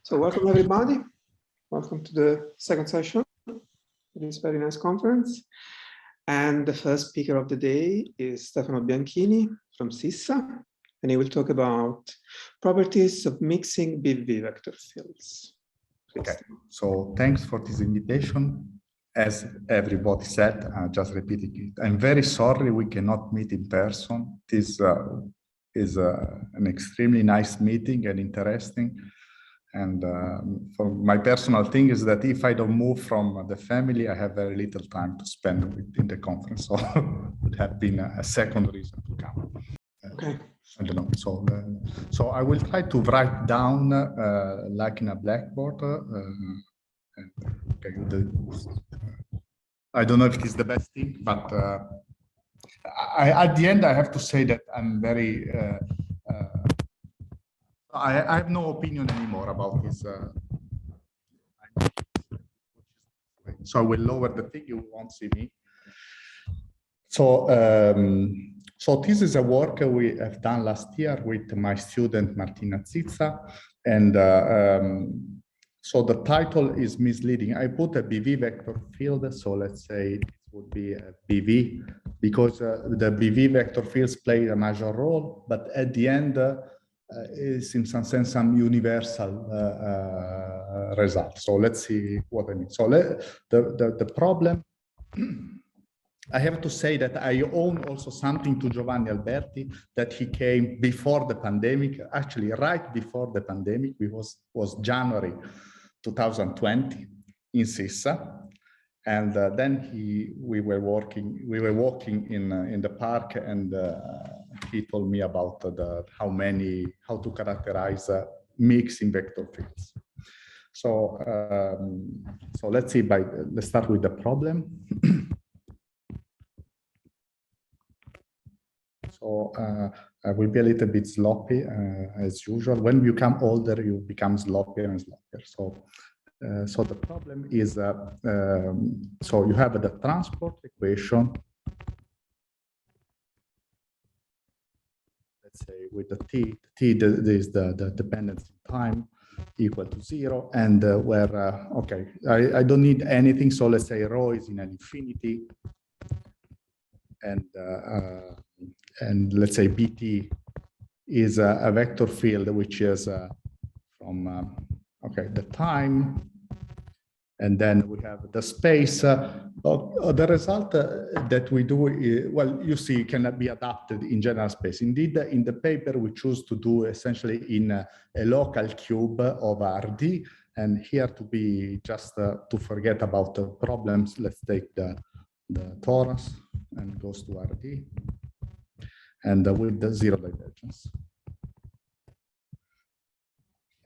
So welcome everybody. Welcome to the second session of this very nice conference. And the first speaker of the day is Stefano Bianchini from Seis, and he will talk about properties of mixing BV vector fields. Please. Okay, so thanks for this invitation. As everybody said, just repeating it, I'm very sorry we cannot meet in person. This is an extremely nice meeting and interesting. And for my personal thing is that if I don't move from the family, I have very little time to spend in the conference. So it would have been a second reason to come. Okay. I don't know. So I will try to write down like in a blackboard. Okay, I don't know if it is the best thing, but at the end, I have to say that I'm very, I have no opinion anymore about this. So I will lower the thing, you won't see me. So, so this is a work we have done last year with my student Martina Zizza, and so the title is misleading. I put a BV vector field, so let's say it would be a BV, because the BV vector fields play a major role, but at the end is in some sense some universal result. So let's see what I mean. So the problem, I have to say that I own also something to Giovanni Alberti, that he came before the pandemic, actually right before the pandemic, was January 2020 in Seis, and then we were walking in the park, and he told me about how to characterize mixing vector fields. So so let's start with the problem. So I will be a little bit sloppy as usual. When you become older, you become sloppier and sloppier. So the problem is, so you have the transport equation, let's say with the t is the dependence in time equal to 0, and where, okay, I don't need anything, so let's say rho is in an infinity, and let's say BT is a vector field which is from, okay, the time, and then we have the space. The result that we do, is, well, you see, can be adapted in general space. Indeed, in the paper, we choose to do essentially in a local cube of RD, and here to be just to forget about the problems, let's take the torus and goes to RD, and with the zero divergence.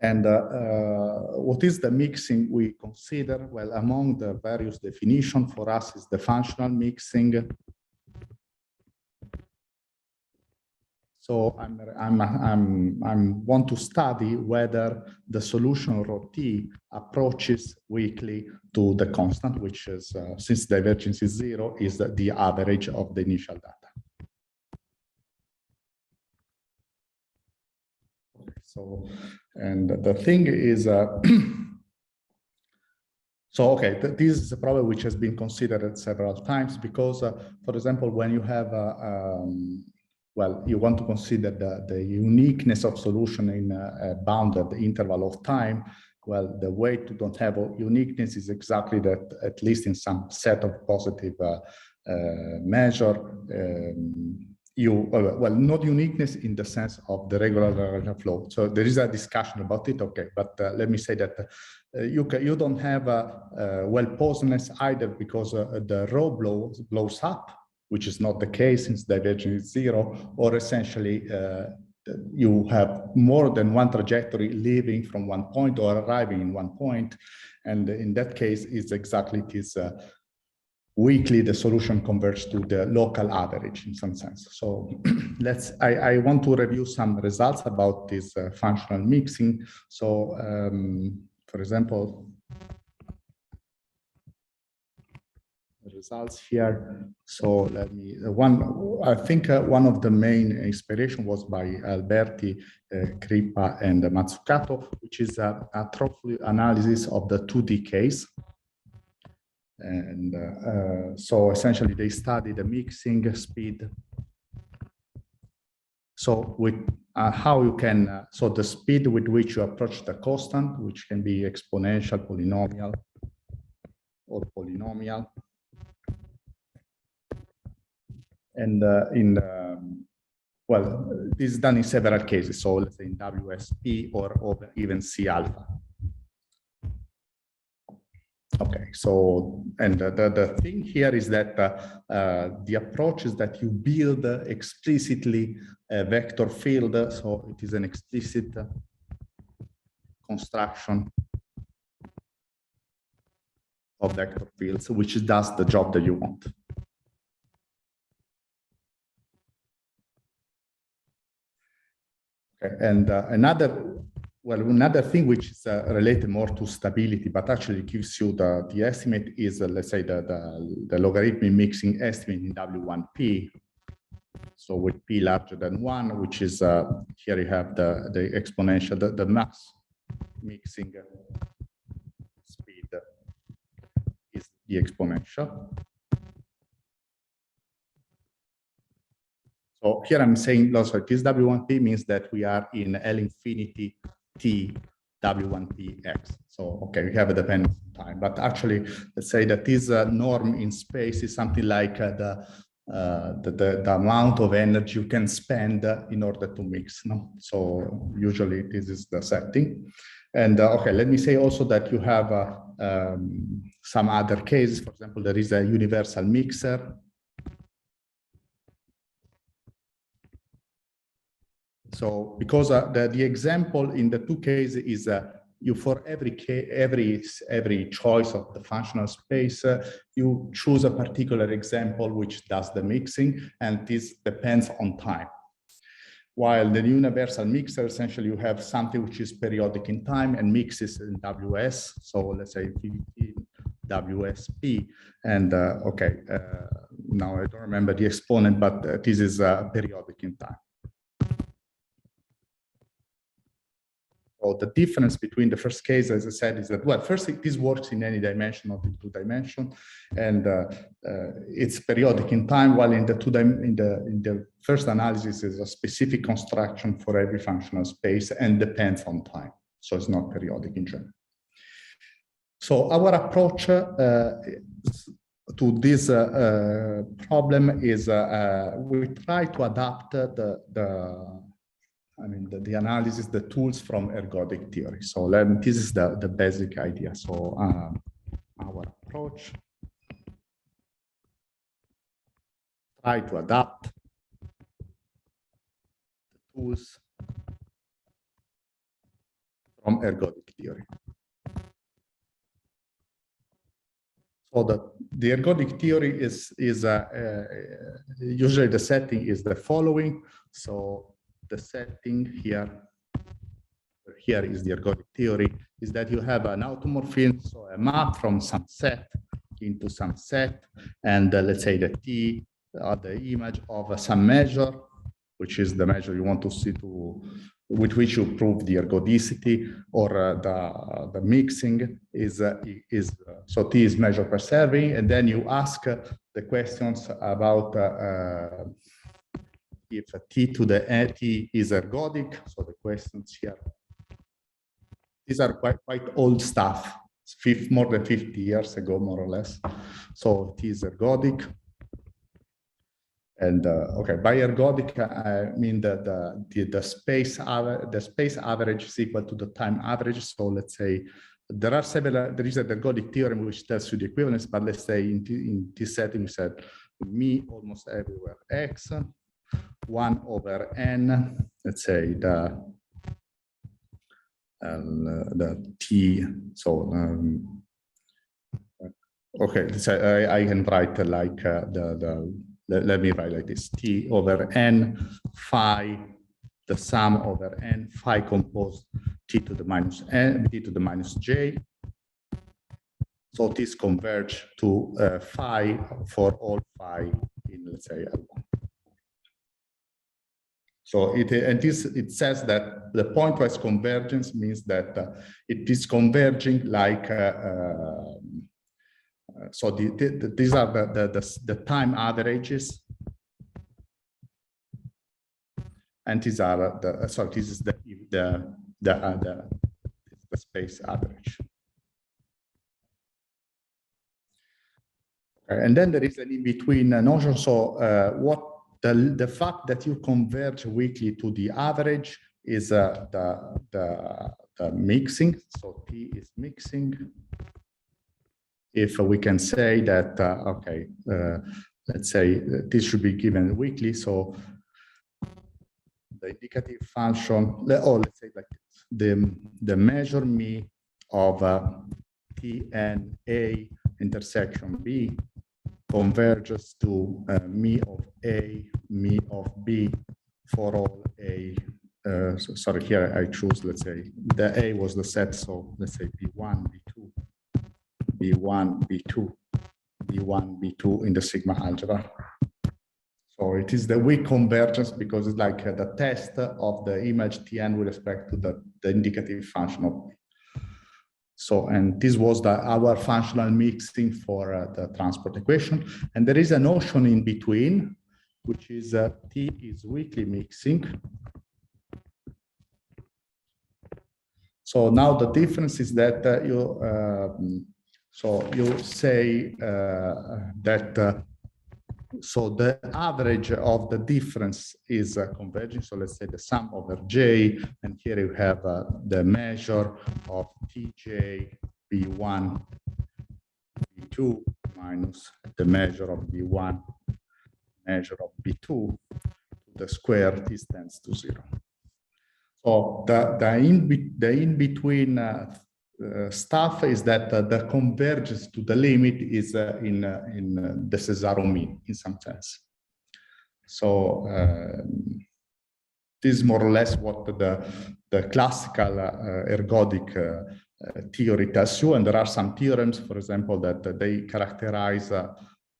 And what is the mixing we consider? Well, among the various definitions for us is the functional mixing. So I want to study whether the solution rho t approaches weakly to the constant, which is, since divergence is 0, is the average of the initial data. So, and the thing is, so okay, this is a problem which has been considered several times because, for example, when you have, well, you want to consider the uniqueness of solution in a bounded interval of time. Well, the way to don't have uniqueness is exactly that, at least in some set of positive measure, well, not uniqueness in the sense of the regular flow. So there is a discussion about it, okay, but let me say that you don't have well-posedness either because the rho blows up, which is not the case since divergence is 0, or essentially you have more than one trajectory leaving from one point or arriving in one point, and in that case, it's exactly this. Weakly, the solution converges to the local average in some sense. So I want to review some results about this functional mixing. So for example, the results here. So let me, I think one of the main inspiration was by Alberti, Crippa, and Mazzucato, which is a thorough analysis of the 2D case. And so essentially they study the mixing speed. So with how you can, so the speed with which you approach the constant, which can be exponential, polynomial, or polynomial. And well, this is done in several cases. So let's say in WSP or over even C alpha. Okay, so, and the thing here is that the approach is that you build explicitly a vector field. So it is an explicit construction of vector fields, which does the job that you want. Okay, and another thing which is related more to stability, but actually gives you the estimate is, let's say, the logarithmic mixing estimate in W1P. So with P larger than 1, which is, here you have the exponential, the max mixing speed is the exponential. So here I'm saying also this W1P means that we are in L infinity T W1P X. So, okay, we have a dependence on time, but actually, let's say that this norm in space is something like the amount of energy you can spend in order to mix. No? So usually this is the setting. And okay, let me say also that you have some other cases. For example, there is a universal mixer. So because the example in the two cases is you for every choice of the functional space, you choose a particular example which does the mixing, and this depends on time. While the universal mixer, essentially you have something which is periodic in time and mixes in WS. So let's say WSP, and okay, now I don't remember the exponent, but this is periodic in time. So the difference between the first case, as I said, is that, well, first, this works in any dimension, not in 2 dimension, and it's periodic in time, while in the first analysis is a specific construction for every functional space and depends on time. So it's not periodic in general. So our approach to this problem is we try to adapt the analysis, the tools from ergodic theory. So this is the basic idea. So our approach, try to adapt the tools from ergodic theory. So the ergodic theory is usually the setting is the following. So the setting here is the ergodic theory, is that you have an automorphism, so a map from some set into some set, and let's say the T are the image of some measure, which is the measure you want to see with which you prove the ergodicity, or the mixing is so T is measure preserving, and then you ask the questions about if T to the T is ergodic. So the questions here, these are quite old stuff, more than 50 years ago, more or less. So T is ergodic. And okay, by ergodic, I mean the space average is equal to the time average. So let's say there is an ergodic theorem which tells you the equivalence, but let's say in this setting we said me almost everywhere X, 1 over n, let's say the T, so okay, so I can write like let me write like this, T over n phi, the sum over n phi composed T to the minus n, T to the minus j. So this converge to phi for all phi in, let's say, L1. So it says that the pointwise convergence means that it is converging like so these are the time averages, and these are this is the space average. And then there is an in-between notion. So what the fact that you converge weakly to the average is the mixing. So T is mixing. If we can say that, okay, let's say this should be given weakly. So the indicative function, or let's say like the measure me of Tn A intersection B converges to me of A, me of B for all A. Sorry, here I choose, let's say, the A was the set, so let's say B1, B2, B1, B2, B1, B2 in the sigma algebra. So it is the weak convergence because it's like the test of the image Tn with respect to the indicative function of B. So, and this was our functional mixing for the transport equation. And there is a notion in between, which is T is weakly mixing. So now the difference is that you say that so the average of the difference is converging. So let's say the sum over J, and here you have the measure of Tj B1, B2 minus the measure of B1, measure of B2, the square t tends to 0. So the in-between stuff is that the convergence to the limit is in the Cesaro mean in some sense. So this is more or less what the classical ergodic theory tells you, and there are some theorems, for example, that they characterize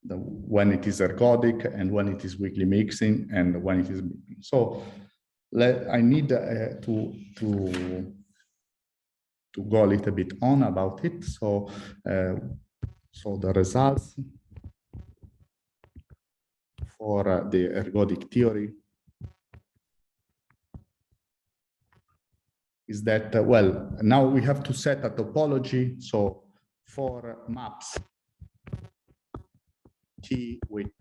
when it is ergodic and when it is weakly mixing and when it is mixing. So I need to go a little bit on about it. So, so the results for the ergodic theory is that, well, now we have to set a topology. So for maps T with,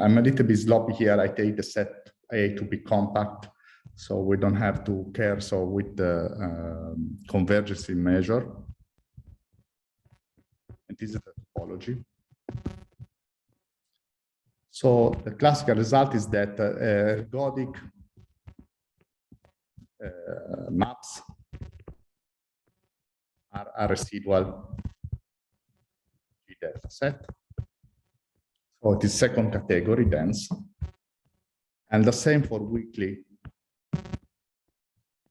I'm a little bit sloppy here. I take the set A to be compact, so we don't have to care so with the convergence measure. And this is the topology. So the classical result is that ergodic maps are residual G delta set. So it is second category dense. And the same for weakly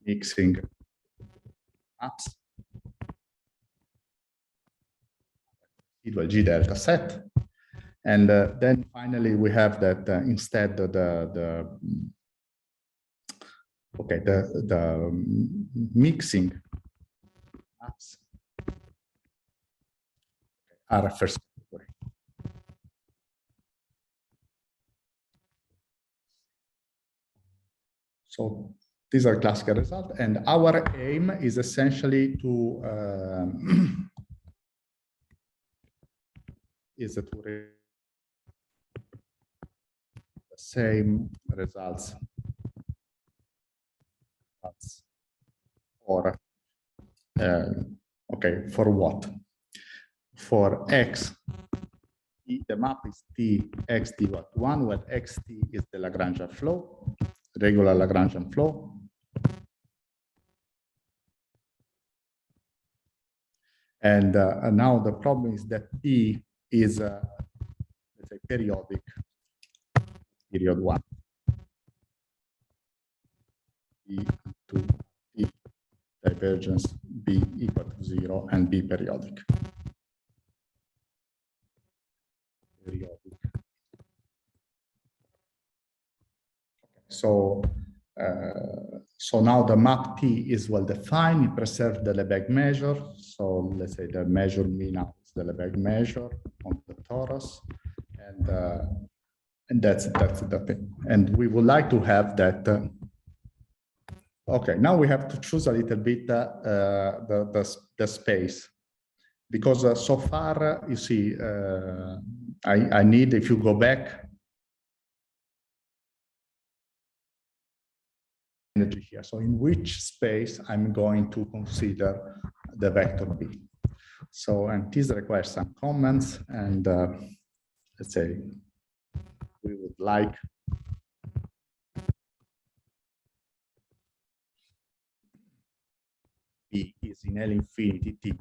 mixing maps. Residual G delta set. And then finally we have that instead the mixing maps are a first category. So these are classical results, and our aim is essentially to the same results for okay, for what? For x, the map is T x t what 1, where xt is the Lagrangian flow, regular Lagrangian flow. And now the problem is that P is let's say periodic, period 1. T to T divergence B equal to 0 and B periodic. So now the map T is well defined. It preserves the Lebesgue measure. So let's say the measure B now is the Lebesgue measure on the torus, and that's the thing. And we would like to have that. Okay, now we have to choose a little bit the space, because so far you see I need, if you go back, energy here. So in which space I'm going to consider the vector B. So, and this requires some comments, and let's say we would like B is in L infinity T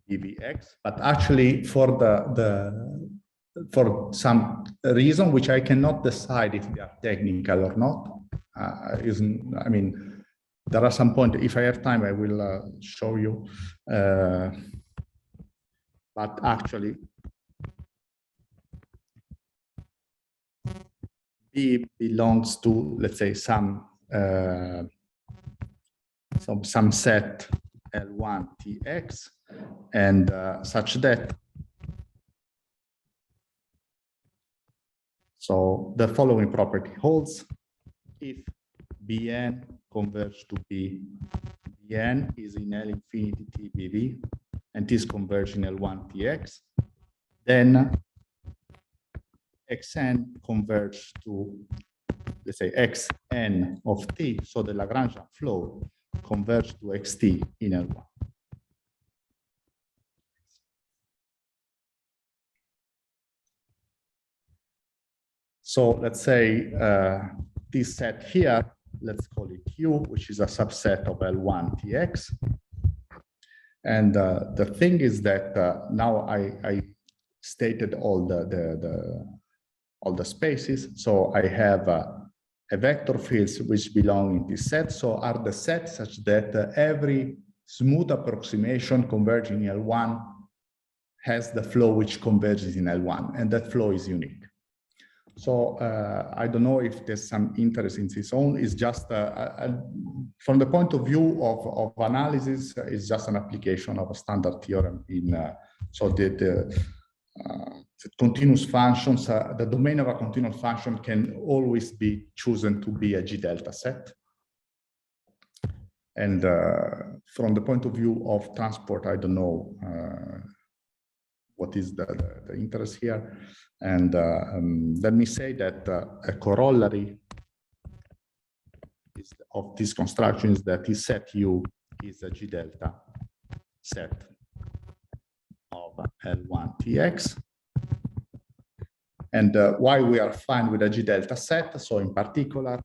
dvx, but actually for for some reason which I cannot decide if they are technical or not. I mean, there are some points, if I have time, I will show you. But actually, B belongs to, let's say, some set L1 Tx, and such that, so the following property holds: if Bn converges to B, Bn is in L infinity T Bv, and is converged in L1 Tx, then Xn converges to, let's say, Xn of T, so the Lagrangian flow converges to Xt in L1. So let's say this set here, let's call it Q, which is a subset of L1 Tx. And the thing is that now I stated all the spaces. So I have a vector fields which belong in this set. So are the sets such that every smooth approximation converging in L1 has the flow which converges in L1, and that flow is unique. So I don't know if there's some interest in this own. It's just from the point of view of analysis, it's just an application of a standard theorem in so the continuous functions. The domain of a continuous function can always be chosen to be a G delta set. And from the point of view of transport, I don't know what is the interest here. And let me say that a corollary of this construction is that this set U is a G delta set of L1 Tx. And why we are fine with a G delta set, so in particular,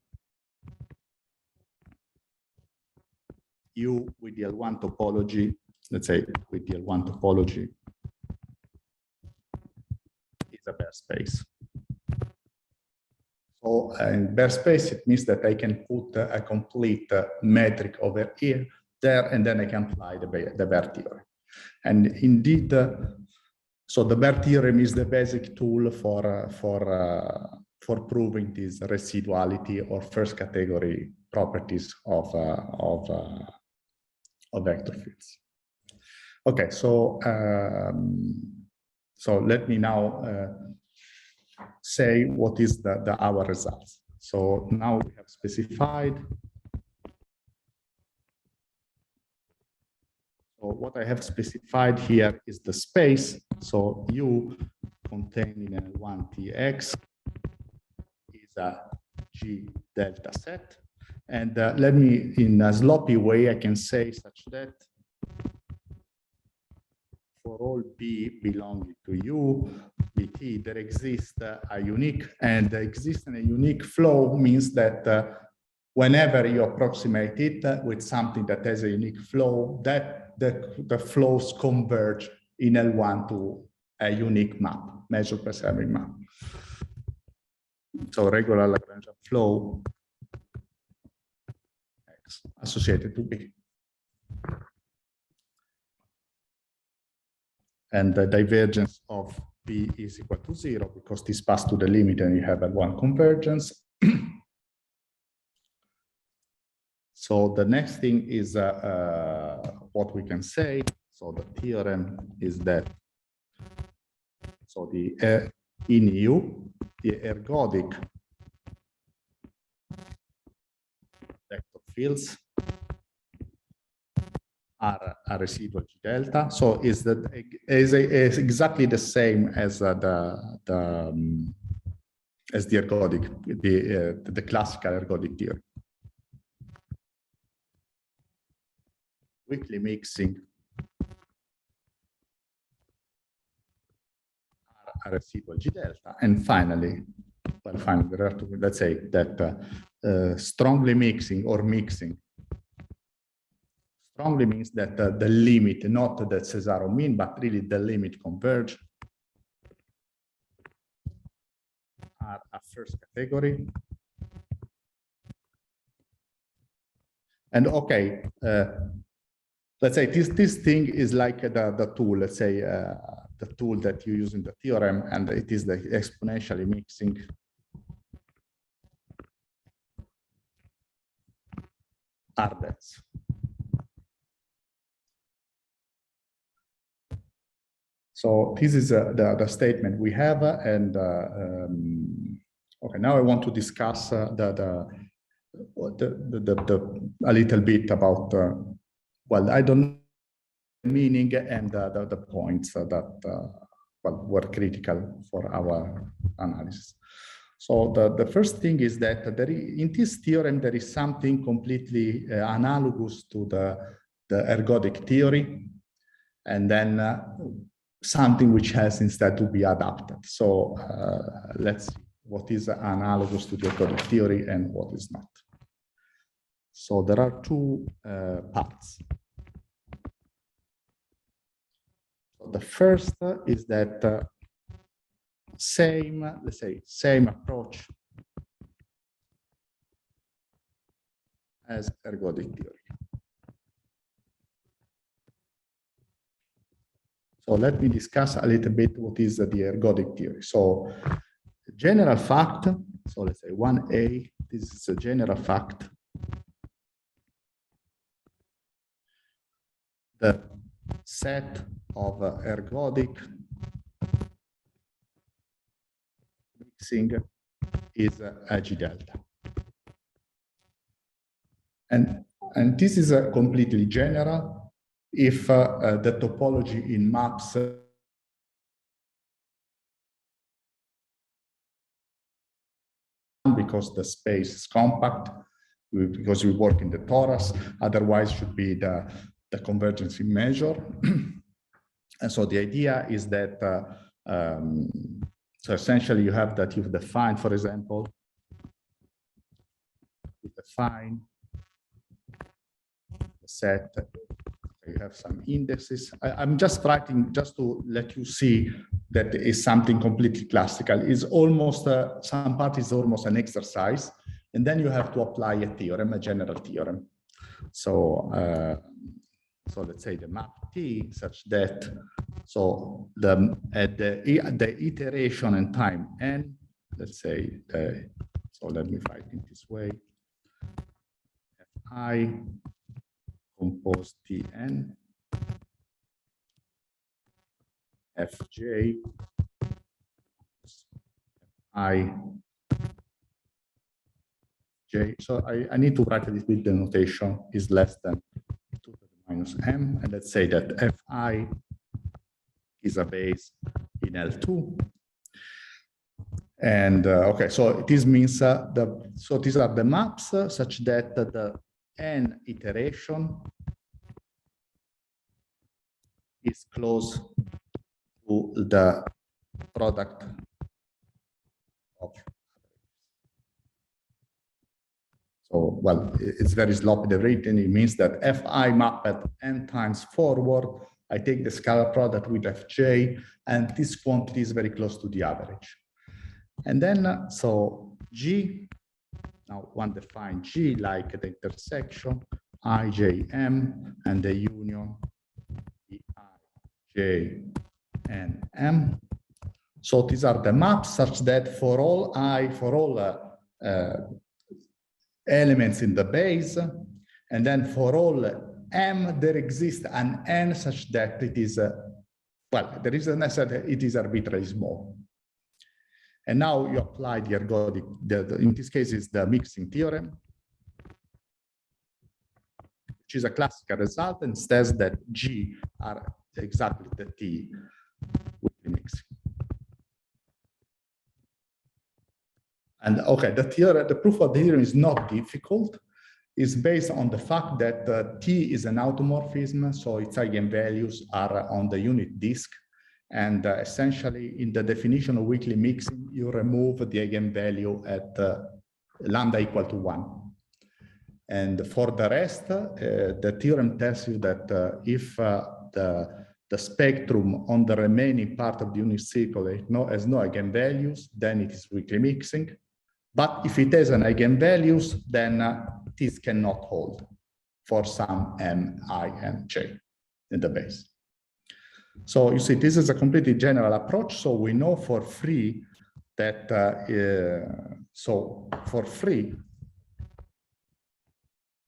U with the L1 topology, let's say with the L1 topology, is a bare space. So in bare space, it means that I can put a complete metric over here, there, and then I can apply the bare theorem. And indeed, so the bare theorem is the basic tool for proving this residuality or first category properties of vector fields. Okay, so so let me now say what is our results. So now we have specified. So what I have specified here is the space. So U contained in L1 Tx is a G delta set. And let me, in a sloppy way, I can say such that for all B belonging to U, Bt, there exists a unique, and existing a unique flow means that whenever you approximate it with something that has a unique flow, that the flows converge in L1 to a unique map, measure preserving map. So regular Lagrangian flow X associated to B. and the divergence of P is equal to 0 because this pass to the limit and you have a one convergence. So the next thing is what we can say. So the theorem is that, so the in U, the ergodic vector fields are a residual G delta. So is exactly the same as the ergodic, the classical ergodic theory. Weakly mixing a residual G delta, and finally, well, finally, there are two, let's say that strongly mixing or mixing. Strongly means that the limit, not the Cesaro mean, but really the limit converge, are a first category. And okay, let's say this thing is like the tool, let's say the tool that you use in the theorem, and it is the exponentially mixing. Ardents. So this is the statement we have, and okay, now I want to discuss a little bit about well, I don't know the meaning and the points that well, were critical for our analysis. So the first thing is that in this theorem there is something completely analogous to the ergodic theory, and then something which has instead to be adapted. So let's see what is analogous to the ergodic theory and what is not. So there are two parts. So the first is that let's say, same approach as ergodic theory. So let me discuss a little bit what is the ergodic theory. So general fact, so let's say 1A, this is a general fact. The set of ergodic mixing is a G delta. And this is a completely general if the topology in maps because the space is compact, because we work in the torus, otherwise should be the convergence measure. And so the idea is that so essentially you have that you've defined, for example, you define the set, you have some indexes. I'm just writing just to let you see that is something completely classical. It's almost, some part is almost an exercise, and then you have to apply a theorem, a general theorem. So, so let's say the map T such that, so at the iteration and time n, let's say, so let me write it this way, Fi compose Tn, Fj, I, J. So I need to write a little bit the notation is less than 2 to the minus m, and let's say that Fi is a base in L2. And okay, so this means so these are the maps such that the n iteration is close to the product of. So, well, it's very sloppy the written. It means that Fi mapped n times forward. I take the scalar product with Fj, and this quantity is very close to the average. And then, so G, now one defines G like the intersection, IJM, and the union, the IJ and M. So these are the maps such that for all elements in the base, and then for all M, there exists an N such that it is, well, there is a necessity it is arbitrarily small. And now you apply the ergodic, in this case is the mixing theorem, which is a classical result and says that G are exactly the T with the mixing. And okay, the proof of the theorem is not difficult. It's based on the fact that T is an automorphism, so its eigenvalues are on the unit disk. And essentially, in the definition of weakly mixing, you remove the eigenvalue at lambda equal to 1. And for the rest, the theorem tells you that if the spectrum on the remaining part of the unit circle has no eigenvalues, then it is weakly mixing. But if it has an eigenvalues, then this cannot hold for some M, I, and J in the base. So you see, this is a completely general approach. So we know for free that, so for free,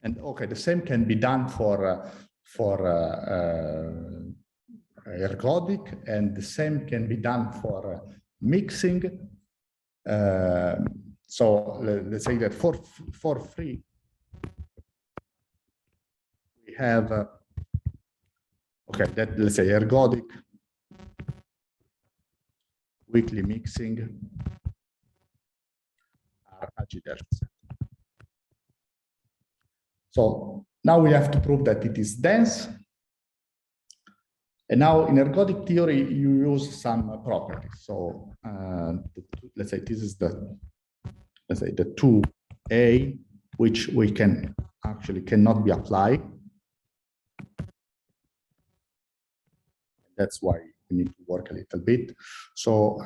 and okay, the same can be done for ergodic, and the same can be done for mixing. So let's say that for free, we have, okay, that let's say ergodic, weakly mixing are adjectives. So now we have to prove that it is dense. And now in ergodic theory, you use some properties. So let's say this is the, let's say the 2A, which we can actually cannot be applied. That's why we need to work a little bit. So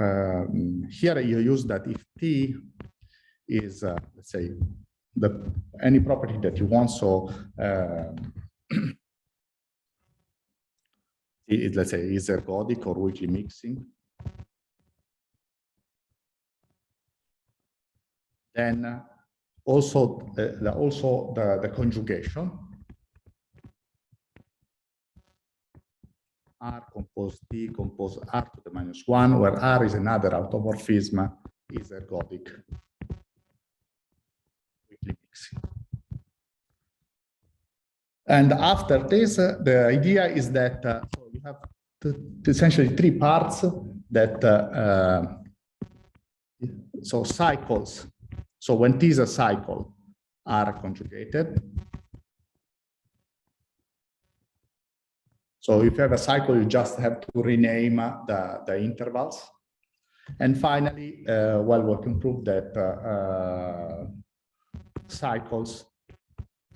here you use that if T is, let's say, any property that you want. So let's say is ergodic or weakly mixing. Then also the conjugation. R compose T compose R to the -1, where R is another automorphism, is ergodic. Weakly mixing. And after this, the idea is that so you have essentially three parts that so cycles. So when T is a cycle, are conjugated. So if you have a cycle, you just have to rename the intervals. And finally, well, we can prove that cycles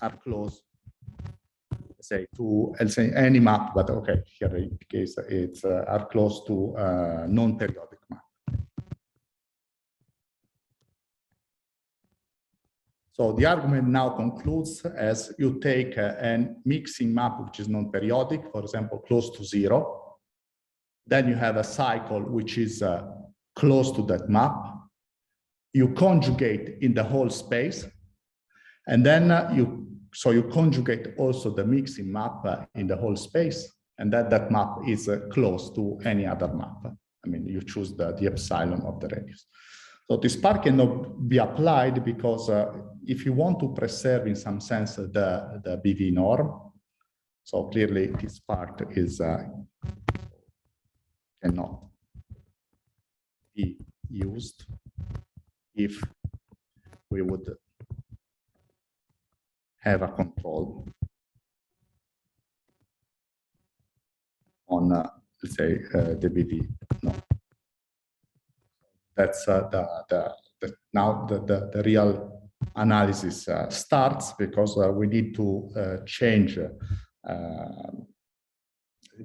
are close, say to, I'll say any map, but okay, here in the case it's are close to non-periodic map. So the argument now concludes as you take a mixing map which is non-periodic, for example, close to 0. Then you have a cycle which is close to that map. You conjugate in the whole space, and then you conjugate also the mixing map in the whole space, and that map is close to any other map. I mean, you choose the epsilon of the radius. So this part cannot be applied because if you want to preserve in some sense the BV norm, so clearly this part is cannot be used if we would have a control on, let's say, the BV norm. That's now the real analysis starts, because we need to change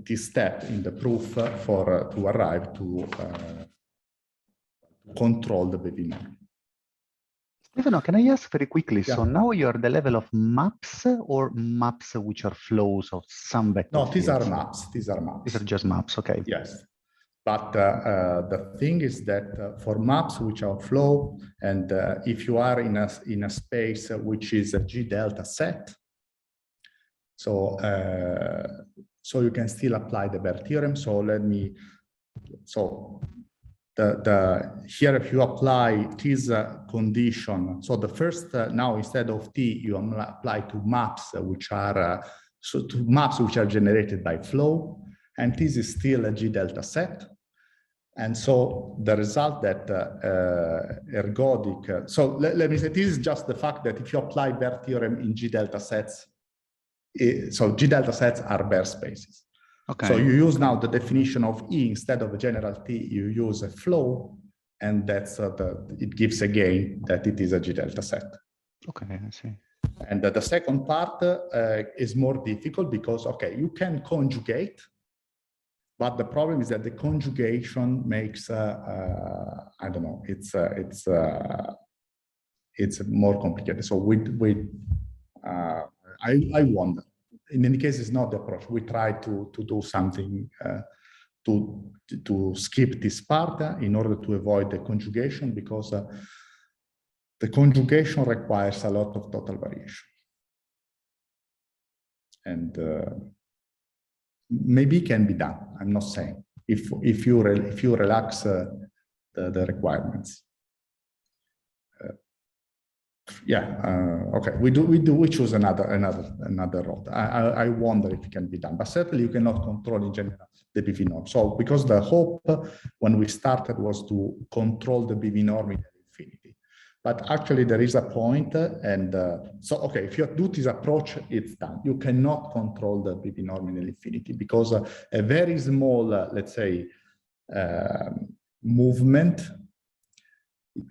this step in the proof to arrive to control the BV norm. Stefano, can I ask very quickly? Yeah. So now you're at the level of maps, or maps which are flows of some vector No, these are fields? maps. These are maps. These are just maps, okay. Yes. But the thing is that for maps which are flow, and if you are in a space which is a G delta set, so you can still apply the Baer theorem. So here if you apply this condition, so the first now instead of T you apply to maps which are generated by flow, and this is still a G delta set. And so the result that ergodic, so let me say, this is just the fact that if you apply Baer theorem in G delta sets, so G delta sets are Baer spaces. Okay. So you use now the definition of E instead of a general T, you use a flow, and that's it gives again that it is a G delta set. Okay, I see. And the second part is more difficult because, okay, you can conjugate, but the problem is that the conjugation makes, I don't know, it's more complicated. So I wonder. In any case, it's not the approach. We try to do something to skip this part in order to avoid the conjugation, because the conjugation requires a lot of total variation. And maybe it can be done. I'm not saying if you relax the requirements. Okay. We choose another route. I wonder if it can be done, but certainly you cannot control in general the BV norm. So because the hope when we started was to control the BV norm in infinity, but actually there is a point, and so okay, if you do this approach, it's done. You cannot control the BV norm in infinity because a very small, let's say, movement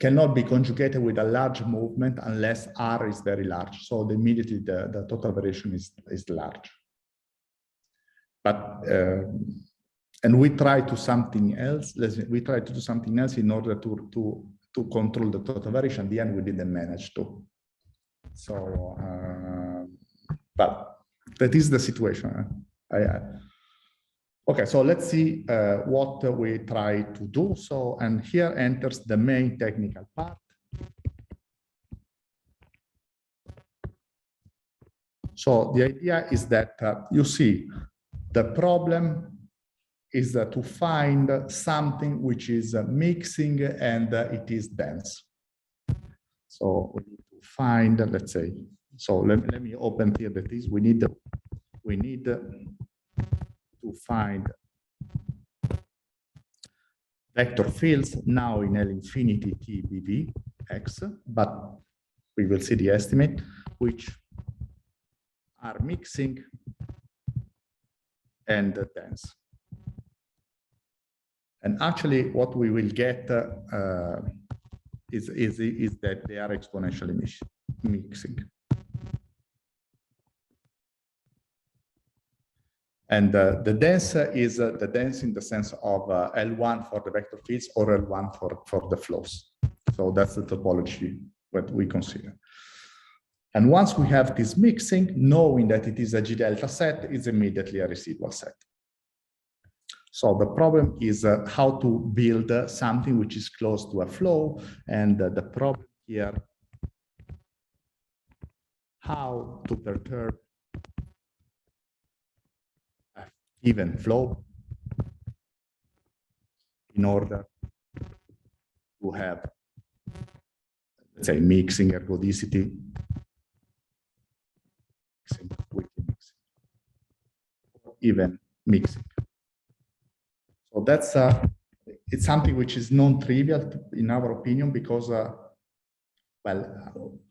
cannot be conjugated with a large movement unless R is very large. So immediately the total variation is large. But and we try to something else. We try to do something else in order to control the total variation. In the end, we didn't manage to. So, but that is the situation. Okay, so let's see what we try to do. So, and here enters the main technical part. So the idea is that you see, the problem is to find something which is mixing and it is dense. So we need to find, let's say, so let me open here that is, we need to find vector fields now in L infinity T BV X, but we will see the estimate, which are mixing and dense. And actually what we will get is that they are exponentially mixing. And the dense is the dense in the sense of L1 for the vector fields or L1 for the flows. So that's the topology that we consider. And once we have this mixing, knowing that it is a G delta set, it's immediately a residual set. So the problem is how to build something which is close to a flow, and the problem here, how to perturb a given flow in order to have, let's say, mixing ergodicity, even mixing. So that's it's something which is non-trivial in our opinion, because well,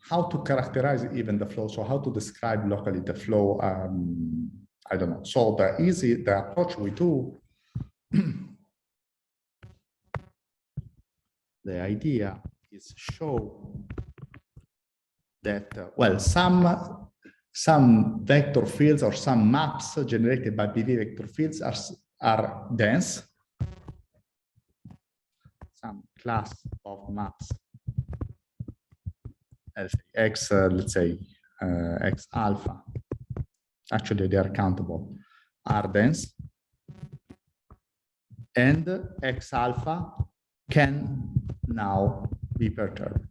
how to characterize even the flow, so how to describe locally the flow, I don't know. So the approach we do, the idea is show that well, some vector fields or some maps generated by BV vector fields are dense. Some class of maps, X, let's say X alpha, actually they are countable, are dense. and X alpha can now be perturbed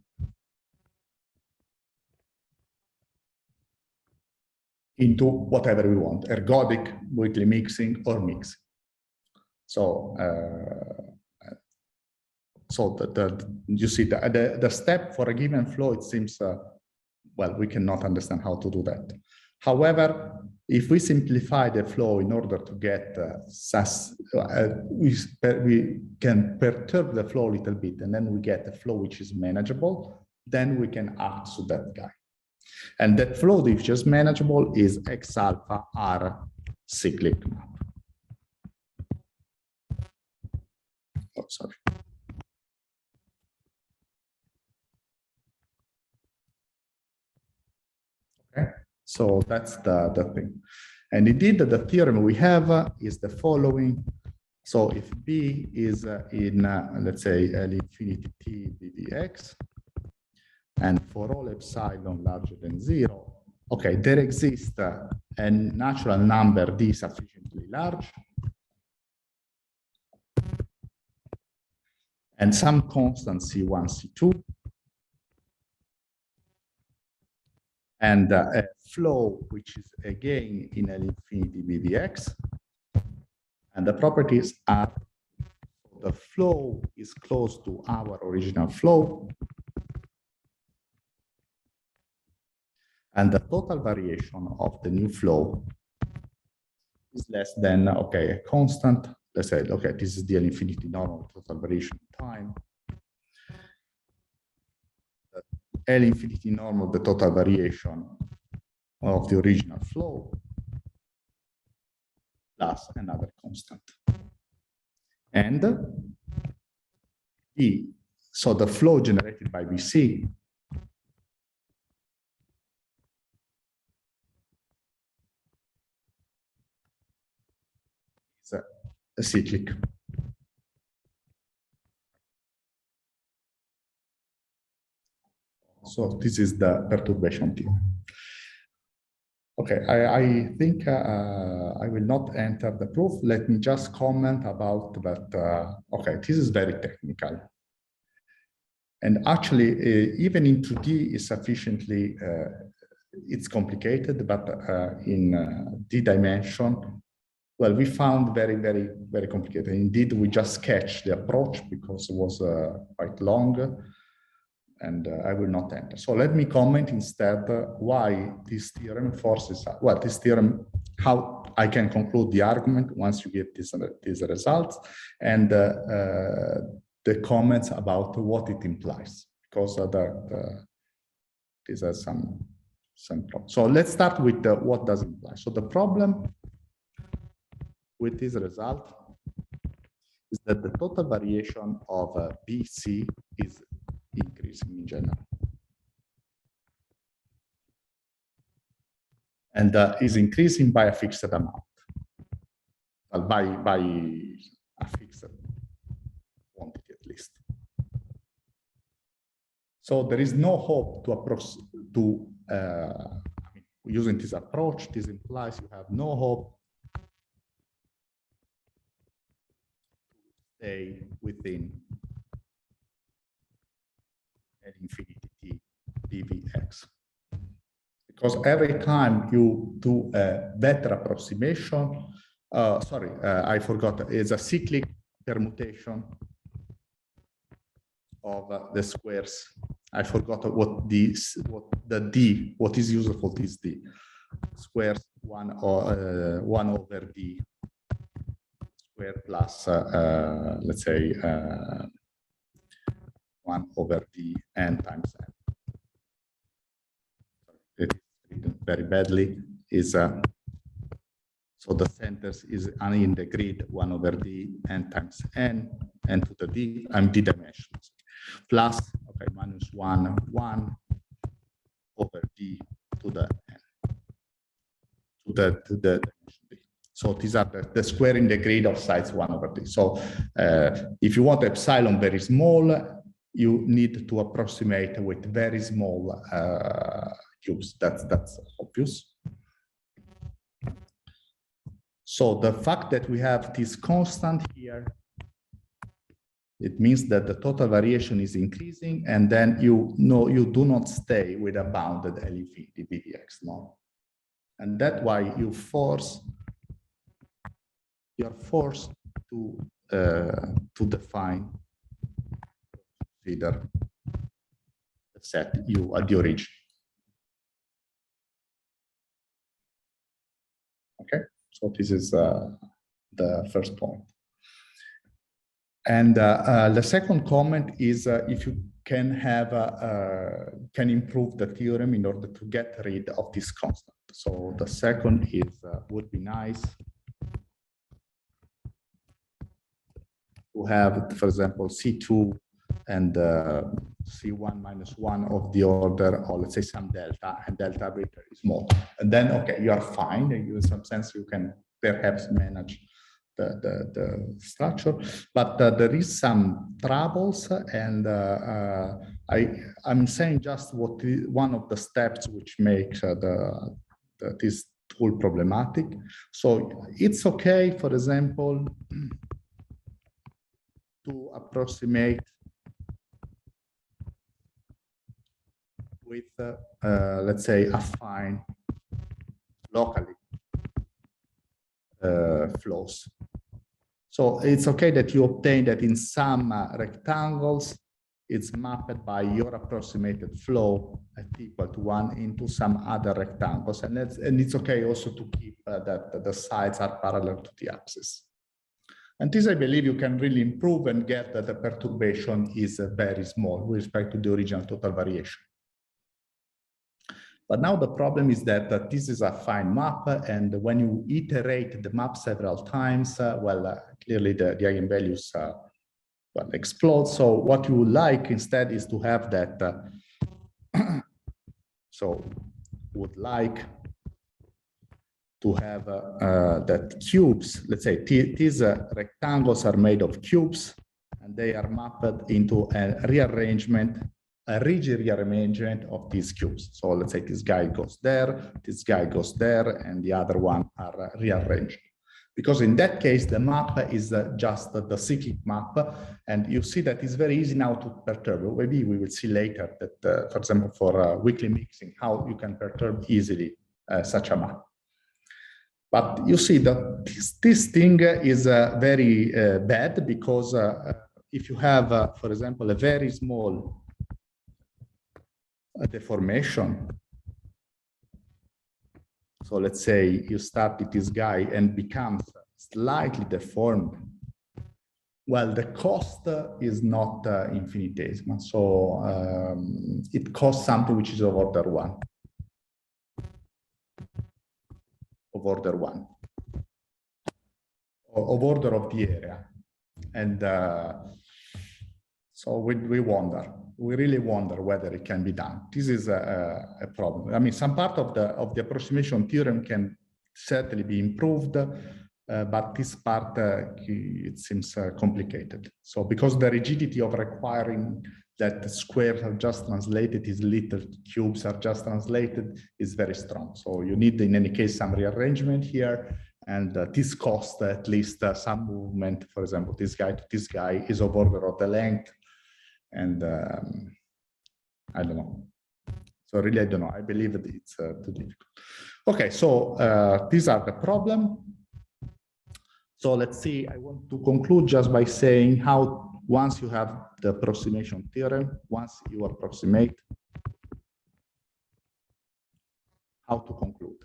into whatever we want, ergodic, weakly mixing, or mixing. So, you see the step for a given flow, it seems, well, we cannot understand how to do that. However, if we simplify the flow in order to get we can perturb the flow a little bit, and then we get a flow which is manageable, then we can act to that guy. And that flow which is manageable is X alpha R cyclic map. Oh, sorry. Okay, so that's the thing. And indeed, the theorem we have is the following. So if B is in, let's say, L infinity T dx, and for all epsilon larger than 0, okay, there exists a natural number D sufficiently large, and some constant C1, C2, and a flow which is again in L infinity BDX, and the properties are the flow is close to our original flow, and the total variation of the new flow is less than, okay, a constant. Let's say, okay, this is the L infinity normal total variation in time. L infinity normal, the total variation of the original flow, plus another constant. And so the flow generated by BC is a cyclic. So this is the perturbation theory. Okay, I think I will not enter the proof. Let me just comment about that. Okay, this is very technical. And actually, even in 2D is sufficiently, it's complicated, but in D dimension, well, we found very, very, very complicated. Indeed, we just sketched the approach because it was quite long. And I will not enter. So let me comment instead why this theorem forces, well, this theorem, how I can conclude the argument once you get these results, and the comments about what it implies, because these are some problems. So let's start with what does it imply. So the problem with this result is that the total variation of BC is increasing in general, and is increasing by a fixed amount, by a fixed quantity at least. So there is no hope to approach to I mean, using this approach. This implies you have no hope to stay within infinity T dvx, because every time you do a better approximation, sorry, I forgot, it's a cyclic permutation of the squares. I forgot what is useful this D squares 1 over D squared plus let's say 1 over D n times n. It is written very badly. Is so the centers is in the grid 1 over D n times n to the D. I'm D dimensions plus okay minus 1 over D to the n to the dimension D. So these are the square in the grid of size 1 over D. So if you want epsilon very small, you need to approximate with very small cubes. That's obvious. So the fact that we have this constant here It means that the total variation is increasing, and then you do not stay with a bounded LEV, the PDEs, no? And that's why you're forced to define consider the set U at the origin. Okay, so this is the first point. And the second comment is if you can improve the theorem in order to get rid of this constant. So the second is would be nice to have, for example, C2 and C1 minus 1 of the order, or let's say some delta, and delta arbitrary is small. And then, okay, you are fine. In some sense, you can perhaps manage the structure, but there is some troubles, and I'm saying just what is one of the steps which makes this tool problematic. So it's okay, for example, to approximate with, let's say, affine locally flows. So it's okay that you obtain that in some rectangles, it's mapped by your approximated flow at equal to 1 into some other rectangles. And it's okay also to keep that the sides are parallel to the axis. And this, I believe, you can really improve and get that the perturbation is very small with respect to the original total variation. But now the problem is that this is a fine map, and when you iterate the map several times, clearly the eigenvalues explode. So what you would like instead is to have that. So would like to have that cubes. Let's say these rectangles are made of cubes, and they are mapped into a rearrangement. A rigid rearrangement of these cubes. So let's say this guy goes there, this guy goes there, and the other one are rearranged. Because in that case, the map is just the cyclic map, and you see that it's very easy now to perturb. Maybe we will see later that, for example, for weakly mixing, how you can perturb easily such a map. But you see that this thing is very bad, because if you have, for example, a very small deformation. So let's say you start with this guy and becomes slightly deformed. Well, the cost is not infinitesimal. So it costs something which is of order 1. Of order 1. Of order of the area. And so we wonder. We really wonder whether it can be done. This is a problem. I mean, some part of the approximation theorem can certainly be improved, but this part, it seems complicated. So because the rigidity of requiring that the squares are just translated, these little cubes are just translated, is very strong. So you need, in any case, some rearrangement here, and this costs at least some movement. For example, this guy to this guy is of order of the length. And I don't know. So really, I don't know. I believe that it's too difficult. Okay, so these are the problem. So let's see. I want to conclude just by saying how, once you have the approximation theorem, once you approximate, how to conclude.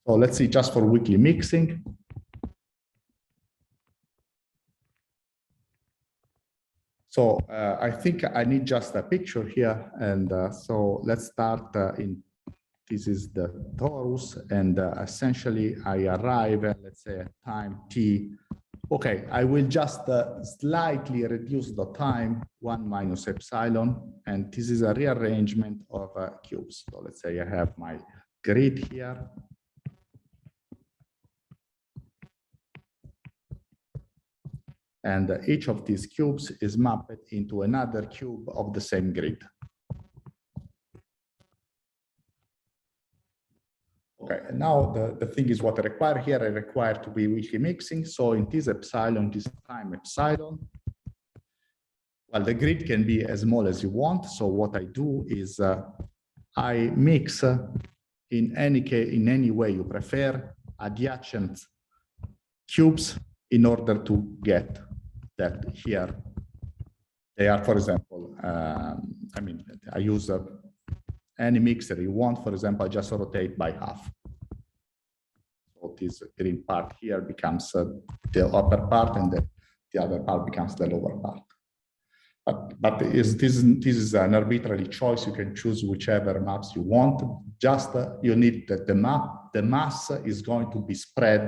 So let's see, just for weakly mixing. So I think I need just a picture here, and so let's start this is the torus, and essentially I arrive at, let's say, at time t. Okay, I will just slightly reduce the time 1 minus epsilon, and this is a rearrangement of cubes. So let's say I have my grid here. And each of these cubes is mapped into another cube of the same grid. Okay, and now the thing is what I require here. I require to be weakly mixing. So in this epsilon, this time epsilon, well, the grid can be as small as you want. So what I do is I mix in any way you prefer adjacent cubes in order to get that here. They are, for example, I mean, I use any mixer you want. For example, I just rotate by half. So this green part here becomes the upper part, and the other part becomes the lower part. But this is an arbitrary choice. You can choose whichever maps you want. Just you need that the mass is going to be spread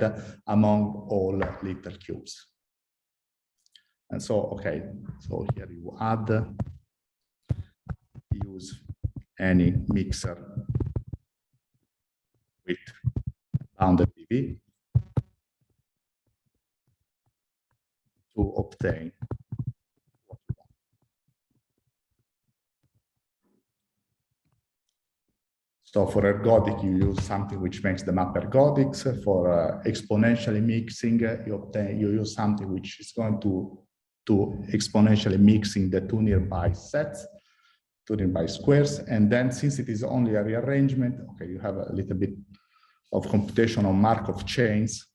among all little cubes. And so, okay, so here you use any mixer with bounded PV to obtain what you want. So for ergodic, you use something which makes the map ergodics. For exponentially mixing, you use something which is going to exponentially mixing the two nearby sets, two nearby squares. And then since it is only a rearrangement, okay, you have a little bit of computation on Markov chains,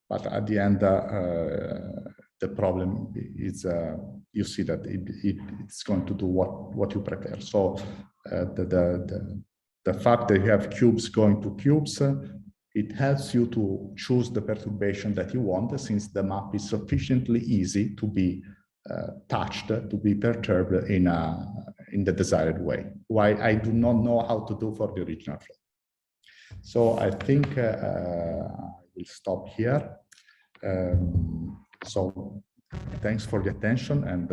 but at the end, the problem is you see that it's going to do what you prefer. So the fact that you have cubes going to cubes, it helps you to choose the perturbation that you want, since the map is sufficiently easy to be touched, to be perturbed in the desired way. Why I do not know how to do for the original flow. So I think I will stop here. So thanks for the attention. And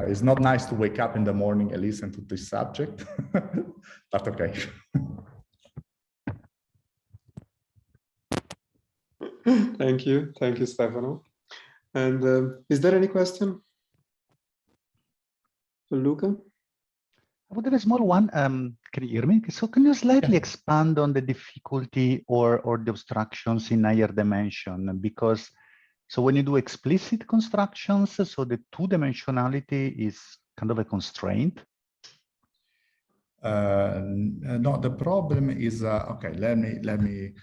it's not nice to wake up in the morning and listen to this subject, but okay. Thank you, Stefano. And is there any question for Luca? I would have a small one. Can you hear me? So can you slightly expand on the difficulty or the obstructions in higher dimension? Because so when you do explicit constructions, so the two-dimensionality is kind of a constraint. No, the problem is okay. Let me.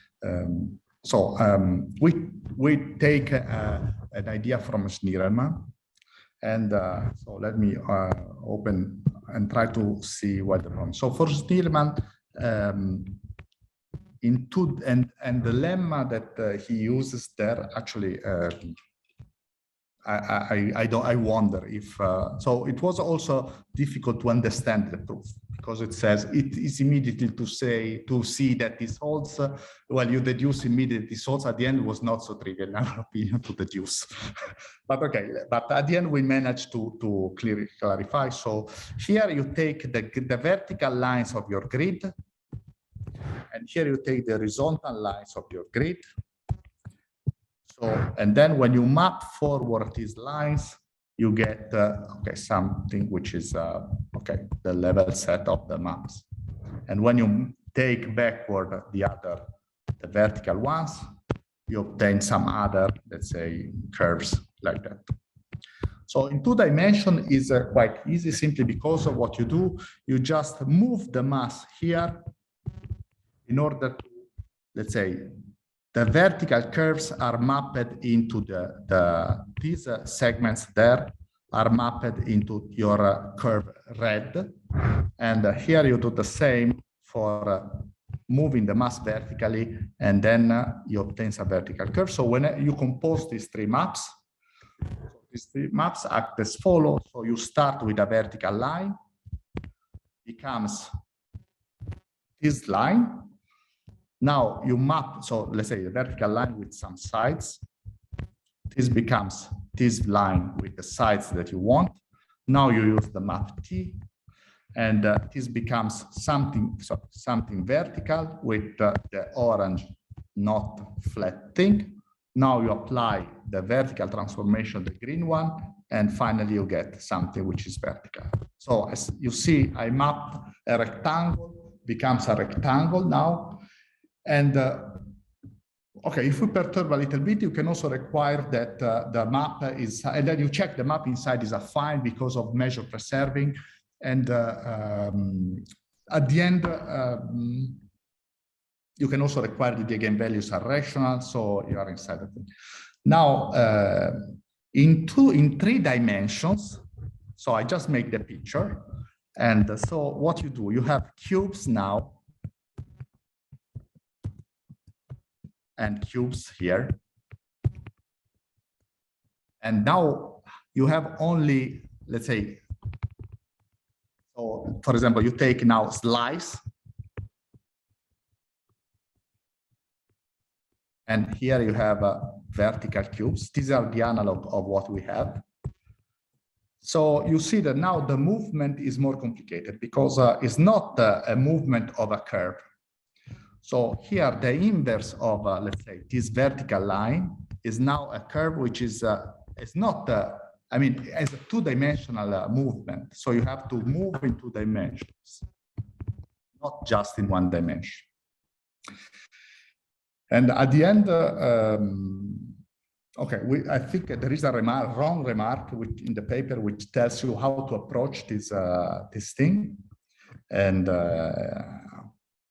We take an idea from Schnirelmann, and so let me open and try to see what the problem. So for Schnirelmann, and the lemma that he uses there, actually, I wonder if so. It was also difficult to understand the proof, because it says it is immediately to see that this holds. Well, you deduce immediately this holds. At the end, it was not so trivial, in our opinion, to deduce. But okay, but at the end we managed to clearly clarify. So here you take the vertical lines of your grid, and here you take the horizontal lines of your grid. So, and then when you map forward these lines, you get okay, something which is okay, the level set of the maps. And when you take backward the vertical ones, you obtain some other, let's say, curves like that. So in 2 dimension is quite easy, simply because of what you do. You just move the mass here in order to, let's say, the vertical curves are mapped into these segments there are mapped into your curve red. And here you do the same for moving the mass vertically, and then you obtain some vertical curve. So when you compose these 3 maps, these 3 maps act as follows. So you start with a vertical line, becomes this line. Now you map, so let's say a vertical line with some sides. This becomes this line with the sides that you want. Now you use the map T, and this becomes something vertical with the orange not flat thing. Now you apply the vertical transformation, the green one, and finally you get something which is vertical. So as you see, I mapped a rectangle, becomes a rectangle now. And okay, if we perturb a little bit, you can also require that the map is, and then you check the map inside is affine because of measure preserving. And at the end, you can also require that the eigenvalues are rational, so you are inside of it. Now, in 3 dimensions, so I just make the picture. And so what you do, you have cubes now, and cubes here. And now you have only, let's say, so for example, you take now slice. And here you have vertical cubes. These are the analog of what we have. So you see that now the movement is more complicated because it's not a movement of a curve. So here the inverse of, let's say, this vertical line is now a curve which is not, I mean, as a 2-dimensional movement. So you have to move in 2 dimensions, not just in 1 dimension. And at the end, okay, I think there is a wrong remark in the paper which tells you how to approach this thing. And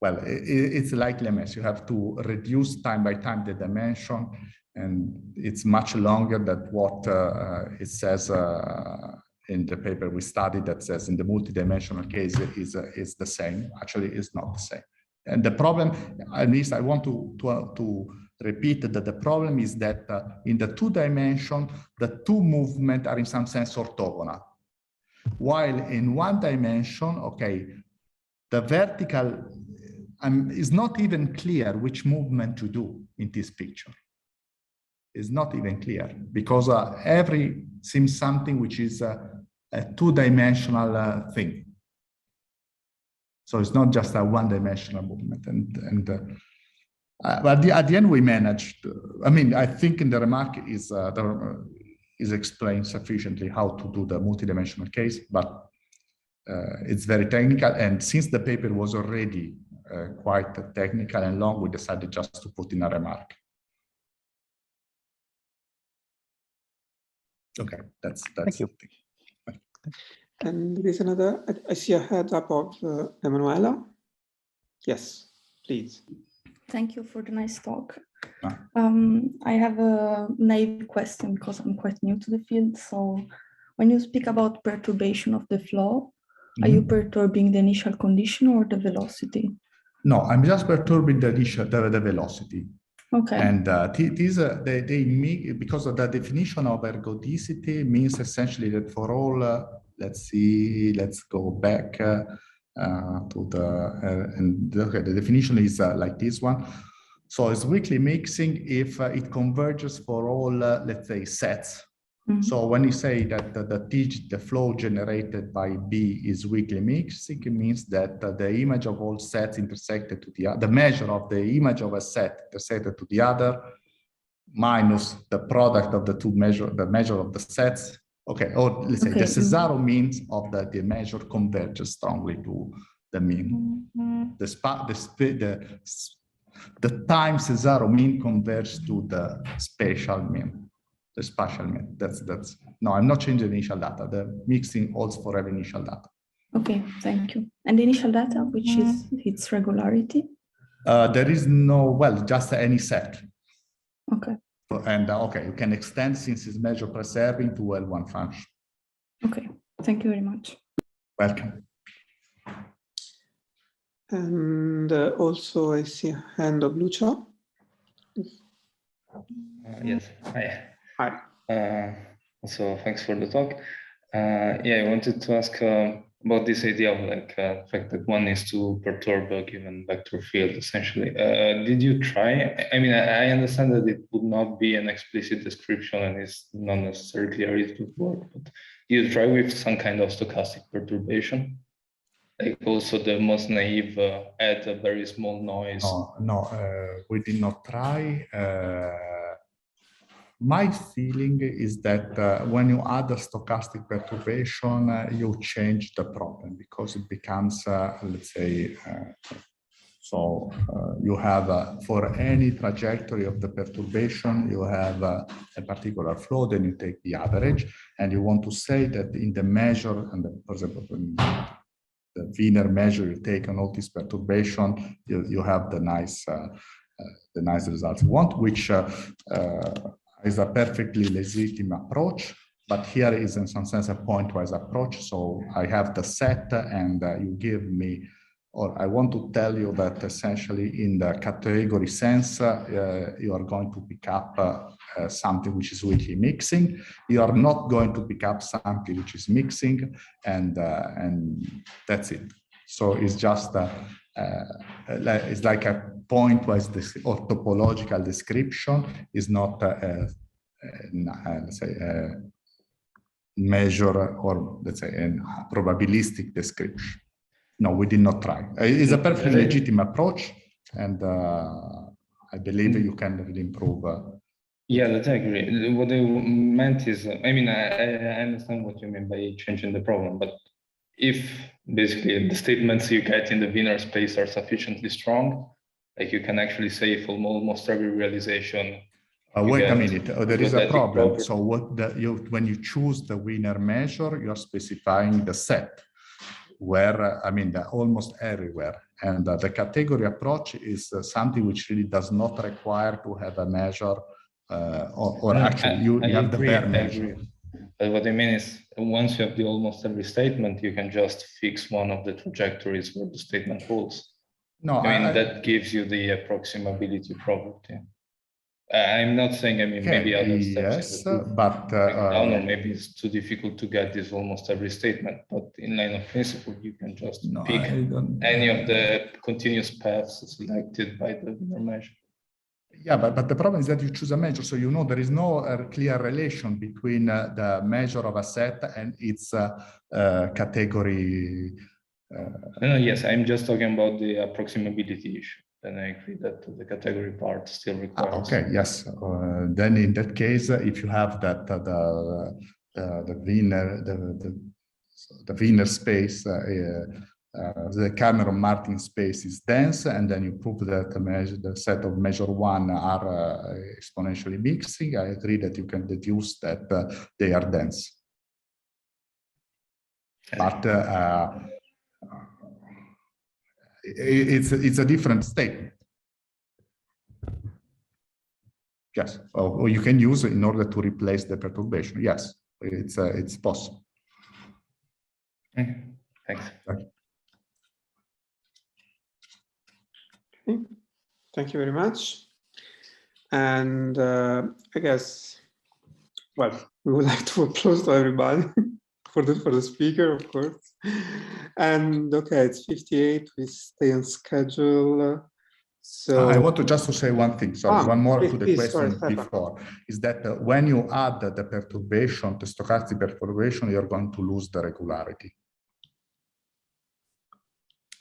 well, it's like lemmas. You have to reduce time by time the dimension, and it's much longer than what it says in the paper we studied that says in the multidimensional case is the same. Actually, it's not the same. And the problem, at least I want to repeat that the problem is that in the 2 dimension, the 2 movements are in some sense orthogonal. While in 1 dimension, okay, the vertical is not even clear which movement to do in this picture. It's not even clear because every seems something which is a 2-dimensional thing. So it's not just a 1-dimensional movement. But at the end we managed. I mean, I think in the remark is explained sufficiently how to do the multidimensional case, but it's very technical. And since the paper was already quite technical and long, we decided just to put in a remark. Okay, that's Thank you. And there is another, I see a head up of Emanuela. Yes, please. Thank you for the nice talk. I have a naive question because I'm quite new to the field. So when you speak about perturbation of the flow, are you perturbing the initial condition or the velocity? No, I'm just perturbing the velocity. Okay. And they make, because of the definition of ergodicity means essentially that for all, let's go back to okay, the definition is like this one. So it's weakly mixing if it converges for all, let's say, sets. So when you say that the flow generated by B is weakly mixing, it means that the image of all sets intersected to the other, the measure of the image of a set intersected to the other, minus the product of the 2 measure, the measure of the sets. Okay, or let's say the Cesaro means of the measure converges strongly to the mean. The time Cesaro mean converges to the spatial mean. The spatial mean. That's no, I'm not changing the initial data. The mixing holds for every initial data. Okay, thank you. And the initial data, which is its regularity? There is no, well, just any set. Okay. And okay, you can extend since it's measure preserving to L1 function. Okay, thank you very much. Welcome. And also I see a hand of Lucia. Yes, hi. Hi. So thanks for the talk. Yeah, I wanted to ask about this idea of like the fact that one is to perturb a given vector field, essentially. Did you try? I mean, I understand that it would not be an explicit description and it's not necessarily clear it would work, but did you try with some kind of stochastic perturbation? Like also the most naive add a very small noise. No, we did not try. My feeling is that when you add a stochastic perturbation, you change the problem because it becomes, let's say, So you have, for any trajectory of the perturbation, you have a particular flow, then you take the average, and you want to say that in the measure, and for example, the Wiener measure you take on all this perturbation, you have the nice results you want, which is a perfectly legitimate approach. But here is in some sense a pointwise approach. So I have the set, and you give me, or I want to tell you that essentially in the category sense, you are going to pick up something which is really mixing. You are not going to pick up something which is mixing, and that's it. So it's just it's like a pointwise or topological description. Is not let's say a measure, or let's say a probabilistic description. No, we did not try. It's a perfectly legitimate approach, and I believe you can really improve. Yeah, that's agree. What I meant is, I mean, I understand what you mean by changing the problem, but if basically the statements you get in the Wiener space are sufficiently strong, like you can actually say for almost every realization. Wait a minute, there is a problem. So when you choose the Wiener measure, you are specifying the set, where, I mean, almost everywhere. And the category approach is something which really does not require to have a measure, or actually you have the bare measure. But what I mean is, once you have the almost every statement, you can just fix one of the trajectories where the statement holds. No, I mean, that gives you the approximability property. I'm not saying, I mean, okay, maybe other steps. Yes, but down, or maybe it's too difficult to get this almost every statement. But in line of principle, you can just pick any of the continuous paths selected by the Wiener measure. Yeah, but the problem is that you choose a measure, so you know there is no clear relation between the measure of a set and its category. No, yes, I'm just talking about the approximability issue. Then I agree that the category part still requires. Okay, yes. Then in that case, if you have that the Wiener space, the Cameron-Martin space is dense, and then you prove that the set of measure one are exponentially mixing, I agree that you can deduce that they are dense. But it's a different statement. Yes, or you can use it in order to replace the perturbation. Yes, it's possible. Okay. Thanks. Okay. Okay. Thank you very much. And I guess, well, we would like to applause to everybody for the speaker, of course. And okay, it's 58. We stay on schedule. So I want to just to say one thing. Sorry, one more to the question sorry, before is that when you add the perturbation, the stochastic perturbation, you're going to lose the regularity.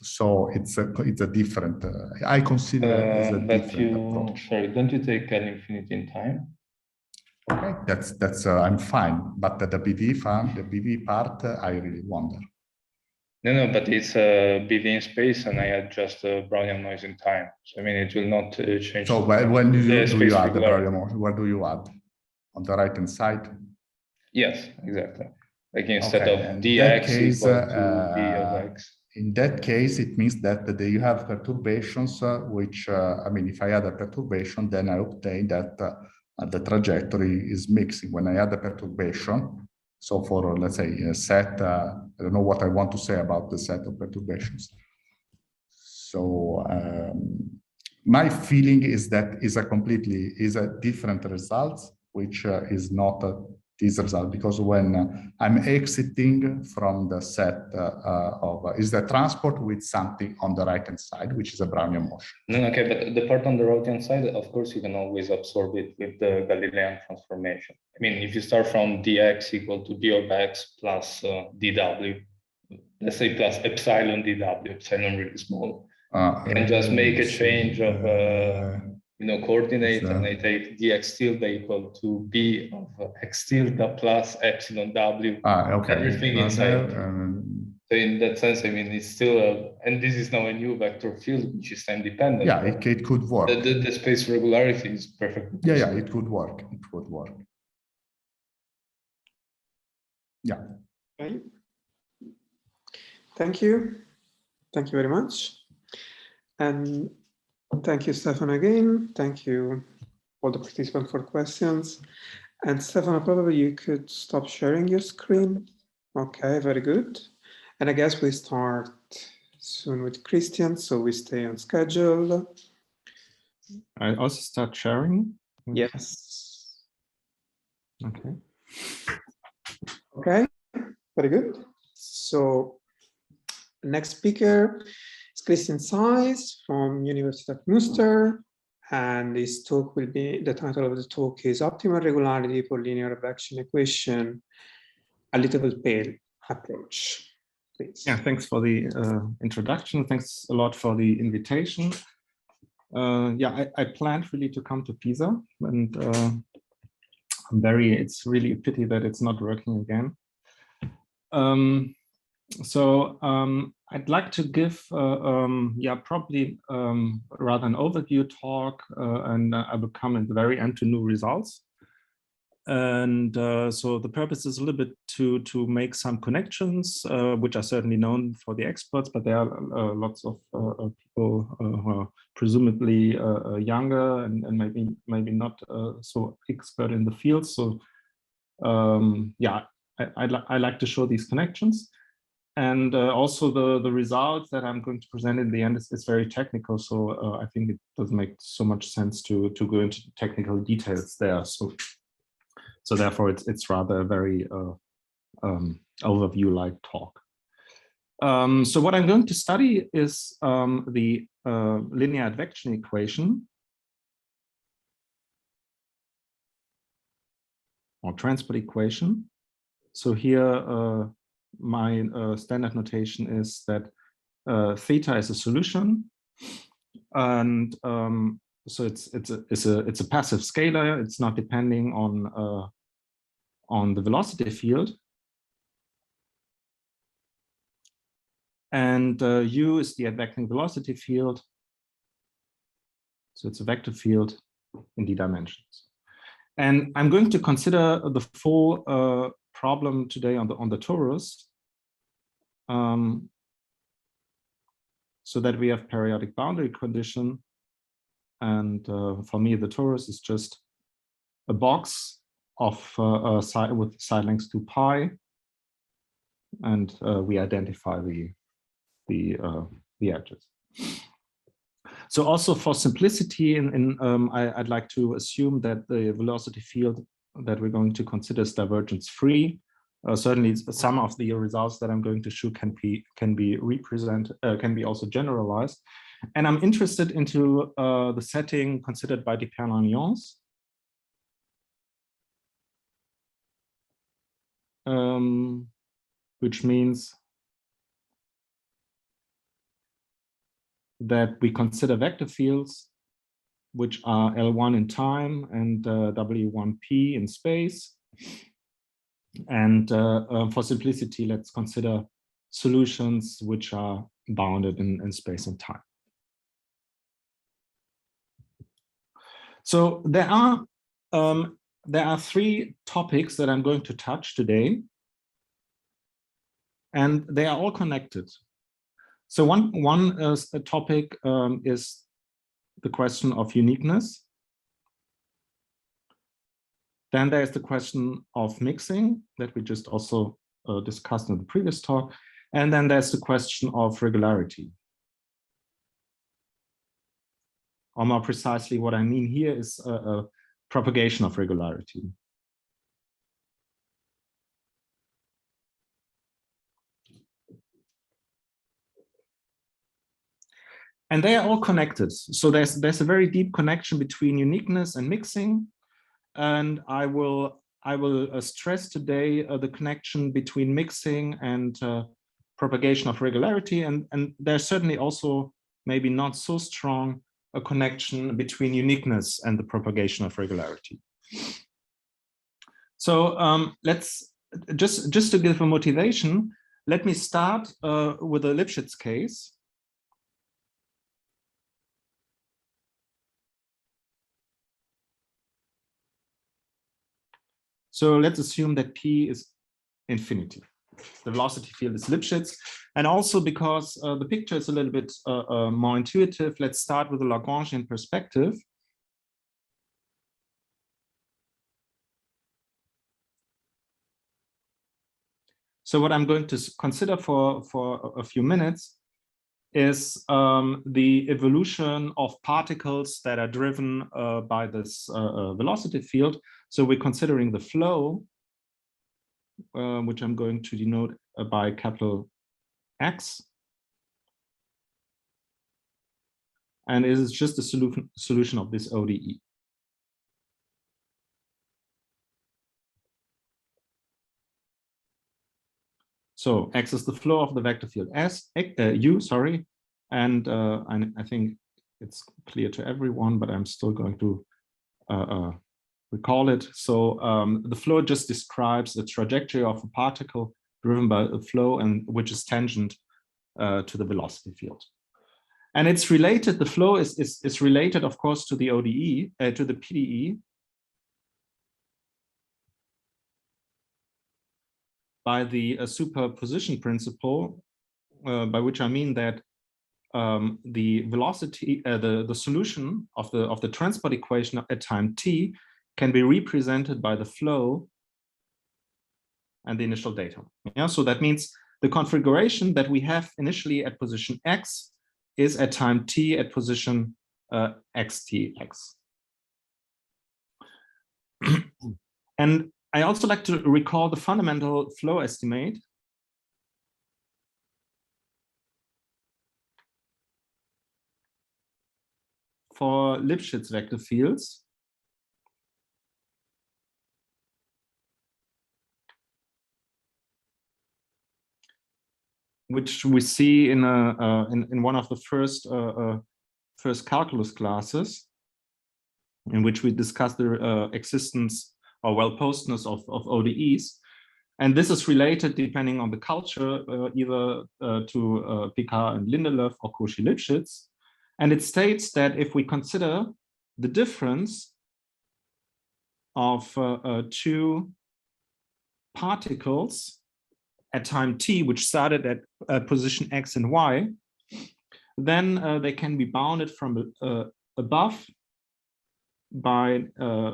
So it's a different. I consider it as a different approach. Sorry, don't you take L infinity in time? Okay, that's I'm fine. But the BV part, I really wonder. No, but it's a BV in space, and I add just a Brownian noise in time. So I mean, it will not change. So when do you add the Brownian noise? Where do you add? On the right hand side? Yes, exactly. Like instead of dx equal to d of x. In that case, it means that you have perturbations, which, I mean, if I add a perturbation, then I obtain that the trajectory is mixing. When I add a perturbation, so for, let's say, a set, I don't know what I want to say about the set of perturbations. So my feeling is that is a different result, which is not this result, because when I'm exiting from the set is the transport with something on the right hand side, which is a Brownian motion. No, okay, but the part on the right hand side, of course, you can always absorb it with the Galilean transformation. I mean, if you start from dx equal to d of x plus dw, let's say plus epsilon dw, epsilon really small, and just make a change of coordinate, and I take dx tilde equal to b of x tilde plus epsilon w. Okay. Everything inside. So in that sense, I mean, it's still and this is now a new vector field which is time dependent. Yeah, it could work. The space regularity is perfect. Yeah, it could work. It would work. Yeah. Okay. Thank you. Thank you very much. And thank you, Stefano, again. Thank you, all the participants, for questions. And Stefano, probably you could stop sharing your screen. Okay, very good. And I guess we start soon with Christian, so we stay on schedule. I also start sharing. Yes. Okay. Okay, very good. So next speaker is Christian Seis from University of Münster. And this talk will be, the title of the talk is Optimal Regularity for Linear Advection Equation, a Littlewood-Paley approach. Please. Yeah, thanks for the introduction. Thanks a lot for the invitation. Yeah, I planned really to come to Pisa, and it's really a pity that it's not working again. I'd like to give, yeah, probably rather an overview talk, and I will come at the very end to new results. And so the purpose is a little bit to make some connections, which are certainly known for the experts, but there are lots of people who are presumably younger and maybe not so expert in the field. So yeah, I like to show these connections. And also the results that I'm going to present in the end is very technical. So I think it doesn't make so much sense to go into technical details there. So therefore, it's rather a very overview-like talk. So what I'm going to study is the linear advection equation, or transport equation. So here, my standard notation is that theta is a solution, and so it's a passive scalar. It's not depending on the velocity field, and u is the advecting velocity field. So it's a vector field in d dimensions. And I'm going to consider the full problem today on the torus, so that we have periodic boundary condition. And for me, the torus is just a box of with side lengths 2 pi, and we identify the edges. So also for simplicity, I'd like to assume that the velocity field that we're going to consider is divergence free. Certainly, some of the results that I'm going to show can be also generalized. And I'm interested into the setting considered by Depern-Lyons, which means that we consider vector fields which are L1 in time and W1P in space. And for simplicity, let's consider solutions which are bounded in space and time. So there are 3 topics that I'm going to touch today, and they are all connected. So one topic is the question of uniqueness. Then there's the question of mixing that we just also discussed in the previous talk. And then there's the question of regularity. Or more precisely, what I mean here is a propagation of regularity. And they are all connected. So there's a very deep connection between uniqueness and mixing. And I will stress today the connection between mixing and propagation of regularity. And there's certainly also maybe not so strong a connection between uniqueness and the propagation of regularity. So let's just to give a motivation, Let me start with the Lipschitz case. So let's assume that P is infinity. The velocity field is Lipschitz. And also because the picture is a little bit more intuitive, let's start with the Lagrangian perspective. So what I'm going to consider for a few minutes is the evolution of particles that are driven by this velocity field. So we're considering the flow, which I'm going to denote by capital X. And it is just a solution of this ODE. So X is the flow of the vector field U, sorry. And I think it's clear to everyone, but I'm still going to recall it. So the flow just describes the trajectory of a particle driven by a flow and which is tangent to the velocity field. And it's related, the flow is related, of course, to the ODE, to the PDE, by the superposition principle, by which I mean that the velocity, the solution of the transport equation at time t can be represented by the flow and the initial datum. Yeah, so that means the configuration that we have initially at position x is at time t at position xtx. And I also like to recall the fundamental flow estimate for Lipschitz vector fields, which we see in one of the first calculus classes, in which we discussed the existence or well-postedness of ODEs. And this is related, depending on the culture, either to Picard and Lindelöf or Cauchy-Lipschitz. And it states that if we consider the difference of two particles at time t, which started at position x and y, then they can be bounded from above by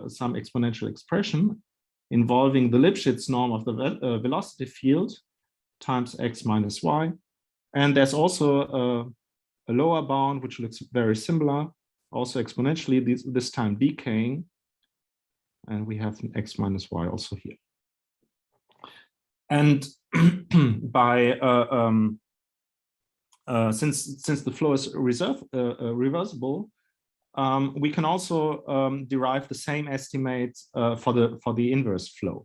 some exponential expression involving the Lipschitz norm of the velocity field times x minus y. And there's also a lower bound, which looks very similar, also exponentially, this time decaying. And we have an x minus y also here. And by since the flow is reversible, we can also derive the same estimate for the inverse flow.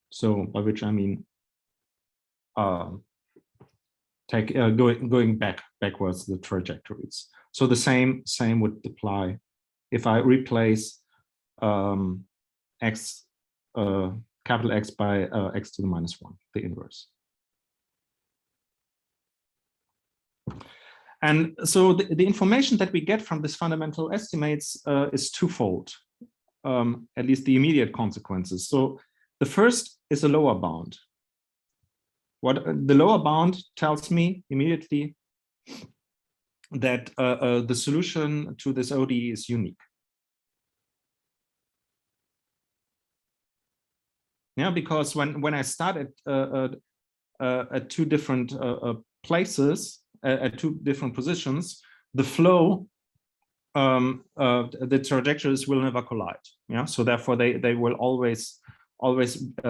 So by which I mean going backwards the trajectories. So the same would apply if I replace x capital X by x to the minus 1, the inverse. And so the information that we get from this fundamental estimates is twofold, at least the immediate consequences. So the first is a lower bound. What the lower bound tells me immediately that the solution to this ODE is unique. Yeah, because when I start at two different places, at two different positions, the flow, the trajectories will never collide. Yeah, so therefore they will always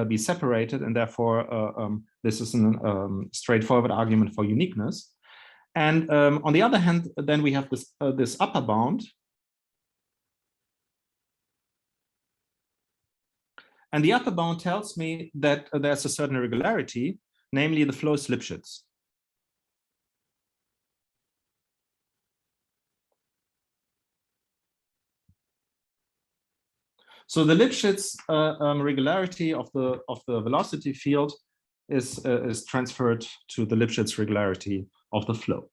be separated, and therefore this is a straightforward argument for uniqueness. And on the other hand, then we have this upper bound. And the upper bound tells me that there's a certain irregularity, namely the flow is Lipschitz. So the Lipschitz regularity of the velocity field is transferred to the Lipschitz regularity of the flow.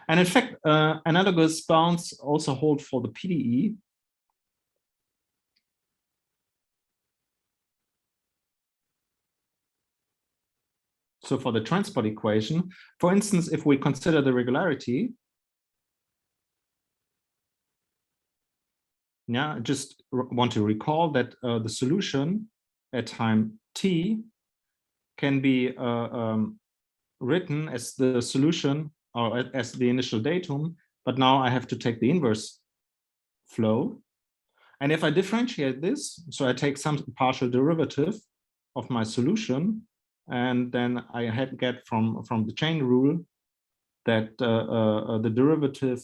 And in fact, analogous bounds also hold for the PDE. So for the transport equation, for instance, if we consider the regularity, yeah, I just want to recall that the solution at time t can be written as the solution or as the initial datum, but now I have to take the inverse flow. And if I differentiate this, so I take some partial derivative of my solution, and then I get from the chain rule that the derivative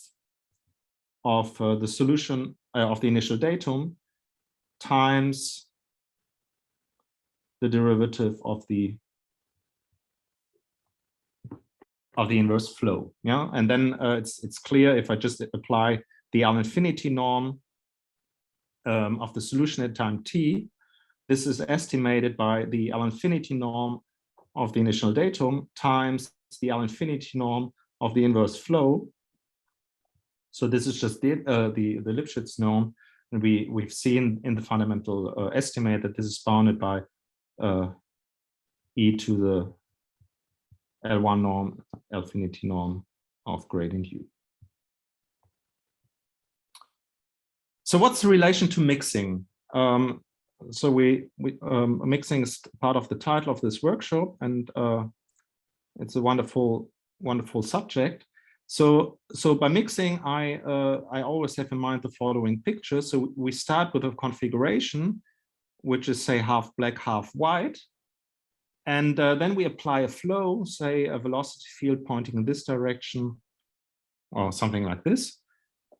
of the solution of the initial datum times the derivative of the inverse flow. Yeah, and then it's clear if I just apply the L infinity norm of the solution at time t. This is estimated by the L infinity norm of the initial datum times the L infinity norm of the inverse flow. So this is just the Lipschitz norm, and we've seen in the fundamental estimate that this is bounded by e to the L1 norm, L infinity norm of gradient u. So what's the relation to mixing? So mixing is part of the title of this workshop, and it's a wonderful subject. So by mixing, I always have in mind the following picture. So we start with a configuration, which is say half black, half white. And then we apply a flow, say a velocity field pointing in this direction or something like this.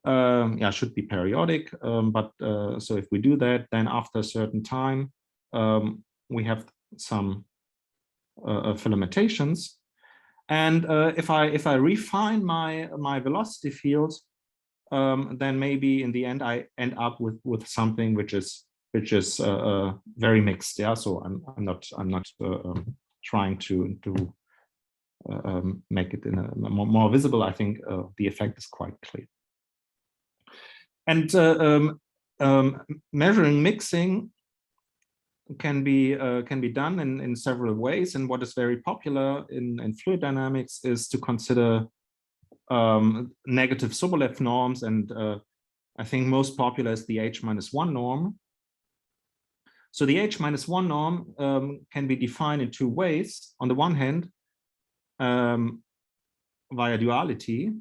Yeah, should be periodic. So if we do that, then after a certain time, we have some filamentations. And if I refine my velocity field, then maybe in the end I end up with something which is very mixed. Yeah, so I'm not trying to make it in a more visible. I think the effect is quite clear. And measuring mixing can be done in several ways. And what is very popular in fluid dynamics is to consider negative Sobolev norms, and I think most popular is the H-1 norm. So the H-1 norm can be defined in two ways. On the one hand, via duality.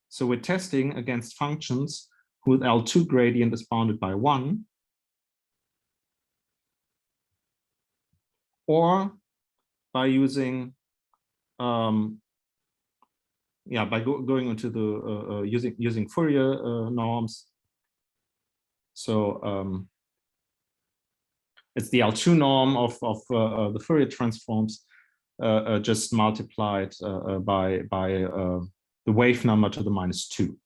So we're testing against functions whose L2 gradient is bounded by 1. Or by using, by going into the using Fourier norms. So it's the L2 norm of the Fourier transforms just multiplied by the wave number to the -2.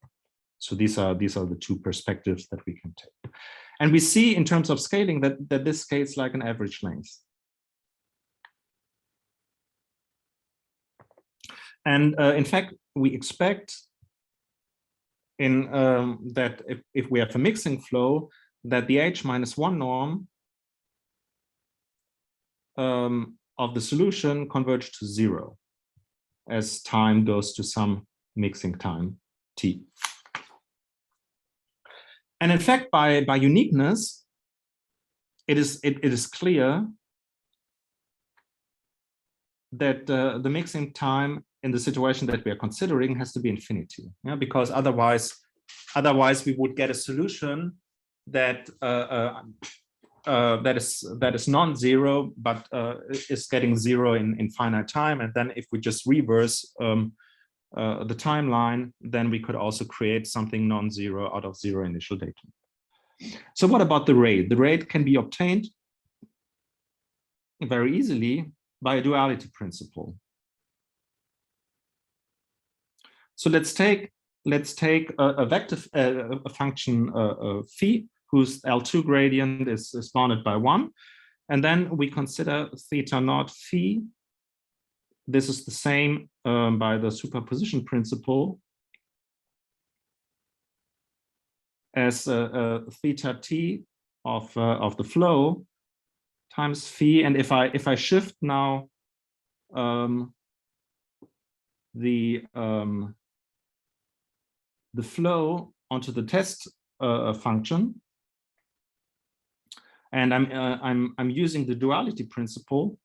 So these are the two perspectives that we can take, and we see in terms of scaling that this scales like an average length. And in fact, we expect in that if we have a mixing flow, that the H-1 norm of the solution converge to 0 as time goes to some mixing time t. And in fact, by uniqueness, it is clear that the mixing time in the situation that we are considering has to be infinity, yeah? Because otherwise we would get a solution that that is non-zero, but is getting 0 in finite time. And then if we just reverse the timeline, then we could also create something non-zero out of 0 initial datum. So what about the rate? The rate can be obtained very easily by a duality principle. So let's take a vector a function phi whose L2 gradient is bounded by 1. And then we consider theta naught phi. This is the same by the superposition principle as theta t of the flow times phi. And if I shift now the flow onto the test function, and I'm using the duality principle,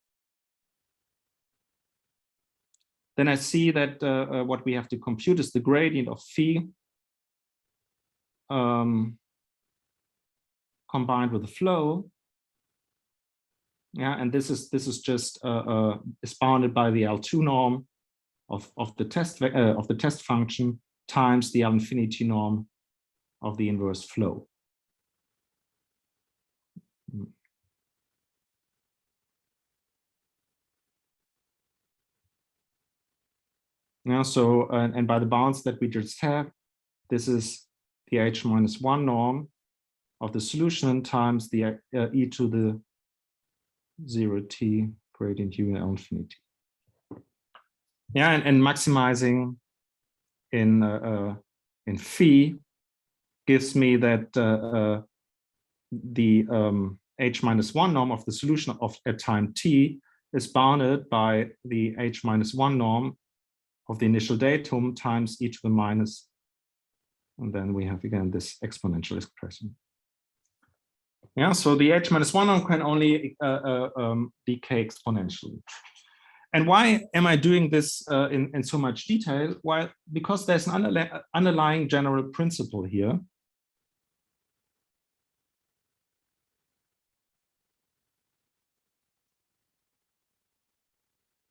then I see that what we have to compute is the gradient of phi combined with the flow. Yeah, and this is just is bounded by the L2 norm of the test function times the L infinity norm of the inverse flow. Yeah, so and by the bounds that we just have, this is the h-1 norm of the solution times the e to the 0t gradient u L infinity. Yeah, and maximizing in phi gives me that the h-1 norm of the solution at time t is bounded by the h-1 norm of the initial datum times e to the minus, and then we have again this exponential expression. Yeah, so the h-1 norm can only decay exponentially. And why am I doing this in so much detail? Well, because there's an underlying general principle here.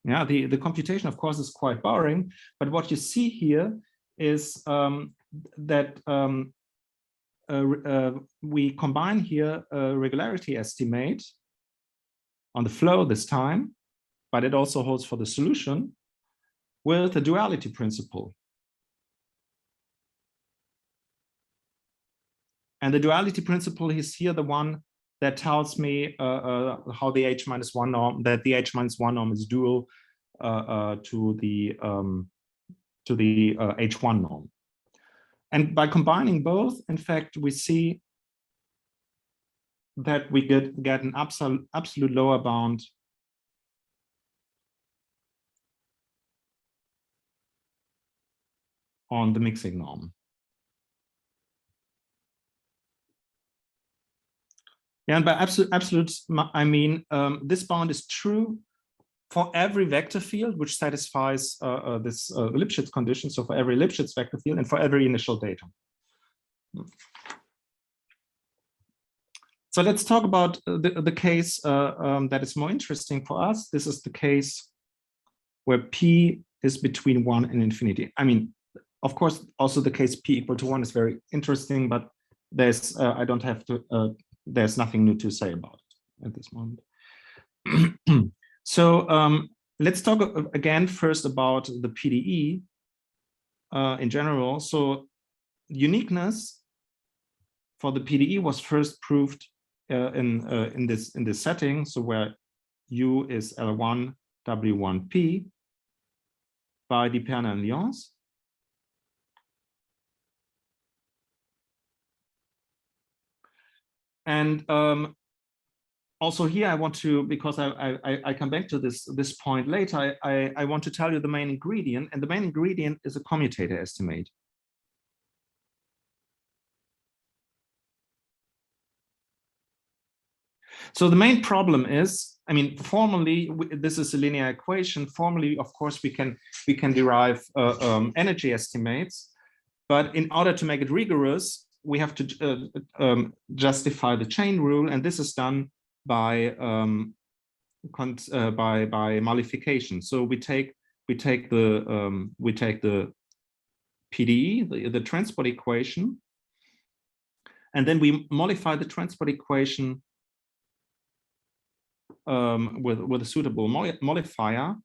Yeah, the computation, of course, is quite boring, but what you see here is that we combine here a regularity estimate on the flow this time, but it also holds for the solution, with the duality principle. And the duality principle is here the one that tells me how the h-1 norm, that the h-1 norm is dual to the h1 norm. And by combining both, in fact, we see that we get an absolute lower bound on the mixing norm. Yeah, and by absolute, I mean this bound is true for every vector field which satisfies this Lipschitz condition. So for every Lipschitz vector field and for every initial datum. So let's talk about the case that is more interesting for us. This is the case where P is between 1 and infinity. I mean, of course, also the case P equal to 1 is very interesting, but there's I don't have to. There's nothing new to say about it at this moment. So let's talk again first about the PDE in general. So uniqueness for the PDE was first proved in this setting. So where U is L1 W1P by Diperna and Lyons. And also here I want to, because I come back to this point later, I want to tell you the main ingredient, and the main ingredient is a commutator estimate. So the main problem is, I mean, formally, this is a linear equation. Formally, of course, we can derive energy estimates, but in order to make it rigorous, we have to justify the chain rule, and this is done by modification. So we take the PDE, the transport equation, and then we modify the transport equation with a suitable modifier.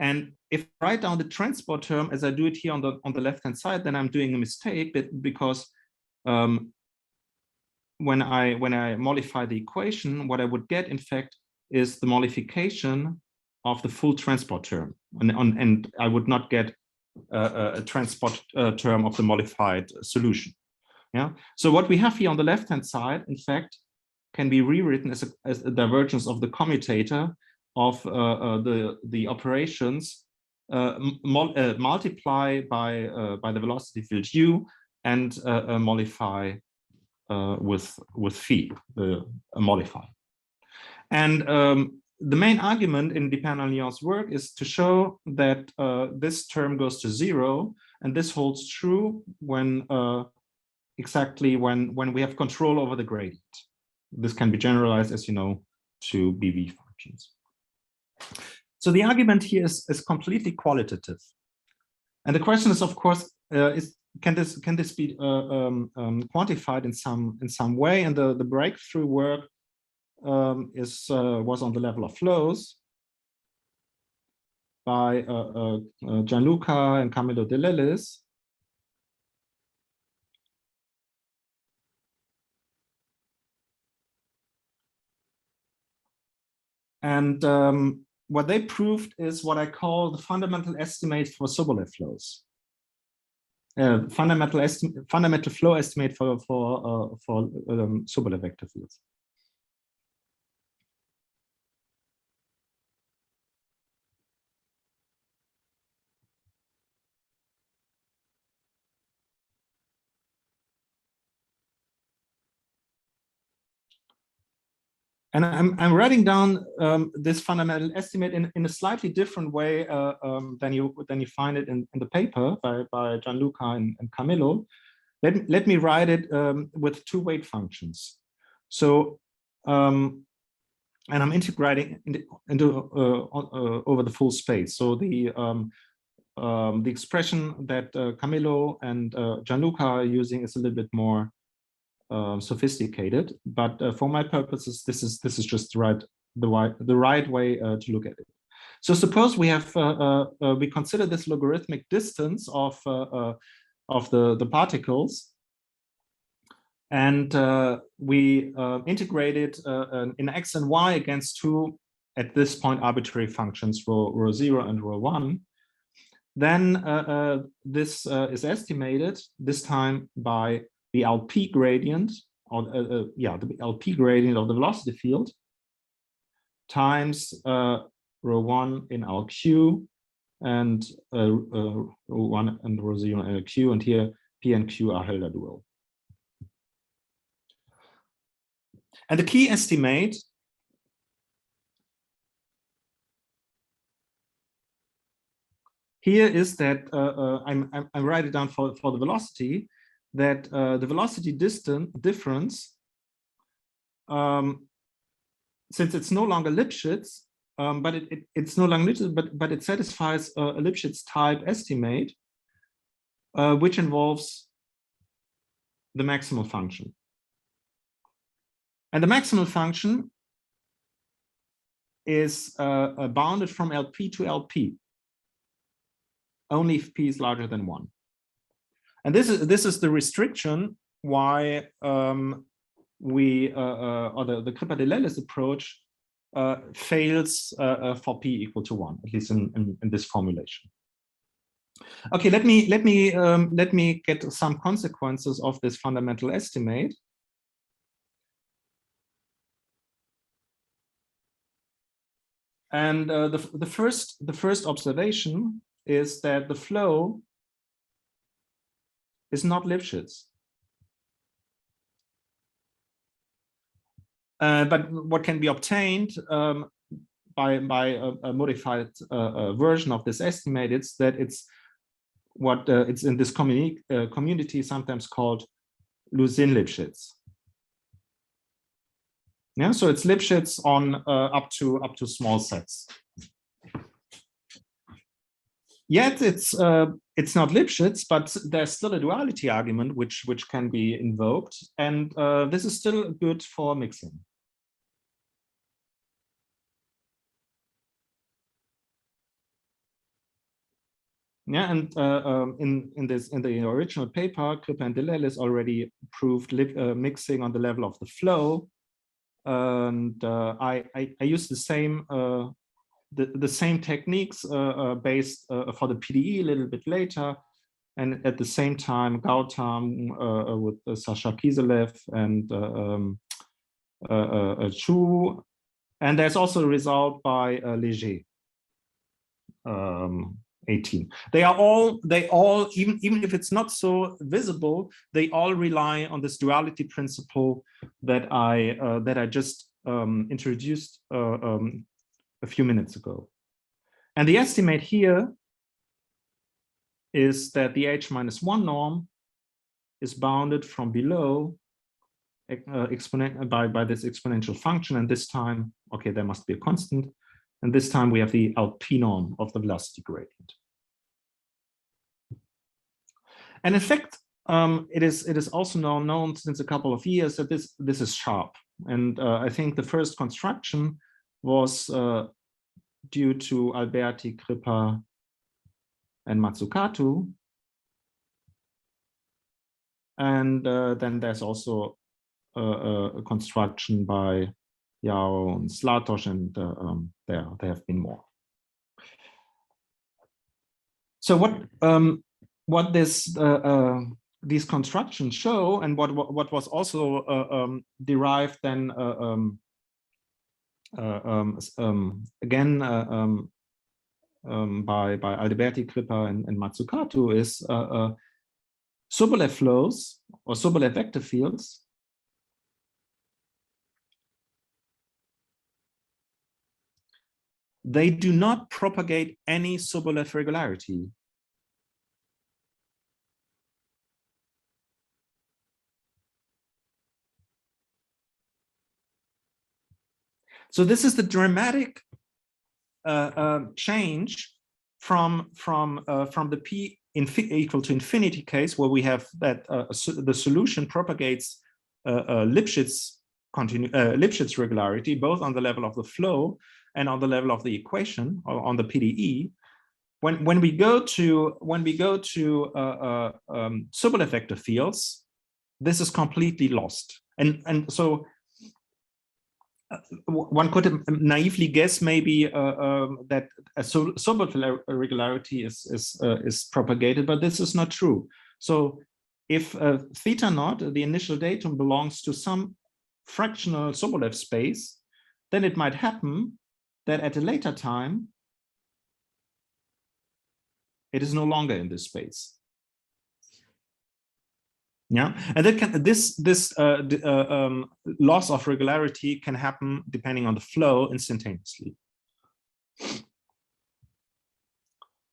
And if I write down the transport term as I do it here on the left hand side, then I'm doing a mistake, because when I modify the equation, what I would get, in fact, is the modification of the full transport term, and I would not get a transport term of the modified solution. Yeah. So what we have here on the left-hand side, in fact, can be rewritten as a divergence of the commutator of the operations multiply by the velocity field u and modify with phi, the modifier. And the main argument in Depin-Alliance work is to show that this term goes to 0, and this holds true when exactly when we have control over the gradient. This can be generalized, as you know, to BV functions. So the argument here is completely qualitative, and the question is, of course, can this be quantified in some way? And the breakthrough work was on the level of flows by Gianluca and Camillo De Lellis. And what they proved is what I call the fundamental estimate for Sobolev flows. Fundamental flow estimate for Sobolev vector fields. And I'm writing down this fundamental estimate in a slightly different way than you find it in the paper by Gianluca and Camillo. Let me write it with two weight functions. So and I'm integrating into over the full space. So the expression that Camillo and Gianluca are using is a little bit more sophisticated, but for my purposes, this is just the right way to look at it. So suppose we have we consider this logarithmic distance of the particles, and we integrate it in x and y against two, at this point, arbitrary functions, rho 0 and rho 1. Then this is estimated this time by the LP gradient, or the LP gradient of the velocity field times rho 1 in LQ and rho 1 and rho 0 in LQ, and here P and Q are Helder dual. And the key estimate here is that I write it down for the velocity, that the velocity difference, since it's no longer Lipschitz, but it's no longer Lipschitz, but it satisfies a Lipschitz type estimate, which involves the maximal function. And the maximal function is bounded from LP to LP, only if P is larger than 1. And this is the restriction why we or the Crippa-De Lellis approach fails for P equal to 1, at least in this formulation. Okay, let me get some consequences of this fundamental estimate. And the first observation is that the flow is not Lipschitz. But what can be obtained by a modified version of this estimate is that it's what it's in this community sometimes called Lusin-Lipschitz. Yeah, so it's Lipschitz on up to small sets. Yet it's not Lipschitz, but there's still a duality argument which can be invoked, and this is still good for mixing. Yeah, and in the original paper, Krippe and Delelis already proved mixing on the level of the flow, and I used the same techniques based for the PDE a little bit later, and at the same time Gautam with Sasha Kiselev and Chu, and there's also a result by Léger. 18. They all even if it's not so visible, they all rely on this duality principle that I just introduced a few minutes ago. And the estimate here is that the h-1 norm is bounded from below by this exponential function, and this time, okay, there must be a constant. And this time we have the LP norm of the velocity gradient. And in fact, it is also now known since a couple of years that this is sharp. And I think the first construction was due to Alberti, Krippe, and Mazzucato. And then there's also a construction by Yao and Slatos, and there have been more. So what these constructions show, and what was also derived then again by Alberti, Krippe, and Mazzucato is Sobolev flows or Sobolev vector fields they do not propagate any Sobolev regularity. So this is the dramatic change from the p equal to infinity case, where we have that the solution propagates Lipschitz regularity both on the level of the flow and on the level of the equation, or on the PDE. When we go to Sobolev vector fields, this is completely lost, and so one could naively guess maybe that a Sobolev regularity is propagated, but this is not true. So if theta naught, the initial datum, belongs to some fractional Sobolev space, then it might happen that at a later time it is no longer in this space. Yeah, and that this loss of regularity can happen depending on the flow instantaneously.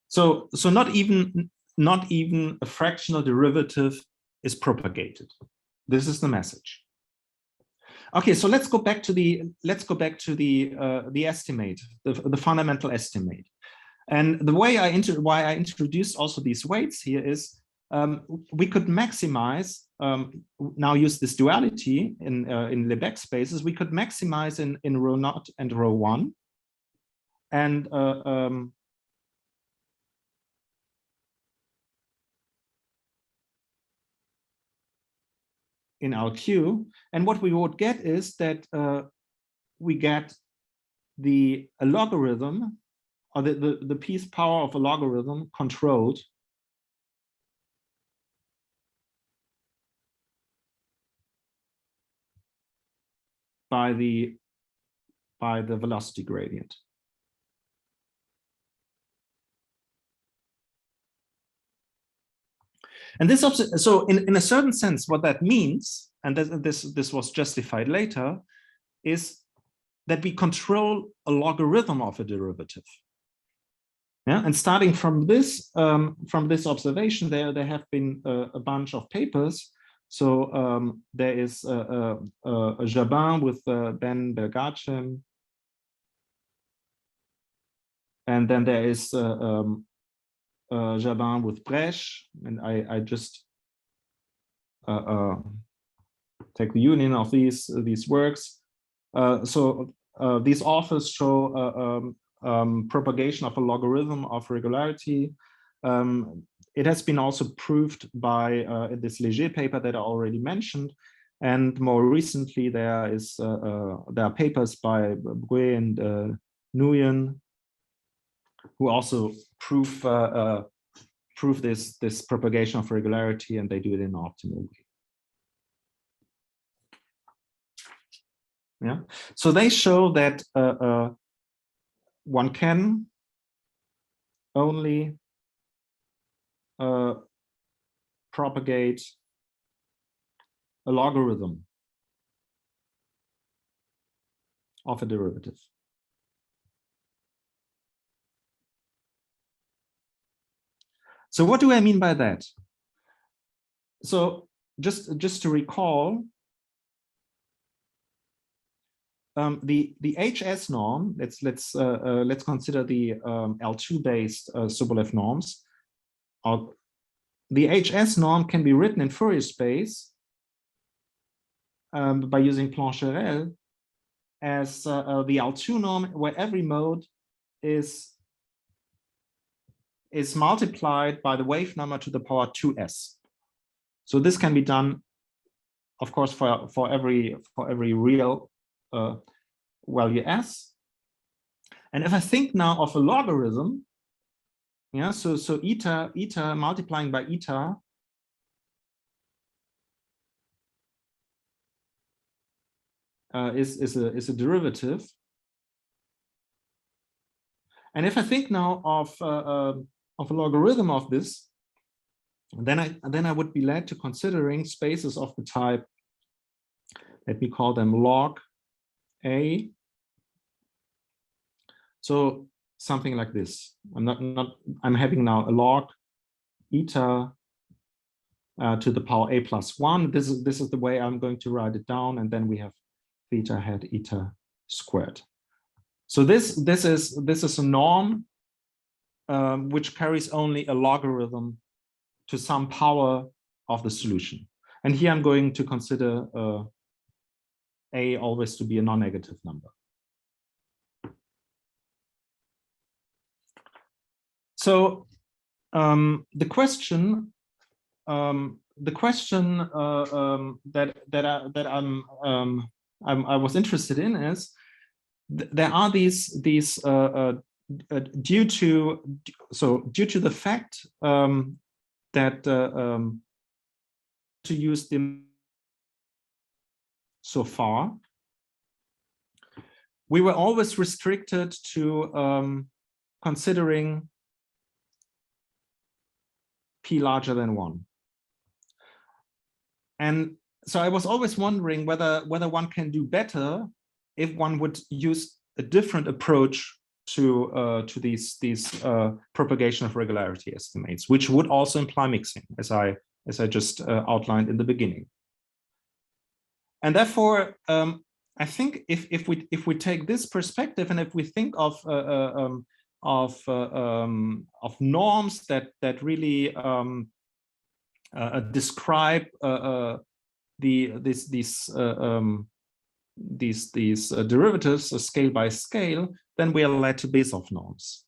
So not even a fractional derivative is propagated. This is the message. Okay, so let's go back to the estimate, the fundamental estimate, and the way why I introduced also these weights here is we could maximize, now use this duality in Lebesgue spaces. We could maximize in rho naught and rho 1, and in LQ, and what we would get is that we get a logarithm, or the piece power of a logarithm controlled by the velocity gradient. And this, so in a certain sense, what that means, and this was justified later, is that we control a logarithm of a derivative. Yeah, and starting from this observation, there have been a bunch of papers. So there is Jabin with Ben Belgacem, and then there is Jabin with Bresch, and I just take the union of these works. So these authors show propagation of a logarithm of regularity It has been also proved by this Léger paper that I already mentioned, and more recently there are papers by Brouet and Nguyen who also prove this propagation of regularity, and they do it in an optimal way. Yeah, so they show that one can only propagate a logarithm of a derivative. So what do I mean by that? So just to recall, the HS norm. Let's consider the L2 based Sobolev norms. The HS norm can be written in Fourier space by using Plancherel as the L2 norm, where every mode is multiplied by the wave number to the power 2s. So this can be done, of course, for every real value s. And if I think now of a logarithm, yeah, so eta multiplying by eta is a derivative. And if I think now of a logarithm of this, then I would be led to considering spaces of the type, let me call them log A. So something like this. I'm having now a log eta to the power a plus 1. This is the way I'm going to write it down, and then we have theta hat eta squared. So this is a norm which carries only a logarithm to some power of the solution. And here I'm going to consider A always to be a non-negative number. So the question that I was interested in is there are these due to the fact that to use them so far, we were always restricted to considering p larger than 1. And so I was always wondering whether one can do better if one would use a different approach to these propagation of regularity estimates, which would also imply mixing, as I just outlined in the beginning. And therefore, I think if we take this perspective, and if we think of norms that really describe these derivatives scale by scale, then we are led to Bezoff norms.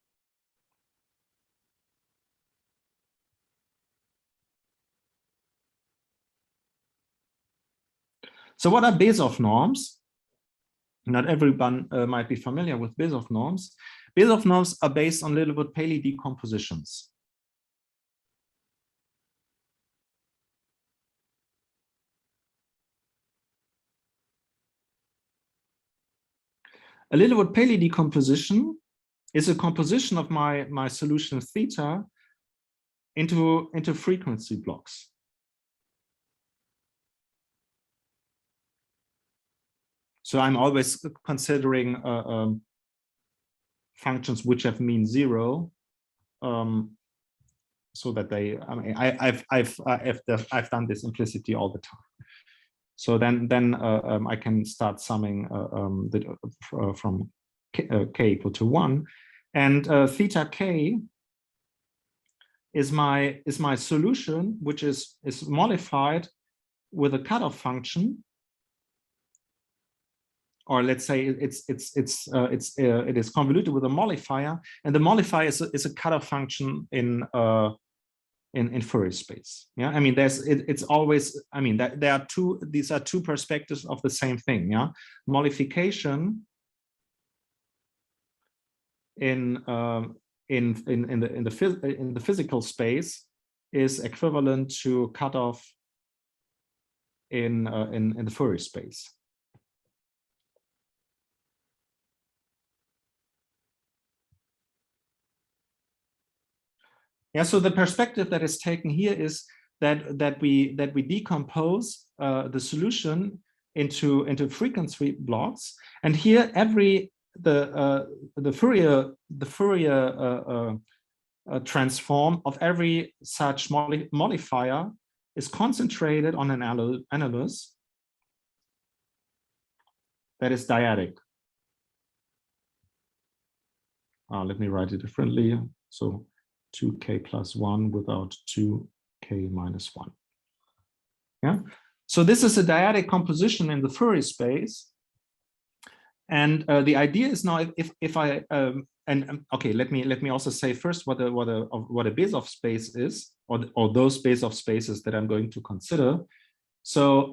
So what are Bezoff norms? Not everyone might be familiar with Bezoff norms. Bezoff norms are based on Littlewood-Paley decompositions. A Littlewood-Paley decomposition is a composition of my solution theta into frequency blocks. So I'm always considering functions which have mean 0, so that they. I mean, I've done this implicitly all the time. So then I can start summing from k equal to 1, and theta k is my solution, which is modified with a cutoff function or let's say it is convoluted with a mollifier, and the mollifier is a cutoff function in Fourier space. Yeah, I mean, it's always, I mean, that there are these are two perspectives of the same thing. Yeah, mollification in the physical space is equivalent to cutoff in the Fourier space. Yeah, so the perspective that is taken here is that we decompose the solution into frequency blocks, and here the Fourier transform of every such mollifier is concentrated on an annulus that is dyadic. Let me write it differently. So 2k plus 1 without 2k minus 1. Yeah. So this is a dyadic composition in the Fourier space, and the idea is now if I okay, let me also say first what a Bezoff space is, or those Bezoff spaces that I'm going to consider. So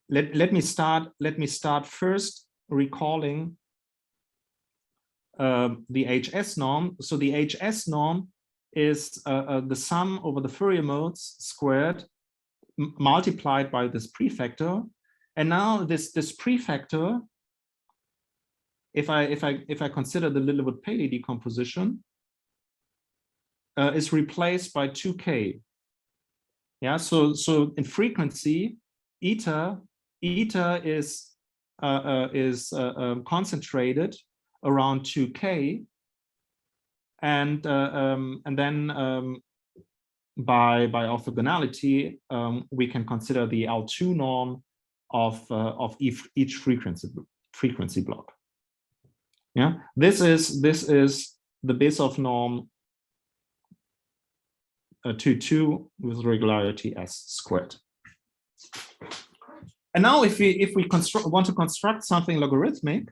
let me start first recalling the HS norm. So the HS norm is the sum over the Fourier modes squared multiplied by this prefactor, and now this prefactor, if I consider the Littlewood-Paley decomposition, is replaced by 2k. Yeah, so in frequency, eta is concentrated around 2k, and then by orthogonality we can consider the L2 norm of each frequency block. Yeah, this is the Bezoff norm 2 with regularity s squared. And now if we want to construct something logarithmic,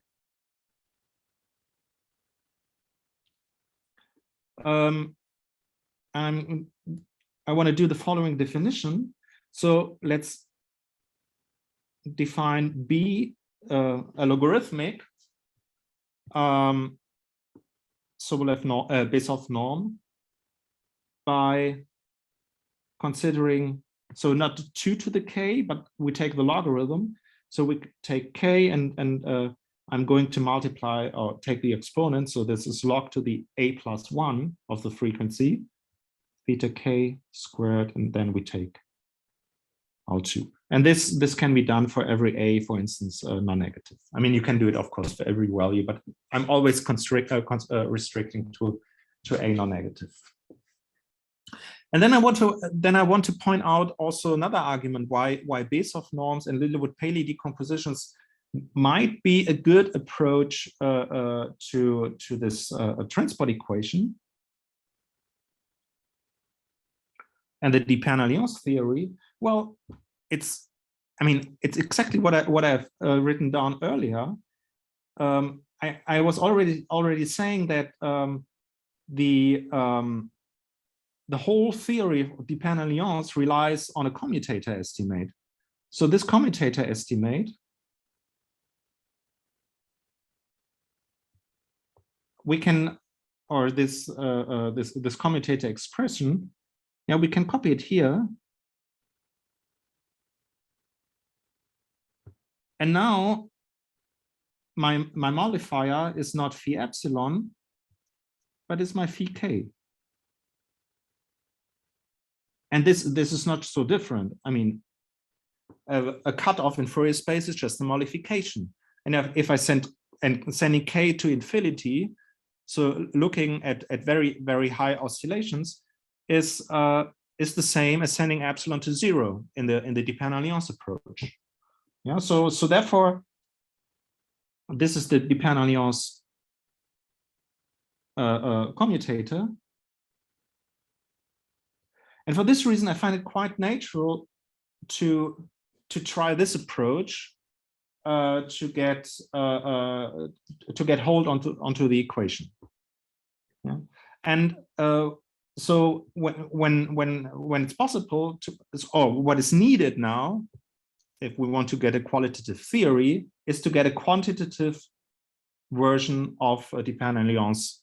I want to do the following definition. So let's define B a logarithmic. So we'll have Bezoff norm by considering, so not 2 to the k, but we take the logarithm. So we take k and I'm going to multiply or take the exponent. So this is log to the a plus 1 of the frequency, theta k squared, and then we take L2. And this can be done for every a, for instance, non-negative. I mean, you can do it, of course, for every value, but I'm always restricting to a non-negative. And then I want to point out also another argument why Bezoff norms and Littlewood-Paley decompositions might be a good approach to this transport equation and the Dupin-Alliance theory. Well, it's exactly what I've written down earlier. I was already saying that the whole theory of Dupin-Alliance relies on a commutator estimate. So this commutator estimate we can, or this commutator expression, yeah, we can copy it here. And now my mollifier is not phi epsilon, but it's my phi k. And this is not so different. I mean, a cutoff in Fourier space is just a mollification. And if I sending k to infinity, so looking at very, very high oscillations is the same as sending epsilon to 0 in the Dupin-Alliance approach. Yeah, so therefore, this is the Dupin-Alliance commutator. And for this reason, I find it quite natural to try this approach to get hold onto the equation. Yeah. And so when it's possible to, or what is needed now, if we want to get a qualitative theory, is to get a quantitative version of Dupin-Lyon's.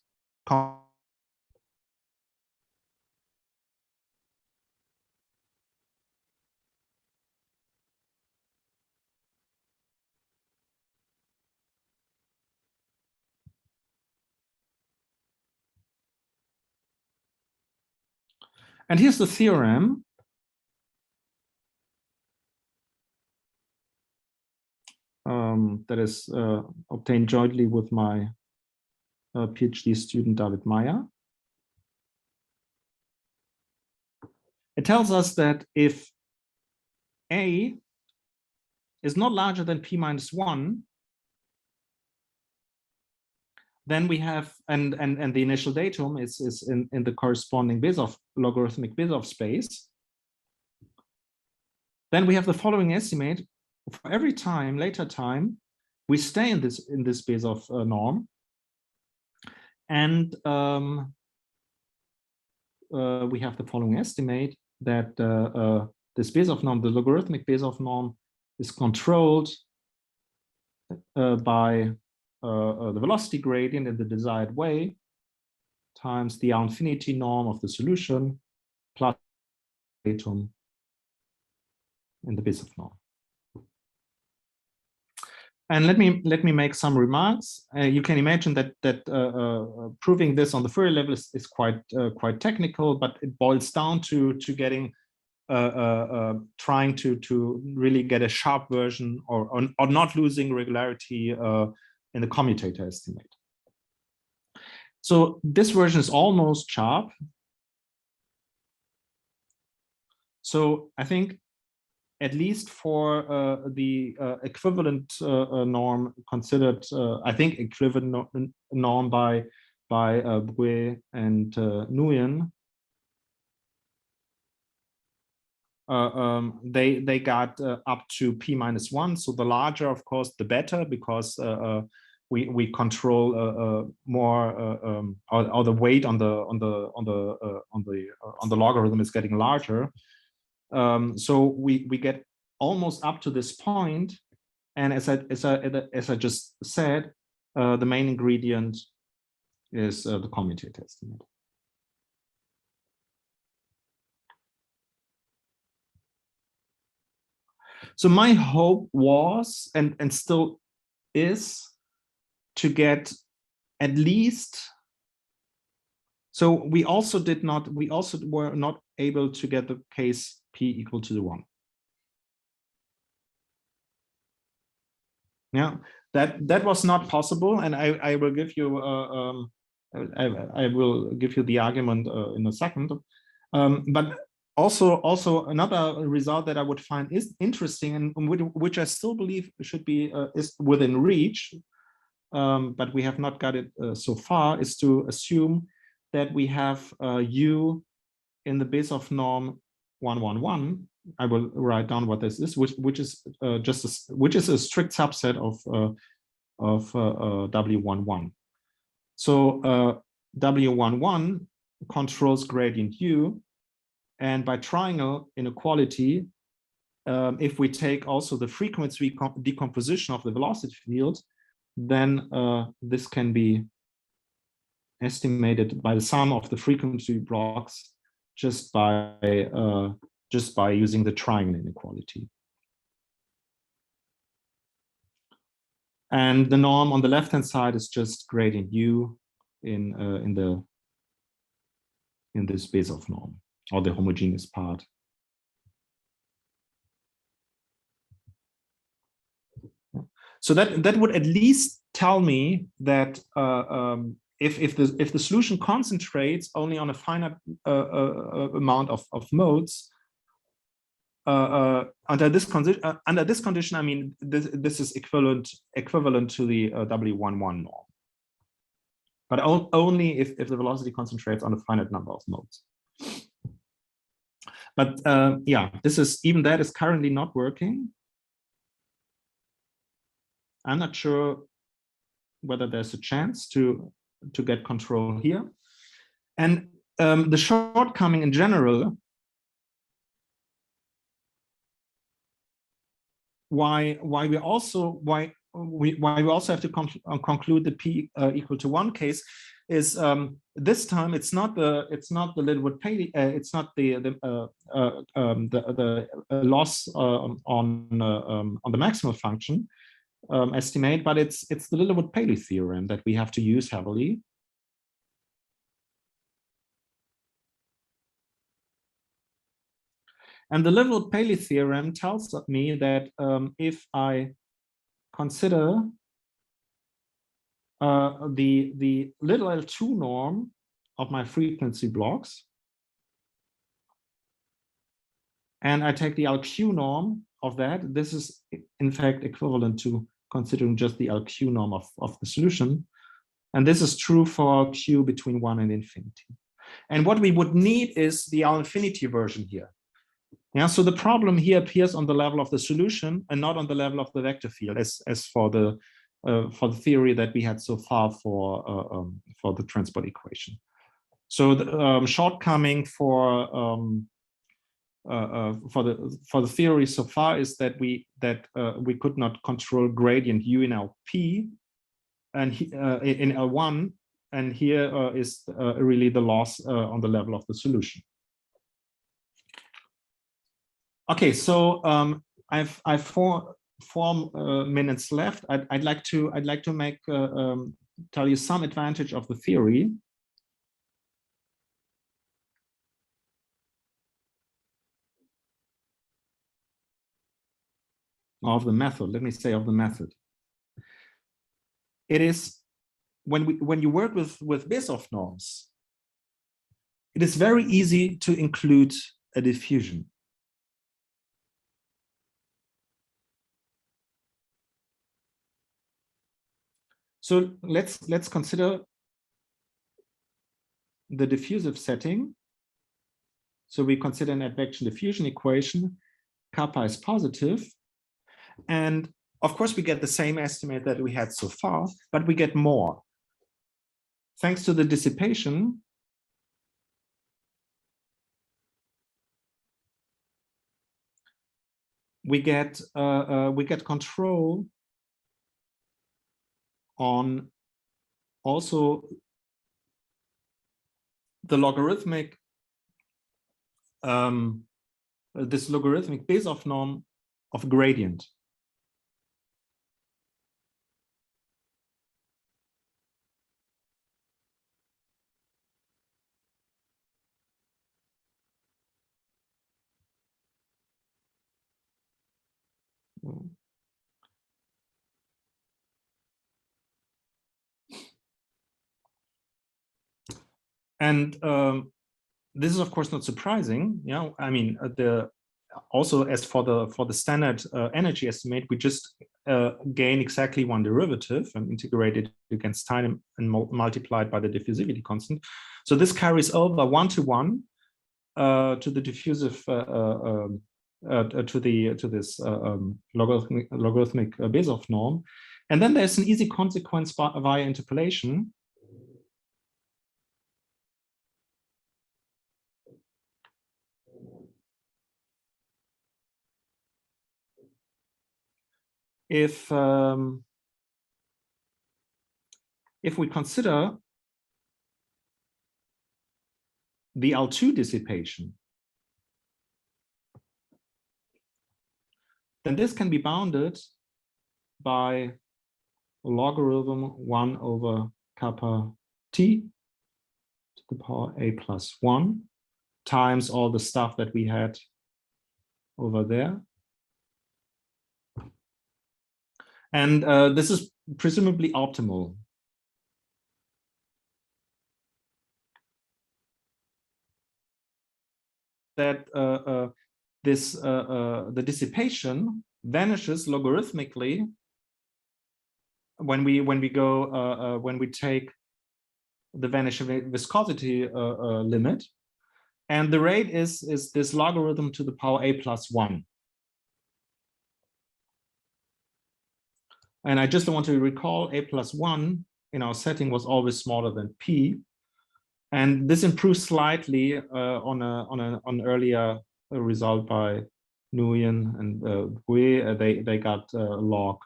And here's the theorem. That is obtained jointly with my PhD student, David Meyer. It tells us that if A is not larger than P minus 1, then we have, and the initial datum is in the corresponding logarithmic Bezoff space. Then we have the following estimate: for every time, later time, we stay in this Bezoff norm, and we have the following estimate that this Bezoff norm, the logarithmic Bezoff norm, is controlled by the velocity gradient in the desired way times the infinity norm of the solution plus datum in the Bezoff norm. And let me make some remarks. You can imagine that proving this on the Fourier level is quite technical, but it boils down to getting trying to really get a sharp version or not losing regularity in the commutator estimate. So this version is almost sharp. So I think at least for the equivalent norm considered, I think equivalent norm by Brouet and Nguyen, they got up to P minus 1. So the larger, of course, the better, because we control more, or the weight on the logarithm is getting larger. So we get almost up to this point, and as I just said, the main ingredient is the commutator estimate. So my hope was, and still is, to get at least. So we also were not able to get the case P equal to 1. Yeah, that was not possible, and I will give you I will give you the argument in a second. But also another result that I would find is interesting, and which I still believe should be is within reach, but we have not got it so far, is to assume that we have U in the Bezoff norm 111. I will write down what this is, which is a strict subset of W11. So W11 controls gradient U, and by triangle inequality, if we take also the frequency decomposition of the velocity field, then this can be estimated by the sum of the frequency blocks just by using the triangle inequality. And the norm on the left-hand side is just gradient U in this Bezoff norm, or the homogeneous part. So that would at least tell me that if the solution concentrates only on a finite amount of modes, under this condition, I mean this is equivalent to the W11 norm, but only if the velocity concentrates on a finite number of modes. But yeah, that is currently not working. I'm not sure whether there's a chance to get control here. And the shortcoming in general, why we also have to conclude the P equal to 1 case is this time it's not the Littlewood-Paley, it's not the loss on the maximal function estimate, but it's the Littlewood-Paley theorem that we have to use heavily. And the Littlewood-Paley theorem tells me that if I consider the little L2 norm of my frequency blocks, and I take the LQ norm of that, this is in fact equivalent to considering just the LQ norm of the solution. And this is true for Q between 1 and infinity. And what we would need is the L infinity version here. Yeah, so the problem here appears on the level of the solution and not on the level of the vector field, as for the theory that we had so far for the transport equation. So the shortcoming for the theory so far is that we could not control gradient U in LP and in L1, and here is really the loss on the level of the solution. Okay, so I've 4 minutes left. I'd like to make tell you some advantage of the theory. Of the method, let me say of the method. It is when you work with Bezoff norms, it is very easy to include a diffusion. So let's consider the diffusive setting. So we consider an advection diffusion equation, kappa is positive. And of course, we get the same estimate that we had so far, but we get more. Thanks to the dissipation, we get control on also the logarithmic this logarithmic Bezoff norm of gradient. And this is of course not surprising. Yeah, I mean also as for the standard energy estimate, we just gain exactly one derivative and integrate it against time and multiplied by the diffusivity constant. So this carries over 1-to-1 to the diffusive to this logarithmic Bezoff norm, and then there's an easy consequence via interpolation. If we consider the L2 dissipation, then this can be bounded by logarithm 1 over kappa t to the power a plus 1 times all the stuff that we had over there. And this is presumably optimal. That the dissipation vanishes logarithmically when we take the vanishing viscosity limit, and the rate is this logarithm to the power a plus 1. And I just want to recall A+1 in our setting was always smaller than P. And this improved slightly on an earlier result by Nguyen and Bui. They got log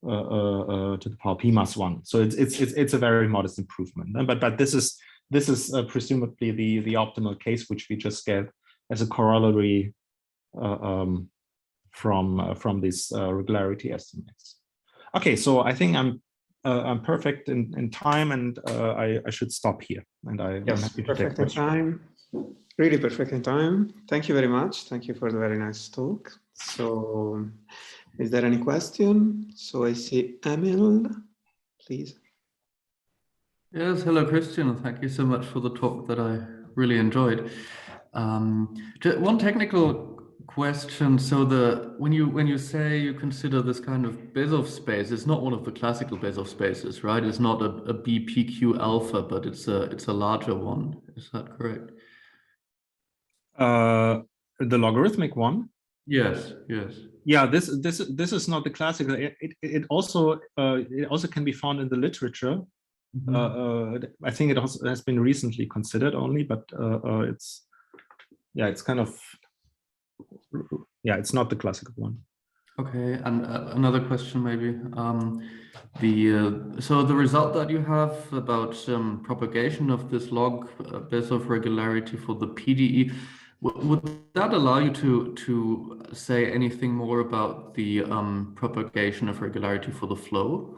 to the power P-1. So it's a very modest improvement. But this is presumably the optimal case, which we just get as a corollary from these regularity estimates. Okay, so I think I'm perfect in time, and I should stop here. And I'm happy to take questions. Time. Really perfect in time. Thank you very much. Thank you for the very nice talk. So, is there any question? So I see Emil, please. Yes, hello, Christian. Thank you so much for the talk that I really enjoyed. One technical question. So when you say you consider this kind of Bezoff space, it's not one of the classical Bezoff spaces, right? It's not a BPQ alpha, but it's a larger one. Is that correct? The logarithmic one. Yes. Yes. Yeah. This is not the classical. It also can be found in the literature. I think it also has been recently considered only, but it's kind of. Yeah, it's not the classical one. Okay, and another question maybe. So the result that you have about propagation of this log Bezoff regularity for the PDE, would that allow you to say anything more about the propagation of regularity for the flow?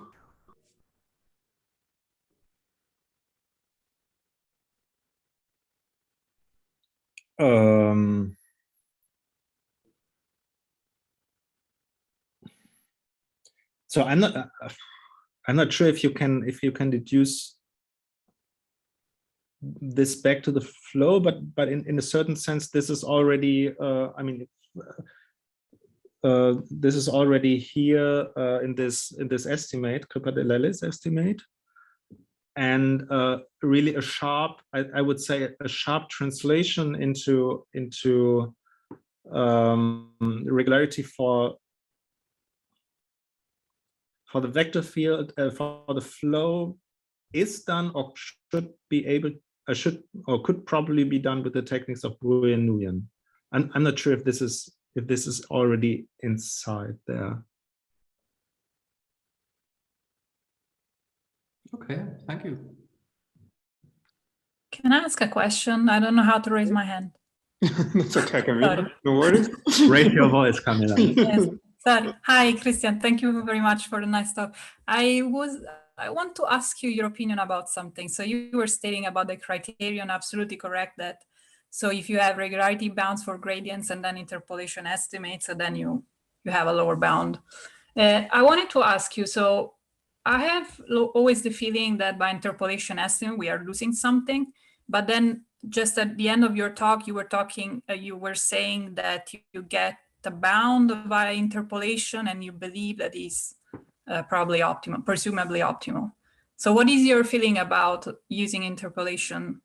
So I'm not sure if you can deduce this back to the flow, but in a certain sense, this is already this is already here in this estimate, Kuppert-Ellis estimate, and really a sharp, I would say, a sharp translation into regularity for the vector field, for the flow, is done or should be able, could probably be done with the techniques of Bui and Nguyen. I'm not sure if this is already inside there. Okay, thank you. Can I ask a question? I don't know how to raise my hand. That's okay, Camila. No worries. Raise your voice, Camila. Yes. Sorry. Hi, Christian. Thank you very much for the nice talk. I want to ask you your opinion about something. So you were stating about the criterion, absolutely correct, that so if you have regularity bounds for gradients and then interpolation estimates, so then you have a lower bound. I wanted to ask you, so I have always the feeling that by interpolation estimate, we are losing something, but then just at the end of your talk, you were saying that you get the bound via interpolation and you believe that is probably optimal, presumably optimal. So what is your feeling about using interpolation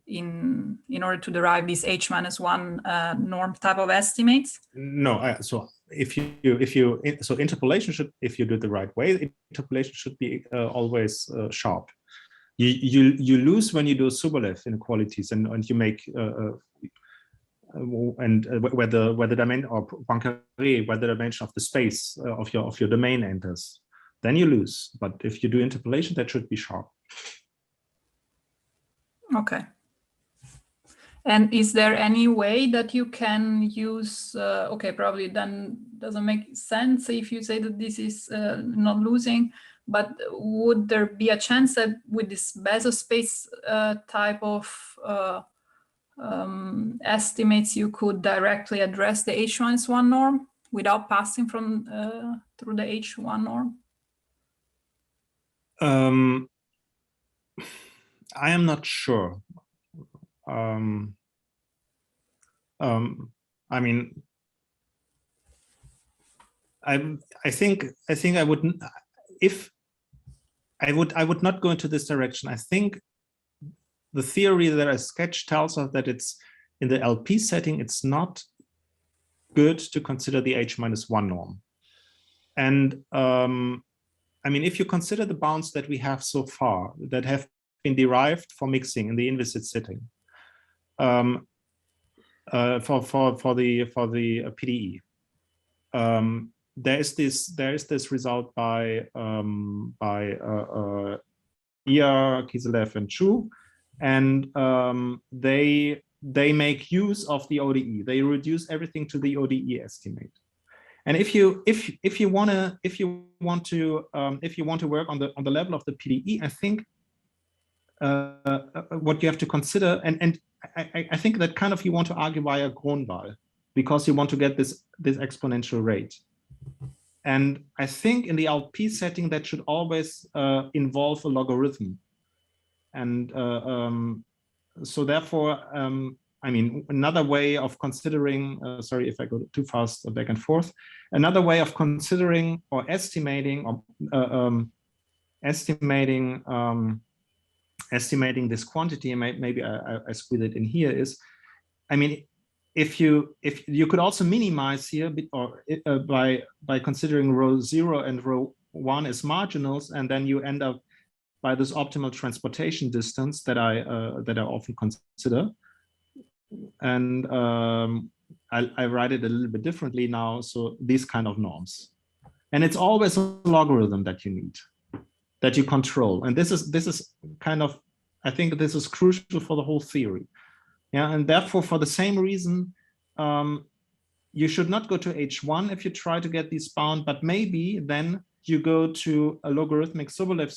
in order to derive these H-1 norm type of estimates? No, so so interpolation should, if you do it the right way, interpolation should be always sharp. You lose when you do Sobolev inequalities and you make whether dimension or Poincaré, whether dimension of the space of your domain enters, then you lose. But if you do interpolation, that should be sharp. Okay. And is there any way that you can use? Okay, probably then doesn't make sense if you say that this is not losing. But would there be a chance that with this Bezoff space type of estimates, you could directly address the H-1 norm without passing from through the H-1 norm? I am not sure. I mean, I think I wouldn't, if I would not go into this direction. I think the theory that I sketched tells us that it's in the LP setting, it's not good to consider the H-1 norm. And I mean, if you consider the bounds that we have so far that have been derived for mixing in the inviscid setting for the PDE, there is this result by Kiselev and Chu, and they make use of the ODE. They reduce everything to the ODE estimate. And if you want to work on the level of the PDE, I think what you have to consider, and I think that kind of you want to argue via Grunwald, because you want to get this exponential rate. And I think in the LP setting that should always involve a logarithm. And so therefore, I mean, another way of considering, sorry if I go too fast back and forth, another way of considering or estimating or estimating this quantity, and maybe I squeeze it in here, is, I mean, if you could also minimize here or by considering row 0 and row 1 as marginals, and then you end up by this optimal transportation distance that I often consider. And I write it a little bit differently now. So these kind of norms, and it's always a logarithm that you need, that you control. And this is kind of, I think this is crucial for the whole theory. Yeah, and therefore, for the same reason, you should not go to H1 if you try to get these bound, but maybe then you go to a logarithmic Sobolev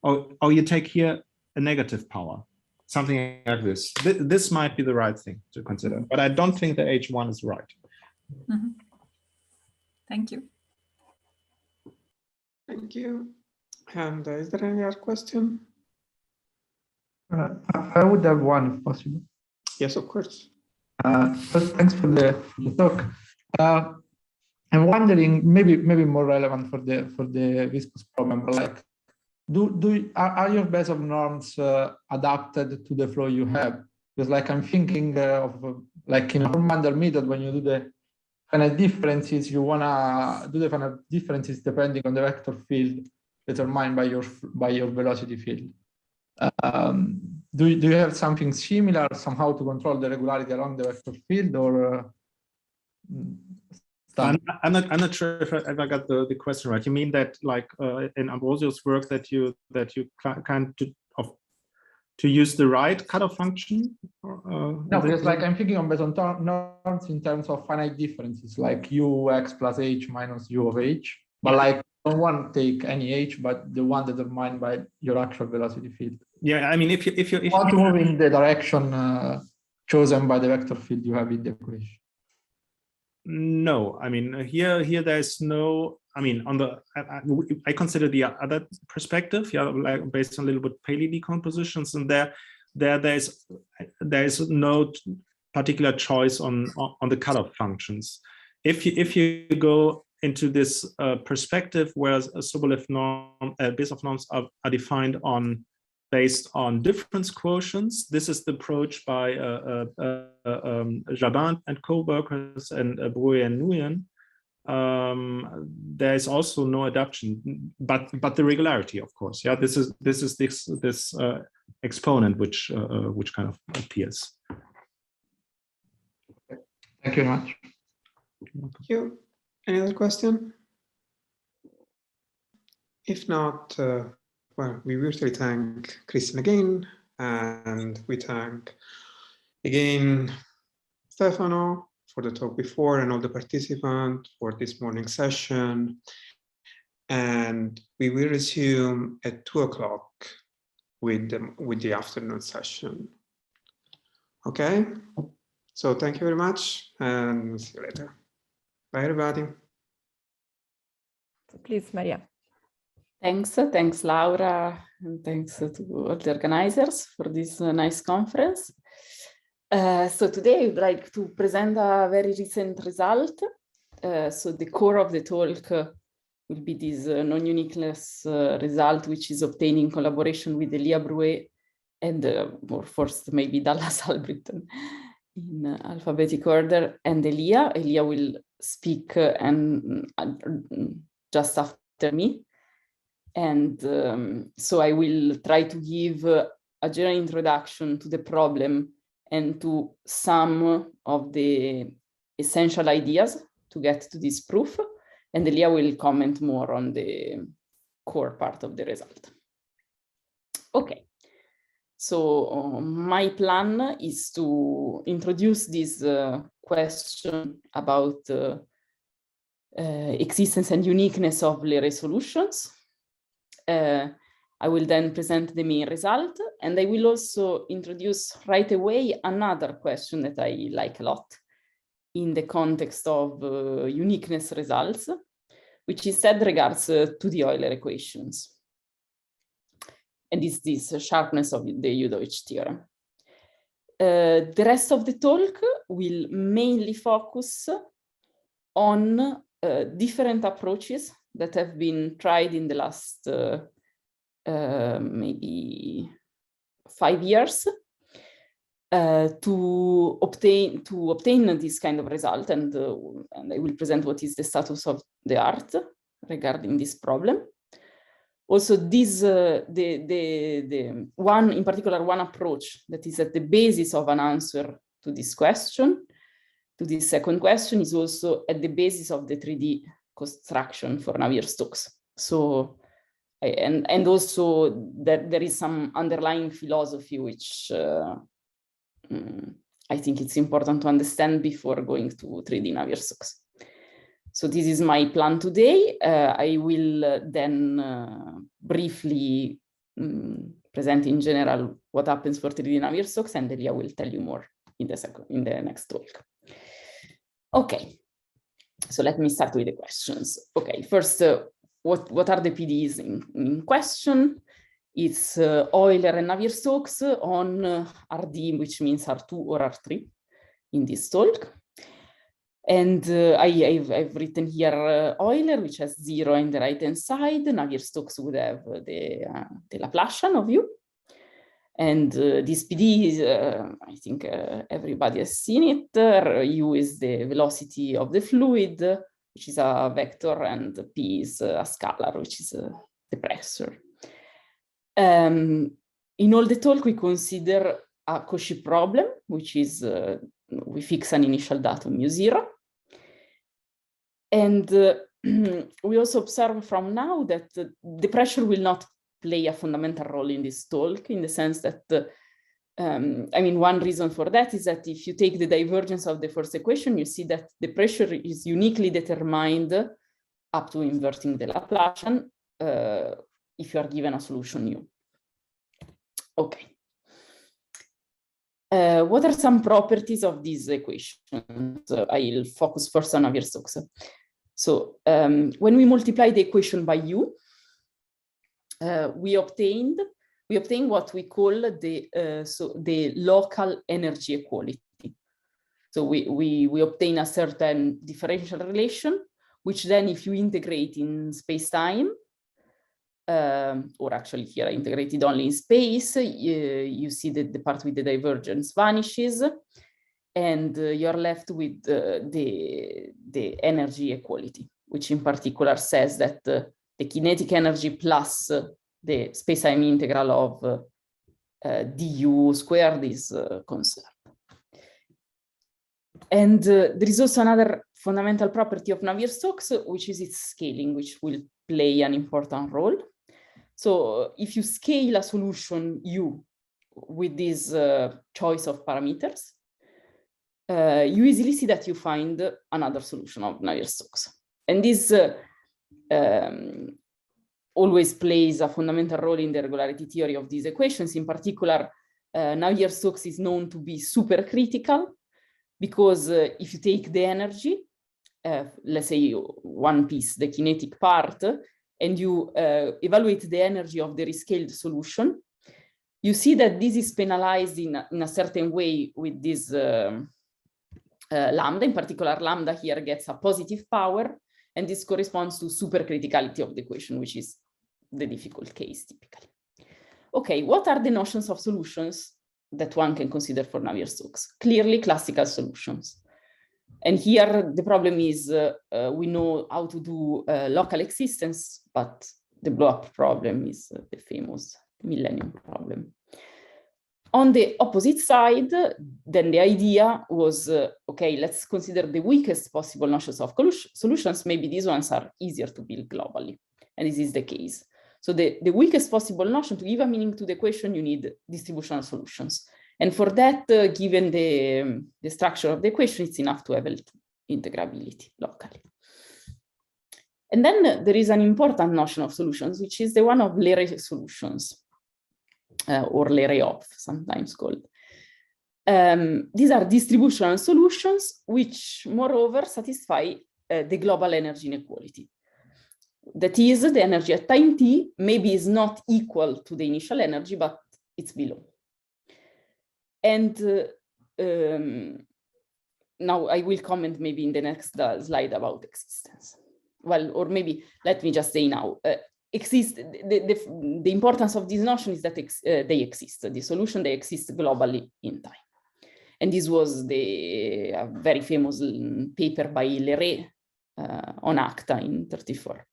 or you take here a negative power, something like this. This might be the right thing to consider, but I don't think the H1 is right. Mm-hmm. Thank you. Thank you. And is there any other question? I would have one, if possible. Yes, of course. First, thanks for the talk. I'm wondering, maybe more relevant for the viscous problem, but like, are your base of norms adapted to the flow you have? Because like I'm thinking of like in a Hormander method, when you do the finite differences, you wanna do the finite differences depending on the vector field determined by your velocity field. Do you have something similar somehow to control the regularity along the vector field, or? I'm not sure if I got the question right. You mean that like in Ambrosio's work that you kind to use the right cutoff function? No, because like I'm thinking on based on norms in terms of finite differences, like ux plus h minus u of h, but like don't want to take any h, but the one determined by your actual velocity field. Yeah, I mean, if you want to move in the direction chosen by the vector field you have in the equation. No, I mean here there's no. I mean, on the I consider the other perspective, yeah, like based on Littlewood-Paley decompositions, and there's no particular choice on the cutoff functions. If you go into this perspective where a Sobolev norm, base of norms are defined based on difference quotients. This is the approach by Jabin and co-workers and Brouet and Nguyen. There is also no adaptation, but the regularity, of course. Yeah, this is this exponent which kind of appears. Thank you very much. Thank you. Any other question? If not, well, we virtually thank Christian again, and we thank again Stefano for the talk before and all the participants for this morning session. And we will resume at 2 o'clock with the afternoon session. Okay, so thank you very much and see you later. Bye, everybody. Please, Maria. Thanks, Laura, and thanks to all the organizers for this nice conference. So today I would like to present a very recent result. So the core of the talk will be this non-uniqueness result, which is obtained in collaboration with Elia Brouet and more first maybe Dallas Albritton. in alphabetic order, and Elia. Elia will speak and just after me. And so I will try to give a general introduction to the problem and to some of the essential ideas to get to this proof. And Elia will comment more on the core part of the result. Okay, so my plan is to introduce this question about existence and uniqueness of Leray solutions. I will then present the main result, and I will also introduce right away another question that I like a lot in the context of uniqueness results, which instead regards to the Euler equations. And is this sharpness of the Udovich theorem. The rest of the talk will mainly focus on different approaches that have been tried in the last maybe 5 years to obtain this kind of result, and I will present what is the status of the art regarding this problem. Also, this the one in particular, one approach that is at the basis of an answer to this question, to this second question, is also at the basis of the 3D construction for Navier-Stokes. So, and also there is some underlying philosophy which I think it's important to understand before going to 3D Navier-Stokes. So this is my plan today. I will then briefly present in general what happens for 3D Navier-Stokes, and Elia will tell you more in the next talk. Okay, so let me start with the questions. Okay, first, what are the PDEs in question? It's Euler and Navier-Stokes on RD, which means R2 or R3 in this talk. And I've written here Euler, which has 0 in the right-hand side. Navier-Stokes would have the Laplacian of U. And this PD is, I think everybody has seen it. U is the velocity of the fluid, which is a vector, and P is a scalar, which is the pressure. In all the talk, we consider a Cauchy problem, which is we fix an initial datum U0. And we also observe from now that the pressure will not play a fundamental role in this talk, in the sense that, I mean, one reason for that is that if you take the divergence of the first equation, you see that the pressure is uniquely determined up to inverting the Laplacian if you are given a solution U. Okay. What are some properties of these equations? I'll focus first on Navier-Stokes. So when we multiply the equation by U, we obtain what we call the local energy equality. So we obtain a certain differential relation, which then if you integrate in space-time, or actually here I integrated only in space, you see that the part with the divergence vanishes, and you're left with the energy equality, which in particular says that the kinetic energy plus the space-time integral of du squared is conserved. And there is also another fundamental property of Navier-Stokes, which is its scaling, which will play an important role. So if you scale a solution U with this choice of parameters, you easily see that you find another solution of Navier-Stokes. And this always plays a fundamental role in the regularity theory of these equations. In particular, Navier-Stokes is known to be supercritical, because if you take the energy, let's say one piece, the kinetic part, and you evaluate the energy of the rescaled solution, you see that this is penalized in a certain way with this lambda. In particular, lambda here gets a positive power, and this corresponds to supercriticality of the equation, which is the difficult case typically. Okay, what are the notions of solutions that one can consider for Navier-Stokes? Clearly classical solutions. And here the problem is we know how to do local existence, but the blow-up problem is the famous millennium problem. On the opposite side, then the idea was, okay, let's consider the weakest possible notions of solutions. Maybe these ones are easier to build globally. And this is the case. So the weakest possible notion, to give a meaning to the equation, you need distributional solutions. And for that, given the structure of the equation, it's enough to have L2 integrability locally. And then there is an important notion of solutions, which is the one of Leray solutions, or Leray-Hopf, sometimes called. These are distributional solutions, which moreover satisfy the global energy inequality. That is, the energy at time t maybe is not equal to the initial energy, but it's below. And now I will comment maybe in the next slide about existence. Well, or maybe let me just say now, the importance of this notion is that they exist. The solution, they exist globally in time. And this was the very famous paper by Leray on ACTA in 1934.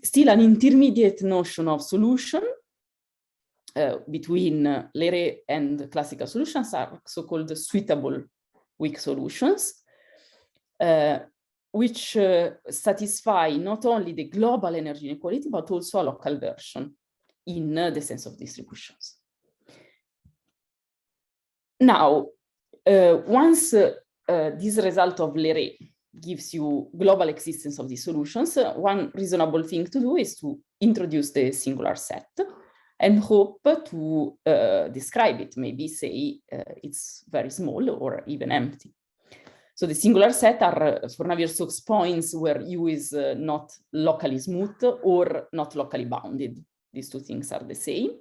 Still an intermediate notion of solution between Leray and classical solutions are so-called suitable weak solutions, which satisfy not only the global energy inequality, but also a local version in the sense of distributions. Now, once this result of Leray gives you global existence of these solutions, one reasonable thing to do is to introduce the singular set and hope to describe it, maybe say it's very small or even empty. So the singular set are for Navier-Stokes points where U is not locally smooth or not locally bounded. These two things are the same.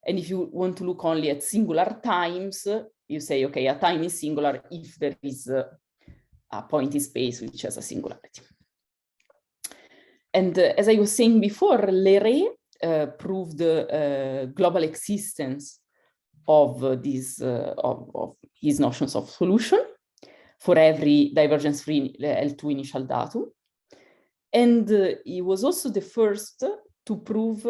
And if you want to look only at singular times, you say, okay, a time is singular if there is a point in space which has a singularity. And as I was saying before, Leray proved global existence of these of his notions of solution for every divergence-free L2 initial datum. And he was also the first to prove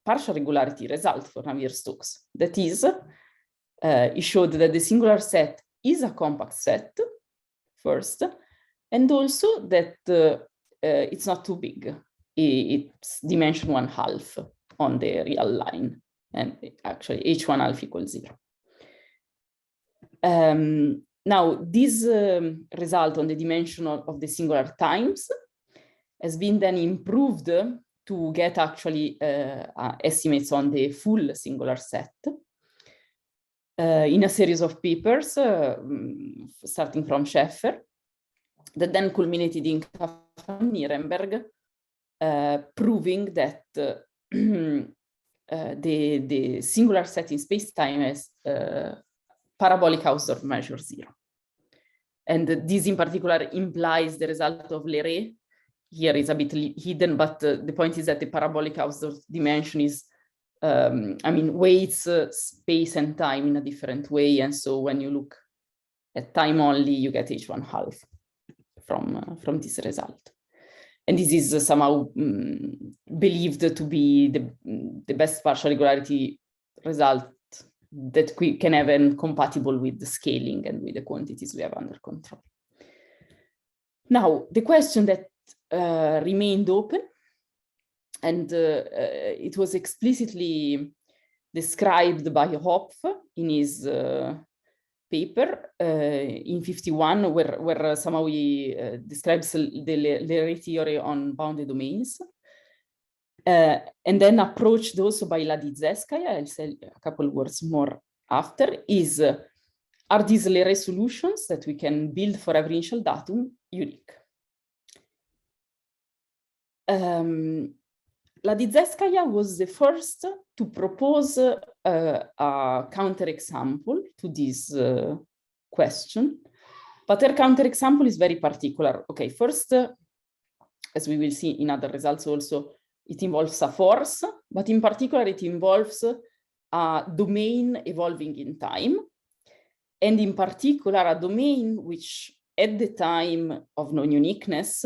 partial regularity result for Navier-Stokes. That is, he showed that the singular set is a compact set, first, and also that it's not too big. It's dimension 1/2 on the real line, and actually h1/2 equals 0. Now, this result on the dimension of the singular times has been then improved to get actually estimates on the full singular set in a series of papers, starting from Scheffer, that then culminated in Nirenberg, proving that the singular set in space-time has parabolic Hausdorff measure 0. And this in particular implies the result of Leray. Here is a bit hidden, but the point is that the parabolic Hausdorff dimension is, weights space and time in a different way. And so when you look at time only, you get h1/2 from this result. And this is somehow believed to be the best partial regularity result that we can have and compatible with the scaling and with the quantities we have under control. Now, the question that remained open, and it was explicitly described by Hopf in his paper in 1951, where somehow he describes the Leray theory on bounded domains. And then approached also by Ladizeskaya, I'll say a couple words more after, is, are these Leray solutions that we can build for every initial datum unique? Ladizeskaya was the first to propose a counterexample to this question, but her counterexample is very particular. Okay, first, as we will see in other results also, it involves a force, but in particular, it involves a domain evolving in time, and in particular a domain which at the time of non-uniqueness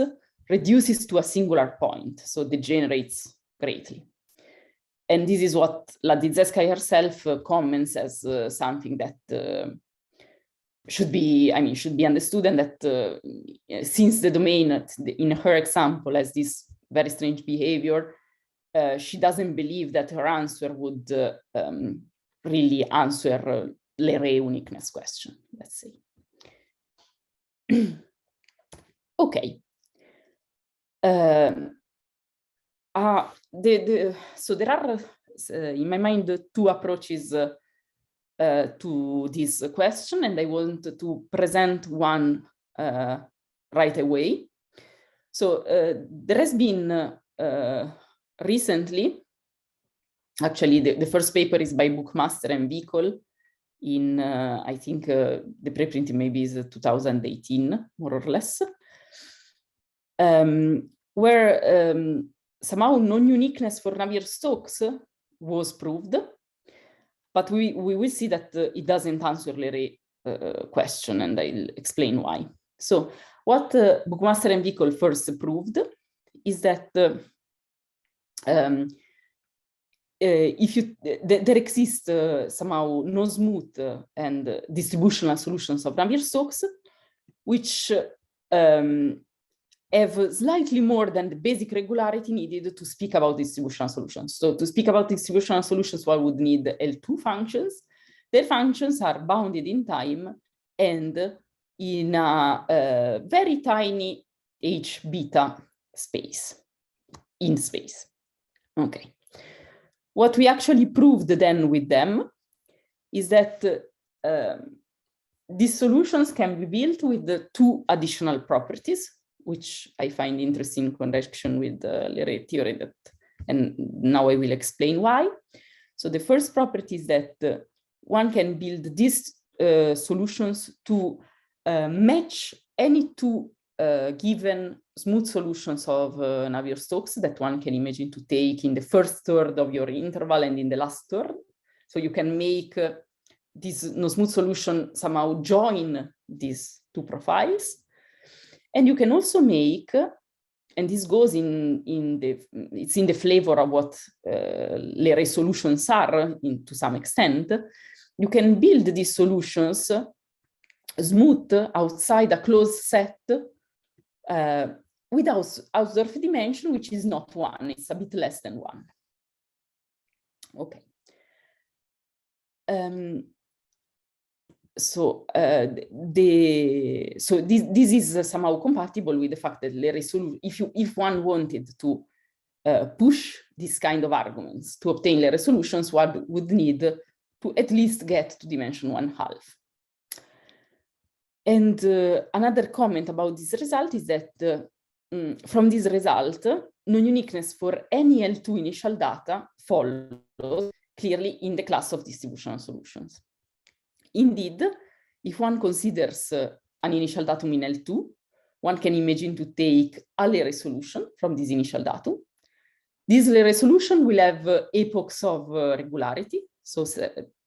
reduces to a singular point, so degenerates greatly. And this is what Ladizeskaya herself comments as something that should be understood, and that since the domain in her example has this very strange behavior, she doesn't believe that her answer would really answer Leray uniqueness question, let's say. Okay. So there are, in my mind, two approaches to this question, and I want to present one right away. So there has been recently, actually the first paper is by Bookmaster and Vikol in, I think the preprint maybe is 2018, more or less, where somehow non-uniqueness for Navier-Stokes was proved, but we will see that it doesn't answer Leray question, and I'll explain why. So what Bookmaster and Vikol first proved is that there exist somehow no-smooth and distributional solutions of Navier-Stokes, which have slightly more than the basic regularity needed to speak about distributional solutions. So to speak about distributional solutions, one would need L2 functions. Their functions are bounded in time and in a very tiny H beta space, in space. Okay. What we actually proved then with them is that these solutions can be built with the two additional properties, which I find interesting in connection with the Leray theory, and now I will explain why. So the first property is that one can build these solutions to match any two given smooth solutions of Navier-Stokes that one can imagine to take in the first third of your interval and in the last third. So you can make this no-smooth solution somehow join these two profiles. And you can also make, and this goes it's in the flavor of what Leray solutions are to some extent, you can build these solutions smooth outside a closed set with Hausdorff dimension, which is not 1, it's a bit less than 1. Okay. So this is somehow compatible with the fact that Leray solution, if one wanted to push this kind of arguments to obtain Leray solutions, one would need to at least get to dimension 1/2. And another comment about this result is that from this result, non-uniqueness for any L2 initial data follows clearly in the class of distributional solutions. Indeed, if one considers an initial datum in L2, one can imagine to take a Leray solution from this initial datum. This Leray solution will have epochs of regularity, so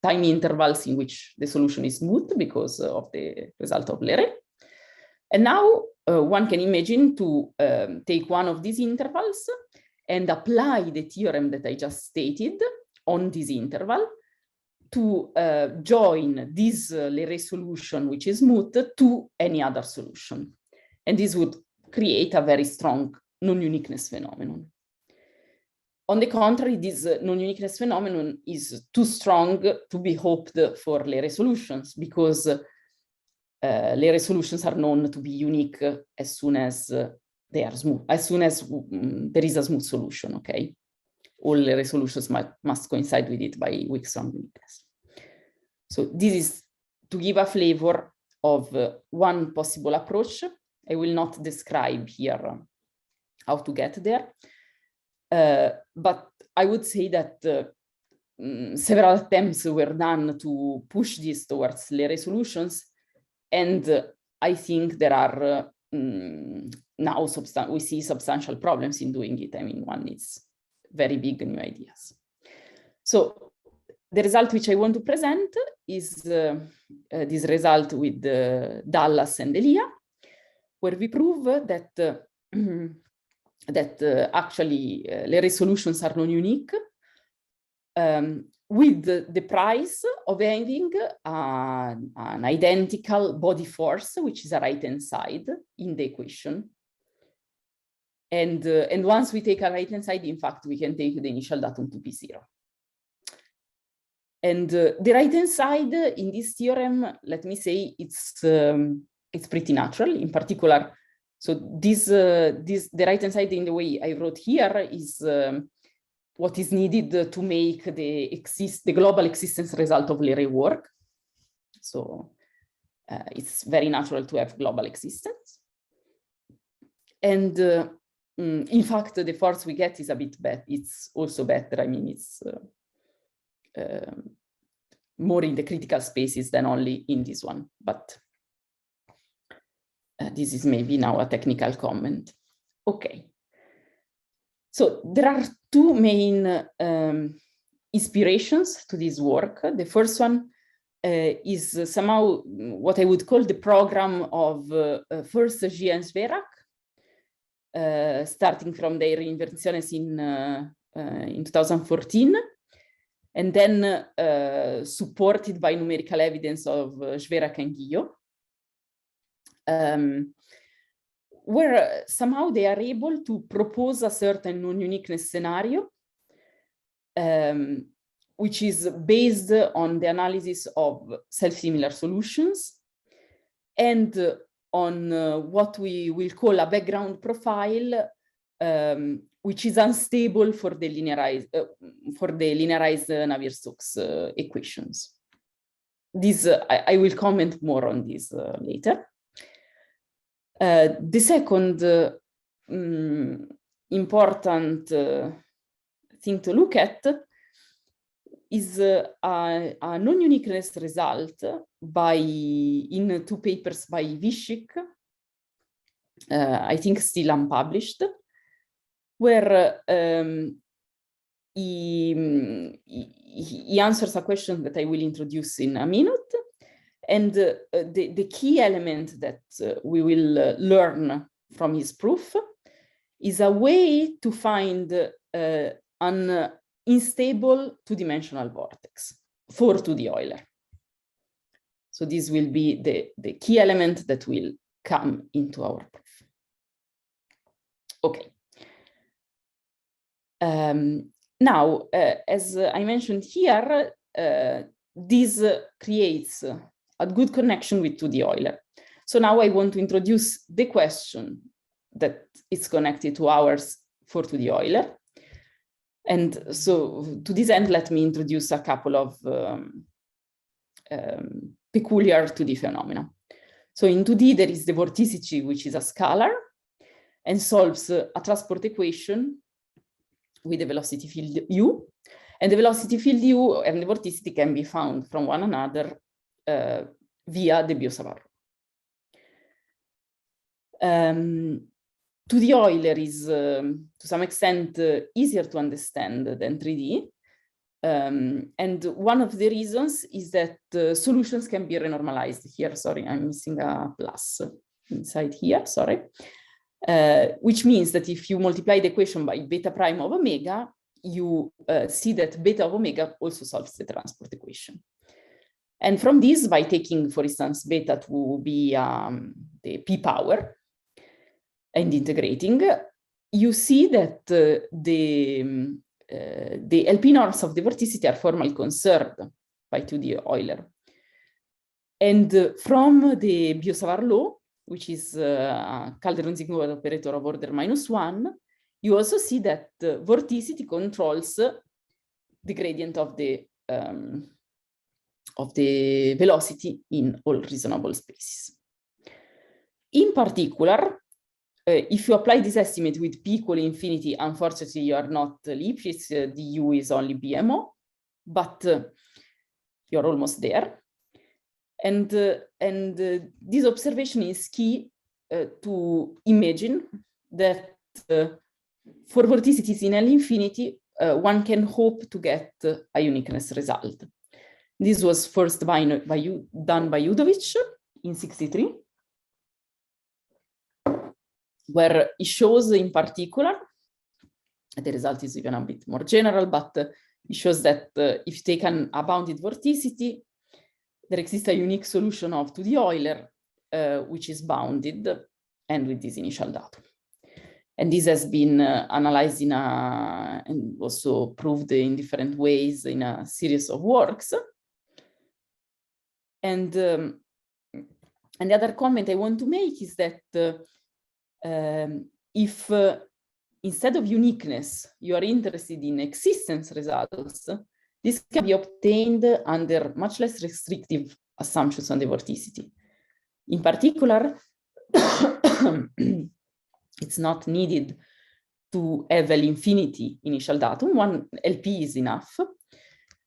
tiny intervals in which the solution is smooth because of the result of Leray. And now one can imagine to take one of these intervals and apply the theorem that I just stated on this interval to join this Leray solution, which is smooth, to any other solution. And this would create a very strong non-uniqueness phenomenon. On the contrary, this non-uniqueness phenomenon is too strong to be hoped for Leray solutions, because Leray solutions are known to be unique as soon as they are smooth, as soon as there is a smooth solution, okay? All Leray solutions must coincide with it by weak strong uniqueness. So this is to give a flavor of one possible approach. I will not describe here how to get there. But I would say that several attempts were done to push this towards Leray solutions, and I think there are now we see substantial problems in doing it. I mean, one needs very big new ideas. So the result which I want to present is this result with Dallas and Elia, where we prove that actually the resolutions are non-unique, with the price of having an identical body force, which is a right-hand side in the equation. And once we take a right-hand side, in fact, we can take the initial datum to be 0. And the right-hand side in this theorem, let me say, it's pretty natural. In particular, so the right-hand side in the way I wrote here is what is needed to make the global existence result of Leray work. So it's very natural to have global existence. And in fact, the force we get is a bit better. It's also better. I mean, it's more in the critical spaces than only in this one. But this is maybe now a technical comment. Okay. So there are two main inspirations to this work. The first one is somehow what I would call the program of first Giorgi and Zverak, starting from their inventions in 2014, and then supported by numerical evidence of Zverak and Guillot, where somehow they are able to propose a certain non-uniqueness scenario, which is based on the analysis of self-similar solutions and on what we will call a background profile, which is unstable for the linearized Navier-Stokes equations. This I will comment more on this later. The second important thing to look at is a non-uniqueness result in two papers by Lipschitz, I think still unpublished, where he answers a question that I will introduce in a minute. And the key element that we will learn from his proof is a way to find an unstable two-dimensional vortex for 2D Euler. So this will be the key element that will come into our proof. Okay. Now, as I mentioned here, this creates a good connection with 2D Euler. So now I want to introduce the question that is connected to ours for 2D Euler. And so to this end, let me introduce a couple of peculiar 2D phenomena. So in 2D, there is the vorticity, which is a scalar, and solves a transport equation with the velocity field u. And the velocity field u and the vorticity can be found from one another via the Biot-Savart. 2D Euler is, to some extent, easier to understand than 3D. And one of the reasons is that solutions can be renormalized here. Sorry, I'm missing a plus inside here, sorry. Which means that if you multiply the equation by beta prime of omega, you see that beta of omega also solves the transport equation. And from this, by taking, for instance, beta to be the p power and integrating, you see that the LP norms of the vorticity are formally conserved by 2D Euler. And from the Biot-Savart law, which is a Calderon-Zygmunt operator of order -1, you also see that vorticity controls the gradient of the velocity in all reasonable spaces. In particular, if you apply this estimate with p equal infinity, unfortunately, you are not Lipschitz, du is only BMO, but you're almost there. And this observation is key to imagine that for vorticities in L infinity, one can hope to get a uniqueness result. This was first done by Udovic in '63, where he shows in particular, the result is even a bit more general, but it shows that if you take a bounded vorticity, there exists a unique solution of 2D Euler, which is bounded and with this initial datum. And this has been analyzed and also proved in different ways in a series of works. And the other comment I want to make is that if instead of uniqueness, you are interested in existence results, this can be obtained under much less restrictive assumptions on the vorticity. In particular, it's not needed to have L infinity initial datum. One LP is enough.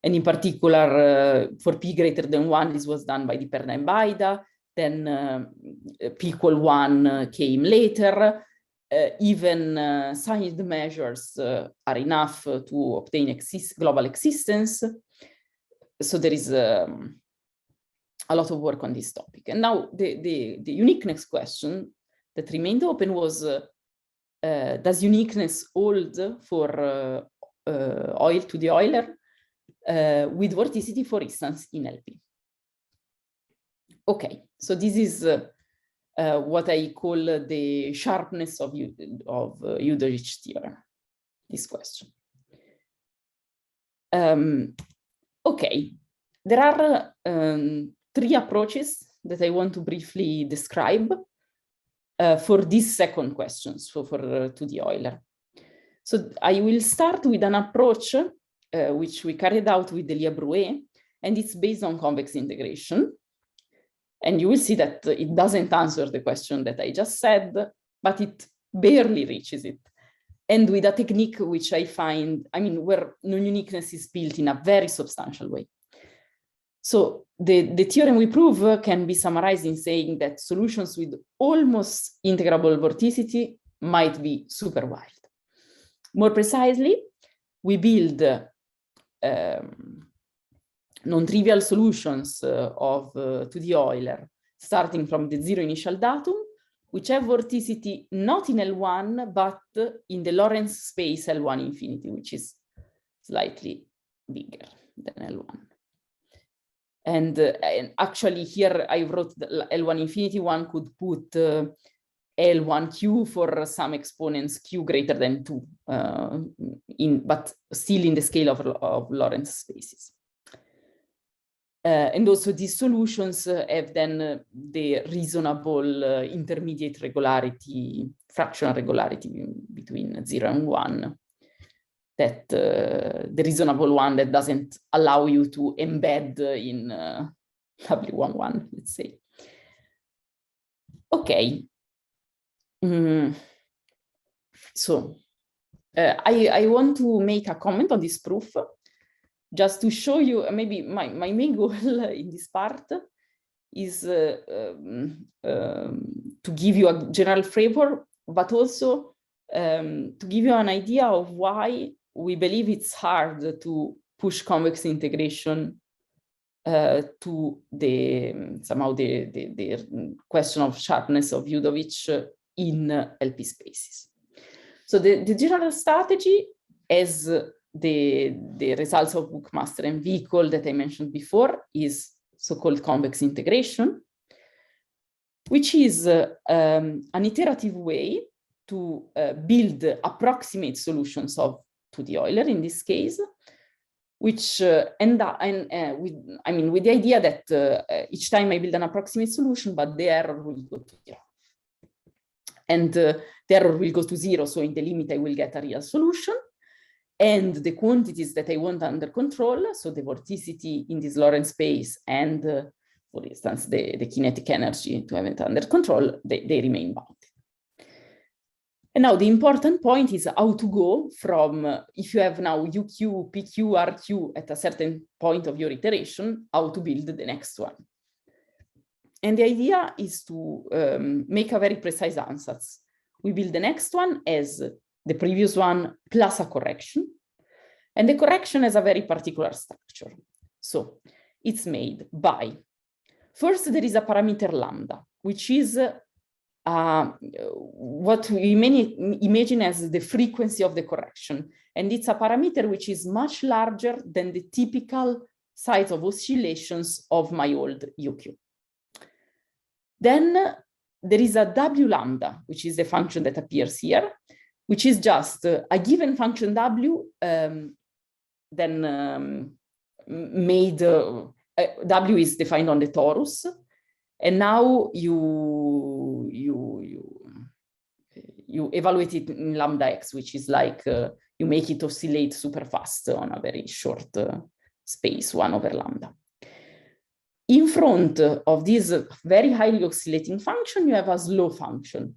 And in particular, for p greater than 1, this was done by Di Perna and Baida. Then p equal 1 came later. Even signed measures are enough to obtain global existence. So there is a lot of work on this topic. And now the uniqueness question that remained open was, does uniqueness hold for oil to the Euler with vorticity, for instance, in LP? Okay, so this is what I call the sharpness of Udovic theorem, this question. Okay, there are 3 approaches that I want to briefly describe for this second question, so for 2D Euler. So I will start with an approach which we carried out with Delia-Brouet, and it's based on convex integration. And you will see that it doesn't answer the question that I just said, but it barely reaches it. And with a technique which I find, where non-uniqueness is built in a very substantial way. So the theorem we prove can be summarized in saying that solutions with almost integrable vorticity might be super wild. More precisely, we build non-trivial solutions of 2D Euler starting from the 0 initial datum, which have vorticity not in L1, but in the Lorentz space L1 infinity, which is slightly bigger than L1. And actually here I wrote the L1 infinity. One could put L1q for some exponents q greater than 2, but still in the scale of Lorentz spaces. And also these solutions have then the reasonable intermediate regularity, fractional regularity between 0 and 1, that the reasonable one that doesn't allow you to embed in W11, let's say. Okay. So I want to make a comment on this proof, just to show you, maybe my main goal in this part is to give you a general flavor, but also to give you an idea of why we believe it's hard to push convex integration to somehow the question of sharpness of Udovic in LP spaces. So the general strategy, as the results of Bookmaster and Vehicle that I mentioned before, is so-called convex integration, which is an iterative way to build approximate solutions of 2D Euler in this case, which end up with the idea that each time I build an approximate solution, but the error will go to 0. And the error will go to 0, so in the limit I will get a real solution. And the quantities that I want under control, so the vorticity in this Lorentz space and, for instance, the kinetic energy to have it under control, they remain bounded. And now the important point is how to go from, if you have now UQ, PQ, RQ at a certain point of your iteration, how to build the next one. And the idea is to make a very precise ansatz. We build the next one as the previous one plus a correction. And the correction has a very particular structure. So it's made by, first there is a parameter lambda, which is what we imagine as the frequency of the correction. And it's a parameter which is much larger than the typical size of oscillations of my old UQ. Then there is a W lambda, which is the function that appears here, which is just a given function W, made, W is defined on the torus, and now you evaluate it in lambda x, which is like you make it oscillate super fast on a very short space, 1 over lambda. In front of this very highly oscillating function, you have a slow function,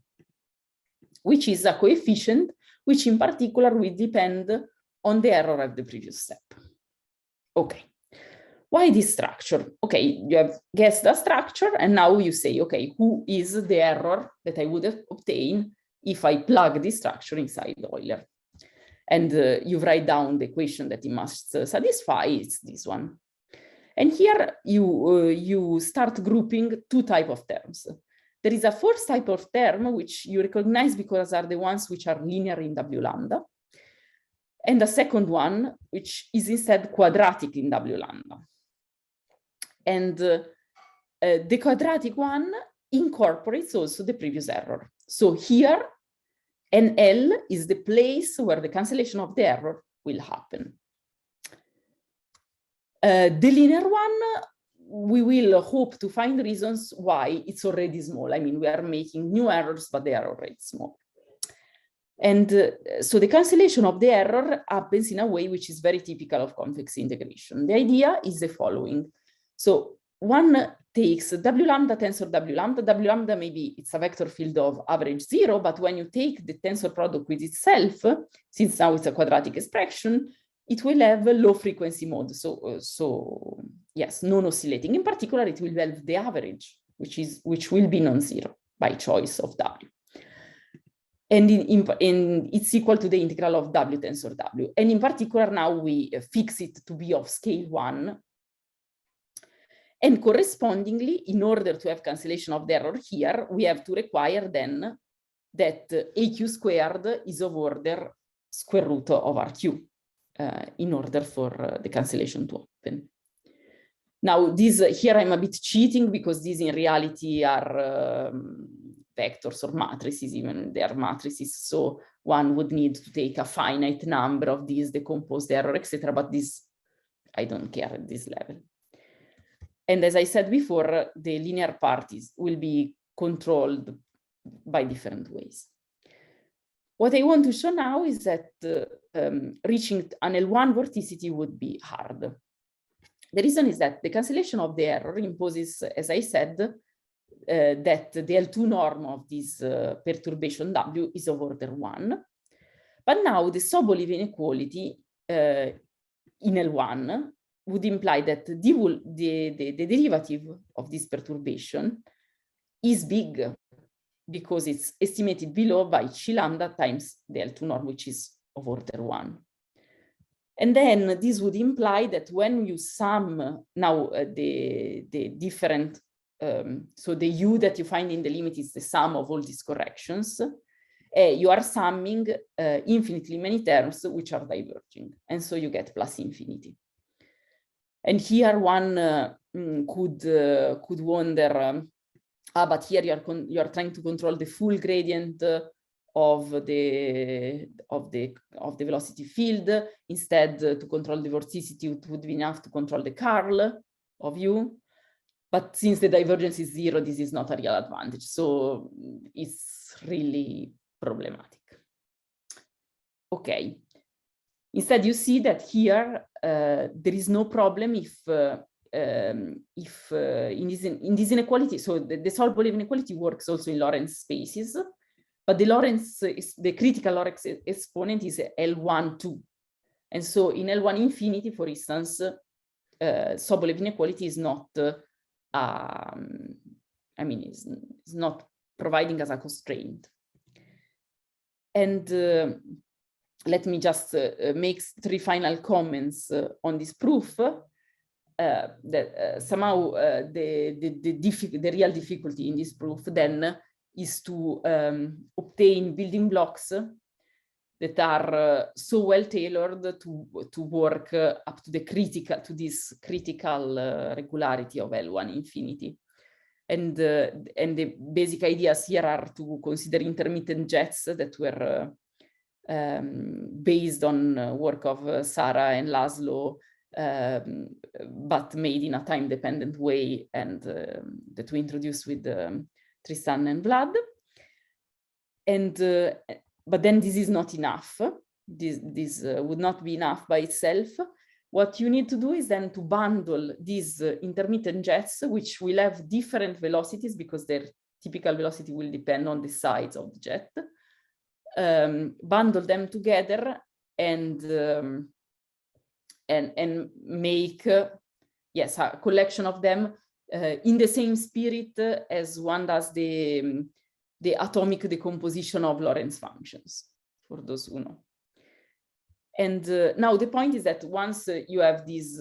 which is a coefficient, which in particular will depend on the error of the previous step. Okay, why this structure? Okay, you have guessed the structure, and now you say, okay, who is the error that I would obtain if I plug this structure inside Euler? And you write down the equation that it must satisfy, it's this one. And here you start grouping 2 types of terms. There is a first type of term which you recognize because are the ones which are linear in W lambda. And the second one, which is instead quadratic in W lambda. And the quadratic one incorporates also the previous error. So here, NL is the place where the cancellation of the error will happen. The linear one, we will hope to find reasons why it's already small. I mean, we are making new errors, but they are already small. And so the cancellation of the error happens in a way which is very typical of convex integration. The idea is the following. So one takes W lambda tensor W lambda maybe it's a vector field of average 0, but when you take the tensor product with itself, since now it's a quadratic expression, it will have a low frequency mode. So yes, non-oscillating. In particular, it will have the average, which will be non-zero by choice of W. And it's equal to the integral of W tensor W. And in particular, now we fix it to be of scale 1. And correspondingly, in order to have cancellation of the error here, we have to require then that AQ squared is of order square root of RQ in order for the cancellation to happen. Now, here I'm a bit cheating because these in reality are vectors or matrices, even they are matrices. So one would need to take a finite number of these, decompose the error, etc. But this, I don't care at this level. And as I said before, the linear parties will be controlled by different ways. What I want to show now is that reaching an L1 vorticity would be hard. The reason is that the cancellation of the error imposes, as I said, that the L2 norm of this perturbation W is of order 1. But now the Sobolev inequality in L1 would imply that the derivative of this perturbation is big because it's estimated below by chi lambda times the L2 norm, which is of order 1. And then this would imply that when you sum now the different, so the U that you find in the limit is the sum of all these corrections, you are summing infinitely many terms which are diverging. And so you get plus infinity. And here one could wonder, but here you are trying to control the full gradient of the velocity field. Instead, to control the vorticity, it would be enough to control the curl of U. But since the divergence is 0, this is not a real advantage. So it's really problematic. Okay. Instead, you see that here there is no problem if in this inequality, so the Sobolev inequality works also in Lorentz spaces, but the critical Lorentz exponent is L1, 2. And so in L1 infinity, for instance, Sobolev inequality is not, it's not providing us a constraint. And let me just make 3 final comments on this proof. That somehow the real difficulty in this proof then is to obtain building blocks that are so well tailored to work up to this critical regularity of L1 infinity. And the basic ideas here are to consider intermittent jets that were based on work of Sarah and Laszlo, but made in a time-dependent way, and that we introduced with Tristan and Vlad. And but then this is not enough. This would not be enough by itself. What you need to do is then to bundle these intermittent jets, which will have different velocities because their typical velocity will depend on the size of the jet. Bundle them together and make yes, a collection of them in the same spirit as one does the atomic decomposition of Lorentz functions, for those who know. And now the point is that once you have this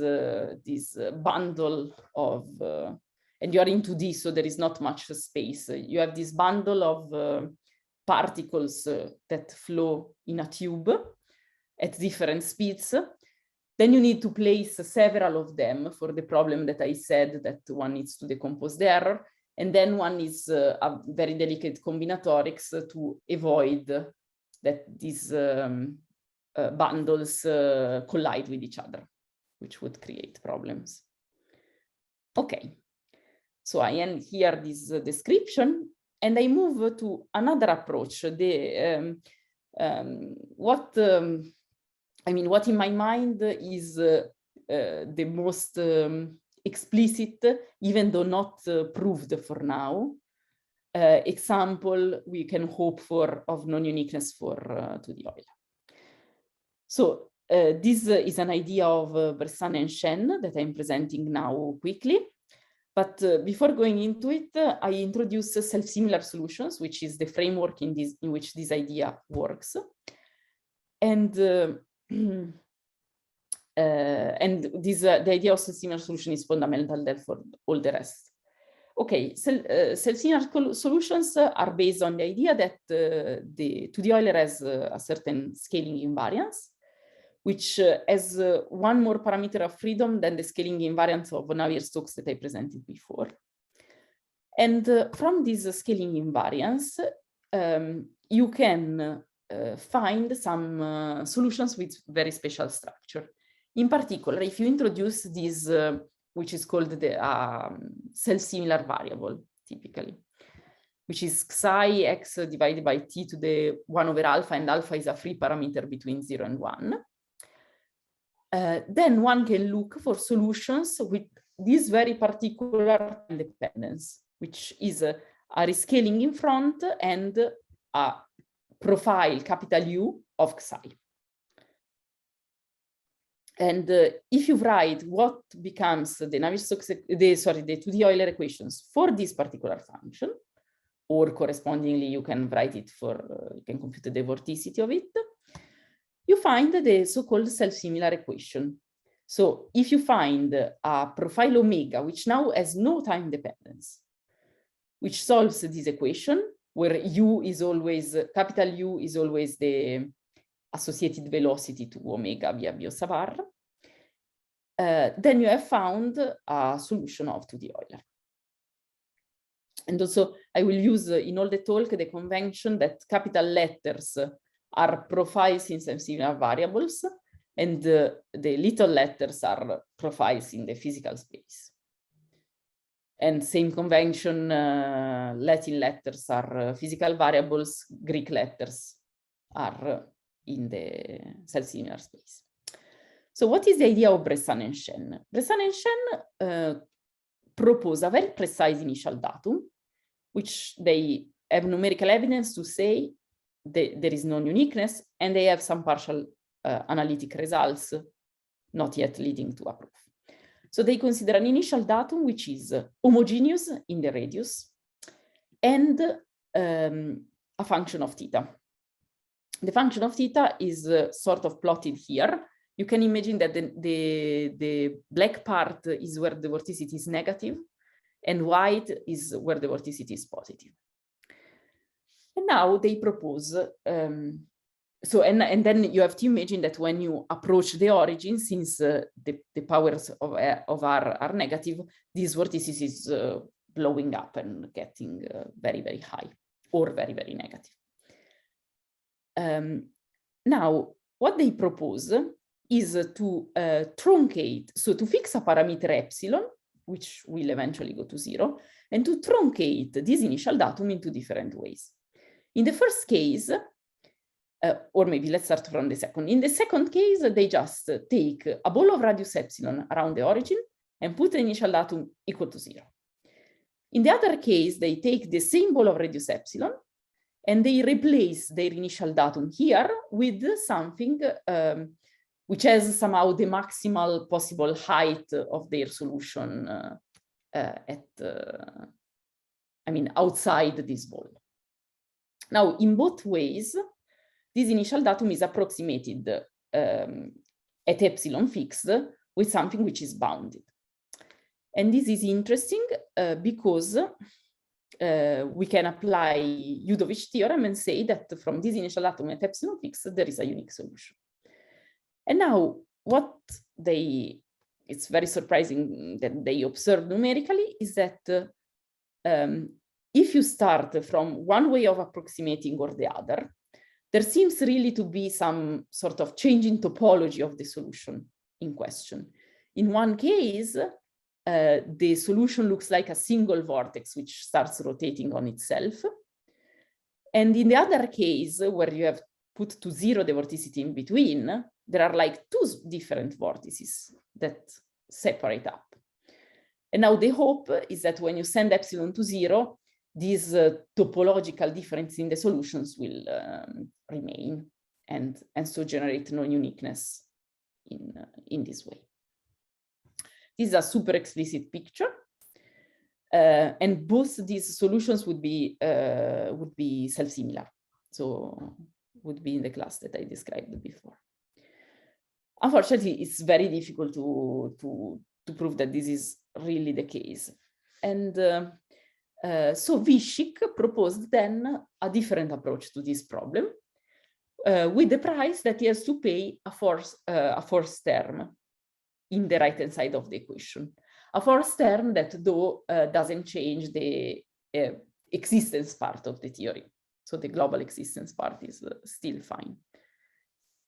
bundle of, and you are into this, so there is not much space, you have this bundle of particles that flow in a tube at different speeds. Then you need to place several of them for the problem that I said, that one needs to decompose the error. And then one is a very delicate combinatorics to avoid that these bundles collide with each other, which would create problems. Okay, so I end here this description and I move to another approach. What in my mind is the most explicit, even though not proved for now, example we can hope for of non-uniqueness for 2D Euler. So this is an idea of Bressan and Shen that I'm presenting now quickly. But before going into it, I introduce self-similar solutions, which is the framework in which this idea works. And the idea of self-similar solution is fundamental there for all the rest. Okay, self-similar solutions are based on the idea that the 2D Euler has a certain scaling invariance, which has one more parameter of freedom than the scaling invariance of Navier-Stokes that I presented before. And from this scaling invariance, you can find some solutions with very special structure. In particular, if you introduce this, which is called the self-similar variable, typically, which is psi x divided by t to the 1 over alpha, and alpha is a free parameter between 0 and 1. Then one can look for solutions with this very particular independence, which is a rescaling in front and a profile capital U of psi. And if you write what becomes the Navier-Stokes, the 2D Euler equations for this particular function, or correspondingly you can write it for, you can compute the vorticity of it, you find the so-called self-similar equation. So if you find a profile omega, which now has no time dependence, which solves this equation, where U is always, capital U is always the associated velocity to omega via Biot-Savart, then you have found a solution of 2D Euler. And also, I will use in all the talk the convention that capital letters are profiles in self-similar variables, and the little letters are profiles in the physical space. And same convention, Latin letters are physical variables, Greek letters are in the self-similar space. So what is the idea of Bressan and Shen? Bressan and Shen propose a very precise initial datum, which they have numerical evidence to say that there is non-uniqueness, and they have some partial analytic results, not yet leading to a proof. So they consider an initial datum which is homogeneous in the radius and a function of theta. the function of theta is sort of plotted here. You can imagine that the black part is where the vorticity is negative, and white is where the vorticity is positive. And now they propose, and then you have to imagine that when you approach the origin, since the powers of R are negative, this vorticity is blowing up and getting very, very high or very, very negative. Now, what they propose is to truncate, so to fix a parameter epsilon, which will eventually go to 0, and to truncate this initial datum in two different ways. In the first case, or maybe let's start from the second. In the second case, they just take a ball of radius epsilon around the origin and put the initial datum equal to 0. In the other case, they take the same ball of radius epsilon and they replace their initial datum here with something which has somehow the maximal possible height of their solution outside this ball. Now, in both ways, this initial datum is approximated at epsilon fixed with something which is bounded. And this is interesting because we can apply Udovich theorem and say that from this initial datum at epsilon fixed, there is a unique solution. And now it's very surprising that they observe numerically is that if you start from one way of approximating or the other, there seems really to be some sort of change in topology of the solution in question. In one case, the solution looks like a single vortex which starts rotating on itself. And in the other case, where you have put to 0 the vorticity in between, there are like two different vortices that separate up. And now the hope is that when you send epsilon to 0, this topological difference in the solutions will remain and so generate no uniqueness in this way. This is a super explicit picture. And both these solutions would be self-similar. So would be in the class that I described before. Unfortunately, it's very difficult to prove that this is really the case. And so Wischik proposed then a different approach to this problem with the price that he has to pay a fourth term in the right-hand side of the equation. A fourth term that, though, doesn't change the existence part of the theory. So the global existence part is still fine.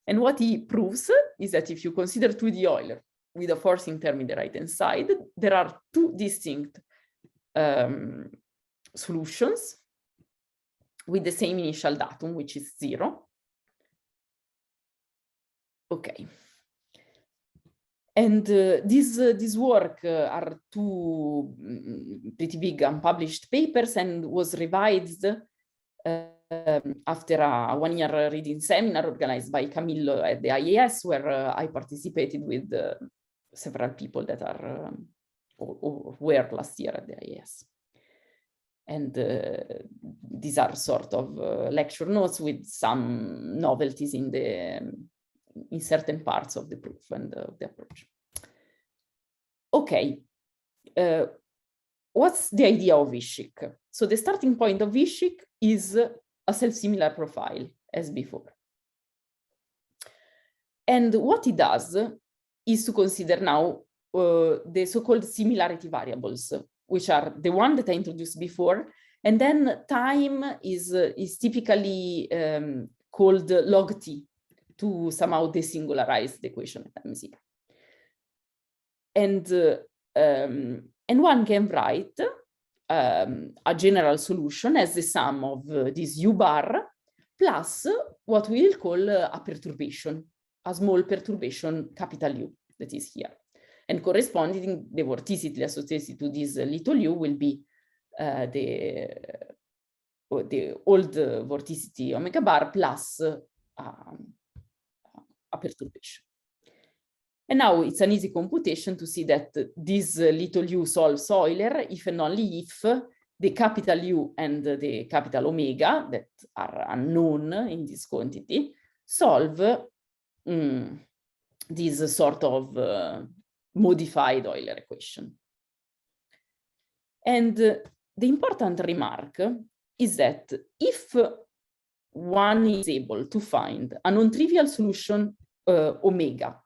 And what he proves is that if you consider 2D Euler with a forcing term in the right-hand side, there are two distinct solutions with the same initial datum, which is 0. Okay. And this work are two pretty big unpublished papers and was revised after a one-year reading seminar organized by Camillo at the IAS, where I participated with several people that are or were last year at the IAS. And these are sort of lecture notes with some novelties in certain parts of the proof and the approach. Okay, what's the idea of Wischik? So the starting point of Wischik is a self-similar profile as before. And what he does is to consider now the so-called similarity variables, which are the one that I introduced before, and then time is typically called log t to somehow desingularize the equation at time 0. And one can write a general solution as the sum of this u bar plus what we will call a perturbation, a small perturbation, capital U, that is here. And corresponding, the vorticity associated to this little u will be the old vorticity omega bar plus a perturbation. And now it's an easy computation to see that this little u solves Euler if and only if the capital U and the capital omega that are unknown in this quantity solve this sort of modified Euler equation. And the important remark is that if one is able to find a non-trivial solution omega,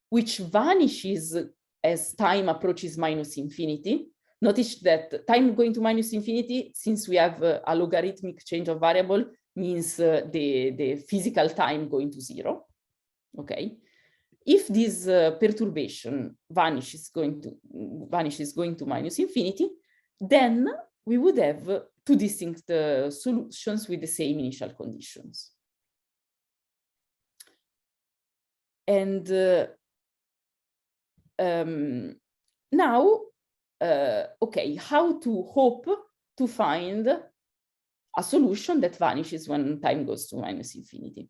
which vanishes as time approaches minus infinity, notice that time going to minus infinity, since we have a logarithmic change of variable, means the physical time going to 0. Okay. If this perturbation vanishes going to minus infinity, then we would have two distinct solutions with the same initial conditions. And now, okay, how to hope to find a solution that vanishes when time goes to minus infinity?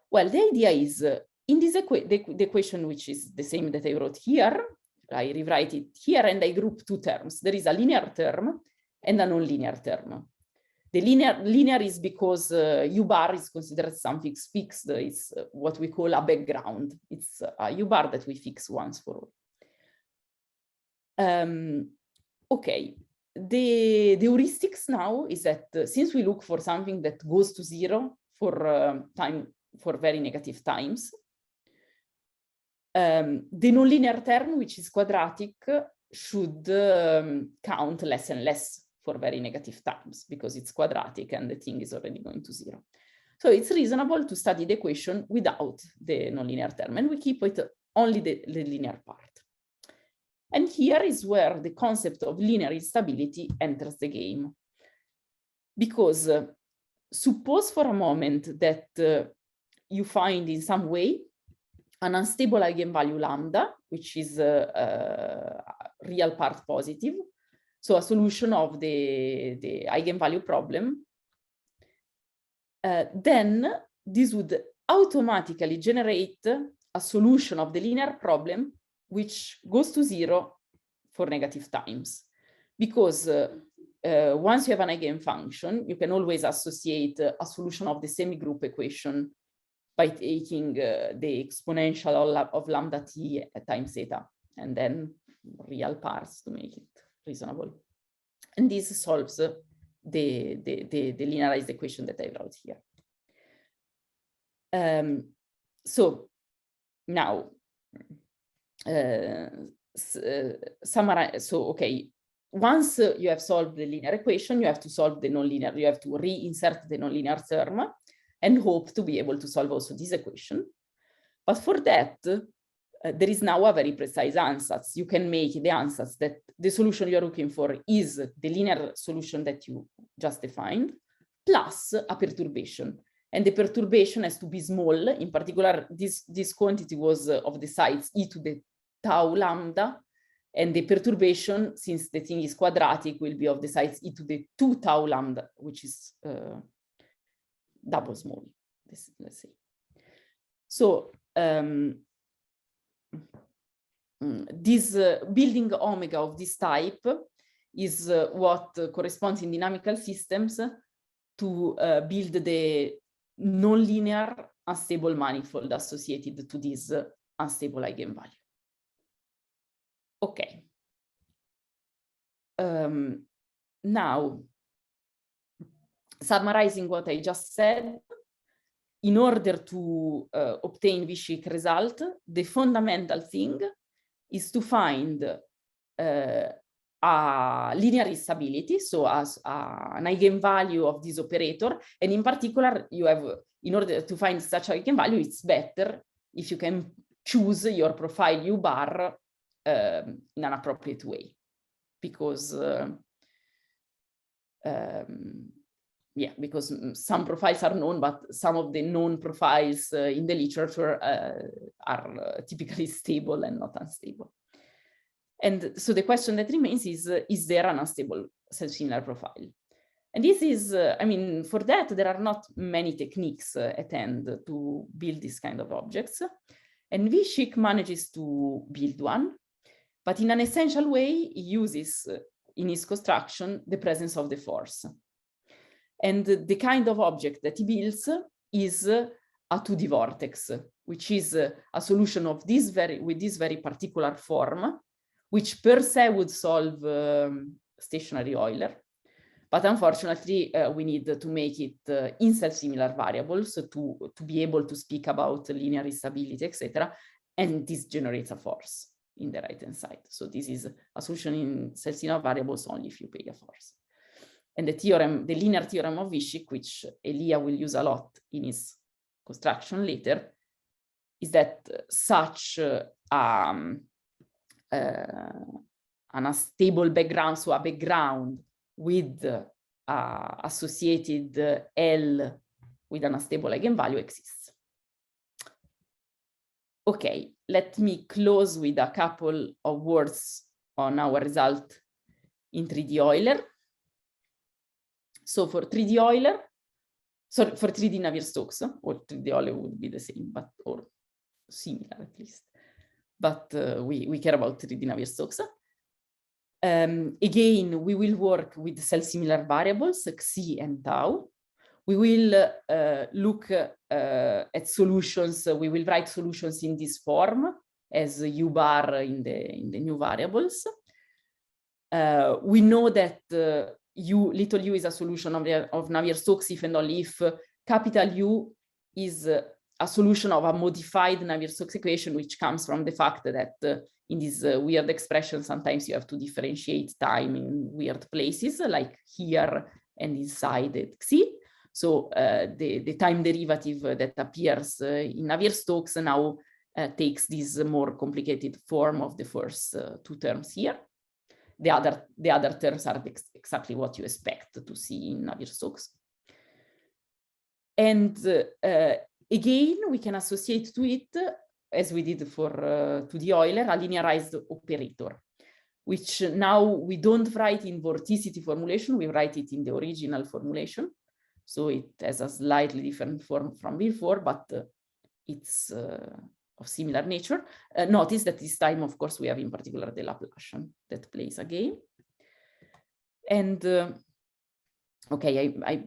Well, the idea is in this the equation, which is the same that I wrote here, I rewrite it here and I group two terms. There is a linear term and a non-linear term. The linear is because U bar is considered something fixed. It's what we call a background. It's a U bar that we fix once for all. Okay, the heuristics now is that since we look for something that goes to 0 for time for very negative times, the nonlinear term, which is quadratic, should count less and less for very negative times because it's quadratic and the thing is already going to 0. So it's reasonable to study the equation without the nonlinear term, and we keep it only the linear part. And here is where the concept of linear instability enters the game. Because suppose for a moment that you find in some way an unstable eigenvalue lambda, which is real part positive, so a solution of the eigenvalue problem, then this would automatically generate a solution of the linear problem which goes to 0 for negative times. Because once you have an eigenfunction, you can always associate a solution of the semigroup equation by taking the exponential of lambda t times theta, and then real parts to make it reasonable. And this solves the linearized equation that I wrote here. So now, summarize. So okay, once you have solved the linear equation, you have to solve the nonlinear. You have to reinsert the nonlinear term and hope to be able to solve also this equation. But for that, there is now a very precise ansatz. You can make the ansatz that the solution you're looking for is the linear solution that you just defined, plus a perturbation. And the perturbation has to be small. In particular, this quantity was of the size e to the tau lambda, and the perturbation, since the thing is quadratic, will be of the size e to the 2 tau lambda, which is double small, let's say. So this building omega of this type is what corresponds in dynamical systems to build the nonlinear unstable manifold associated to this unstable eigenvalue. Okay. Now, summarizing what I just said, in order to obtain Vichy result, the fundamental thing is to find a linear instability, so as an eigenvalue of this operator. And in particular, you have, in order to find such an eigenvalue, it's better if you can choose your profile U bar in an appropriate way, because yeah, because some profiles are known, but some of the known profiles in the literature are typically stable and not unstable. And so the question that remains is there an unstable self-similar profile? And this is, I mean, for that, there are not many techniques at hand to build this kind of objects. And Vichy manages to build one, but in an essential way, he uses in his construction the presence of the force. And the kind of object that he builds is a 2D vortex, which is a solution of with this very particular form, which per se would solve stationary Euler. But unfortunately, we need to make it in self-similar variables to be able to speak about linear instability, etc. And this generates a force in the right-hand side. So this is a solution in self-similar variables only if you pay a force. And the theorem, the linear theorem of Vichy, which Elia will use a lot in his construction later, is that such an unstable background, so a background with associated L with an unstable eigenvalue exists. Okay, let me close with a couple of words on our result in 3D Euler. So for 3D Euler, sorry, for 3D Navier-Stokes, or 3D Euler would be the same, but or similar at least. But we care about 3D Navier-Stokes. Again, we will work with self-similar variables, xi and tau. We will look at solutions. We will write solutions in this form as u bar in the new variables. We know that little u is a solution of Navier-Stokes if and only if capital U is a solution of a modified Navier-Stokes equation, which comes from the fact that in this weird expression, sometimes you have to differentiate time in weird places, like here and inside at xi. So the time derivative that appears in Navier-Stokes now takes this more complicated form of the first two terms here. The other terms are exactly what you expect to see in Navier-Stokes. And again, we can associate to it, as we did for 2D Euler, a linearized operator, which now we don't write in vorticity formulation, we write it in the original formulation. So it has a slightly different form from before, but it's of similar nature. Notice that this time, of course, we have in particular the Laplacian that plays a game. And okay, I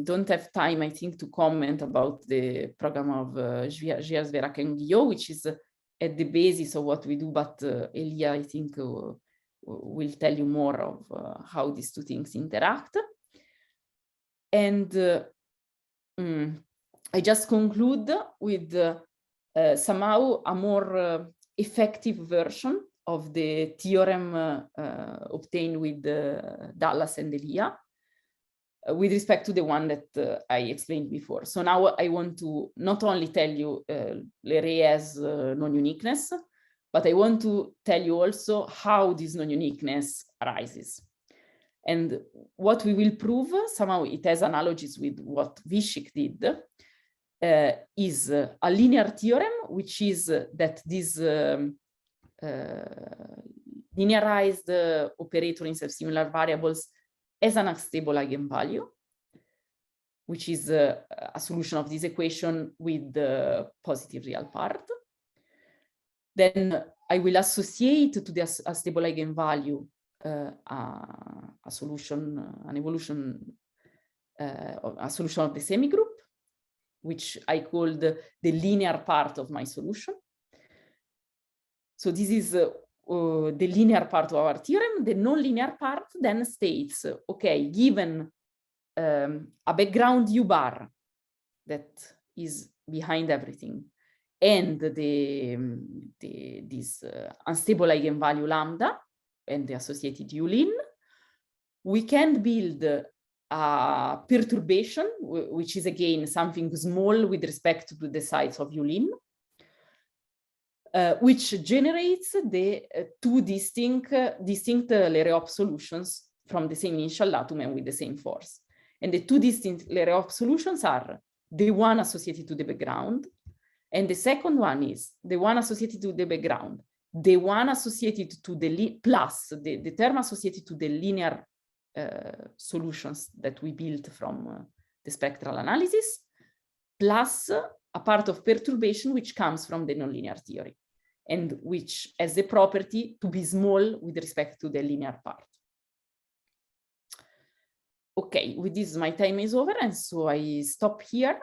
don't have time, I think, to comment about the program of Giers, Verac, and Guillot, which is at the basis of what we do, but Elia, I think, will tell you more of how these two things interact. And I just conclude with somehow a more effective version of the theorem obtained with Dallas and Elia, with respect to the one that I explained before. So now I want to not only tell you Leray has non-uniqueness, but I want to tell you also how this non-uniqueness arises. And what we will prove, somehow it has analogies with what Vichy did, is a linear theorem, which is that this linearized operator in self-similar variables has an unstable eigenvalue, which is a solution of this equation with the positive real part. Then I will associate to the unstable eigenvalue a solution, an evolution, a solution of the semigroup, which I called the linear part of my solution. So this is the linear part of our theorem. The non-linear part then states, okay, given a background U bar that is behind everything, and this unstable eigenvalue lambda, and the associated U-lin, we can build a perturbation, which is again something small with respect to the size of U-lin, which generates the two distinct Leray-Hopf solutions from the same initial datum and with the same force. And the two distinct Leray-Hopf solutions are the one associated to the background, and the second one is the one associated to the background, the one associated to the plus the term associated to the linear solutions that we built from the spectral analysis, plus a part of perturbation which comes from the nonlinear theory, and which has the property to be small with respect to the linear part. Okay, with this, my time is over, and so I stop here,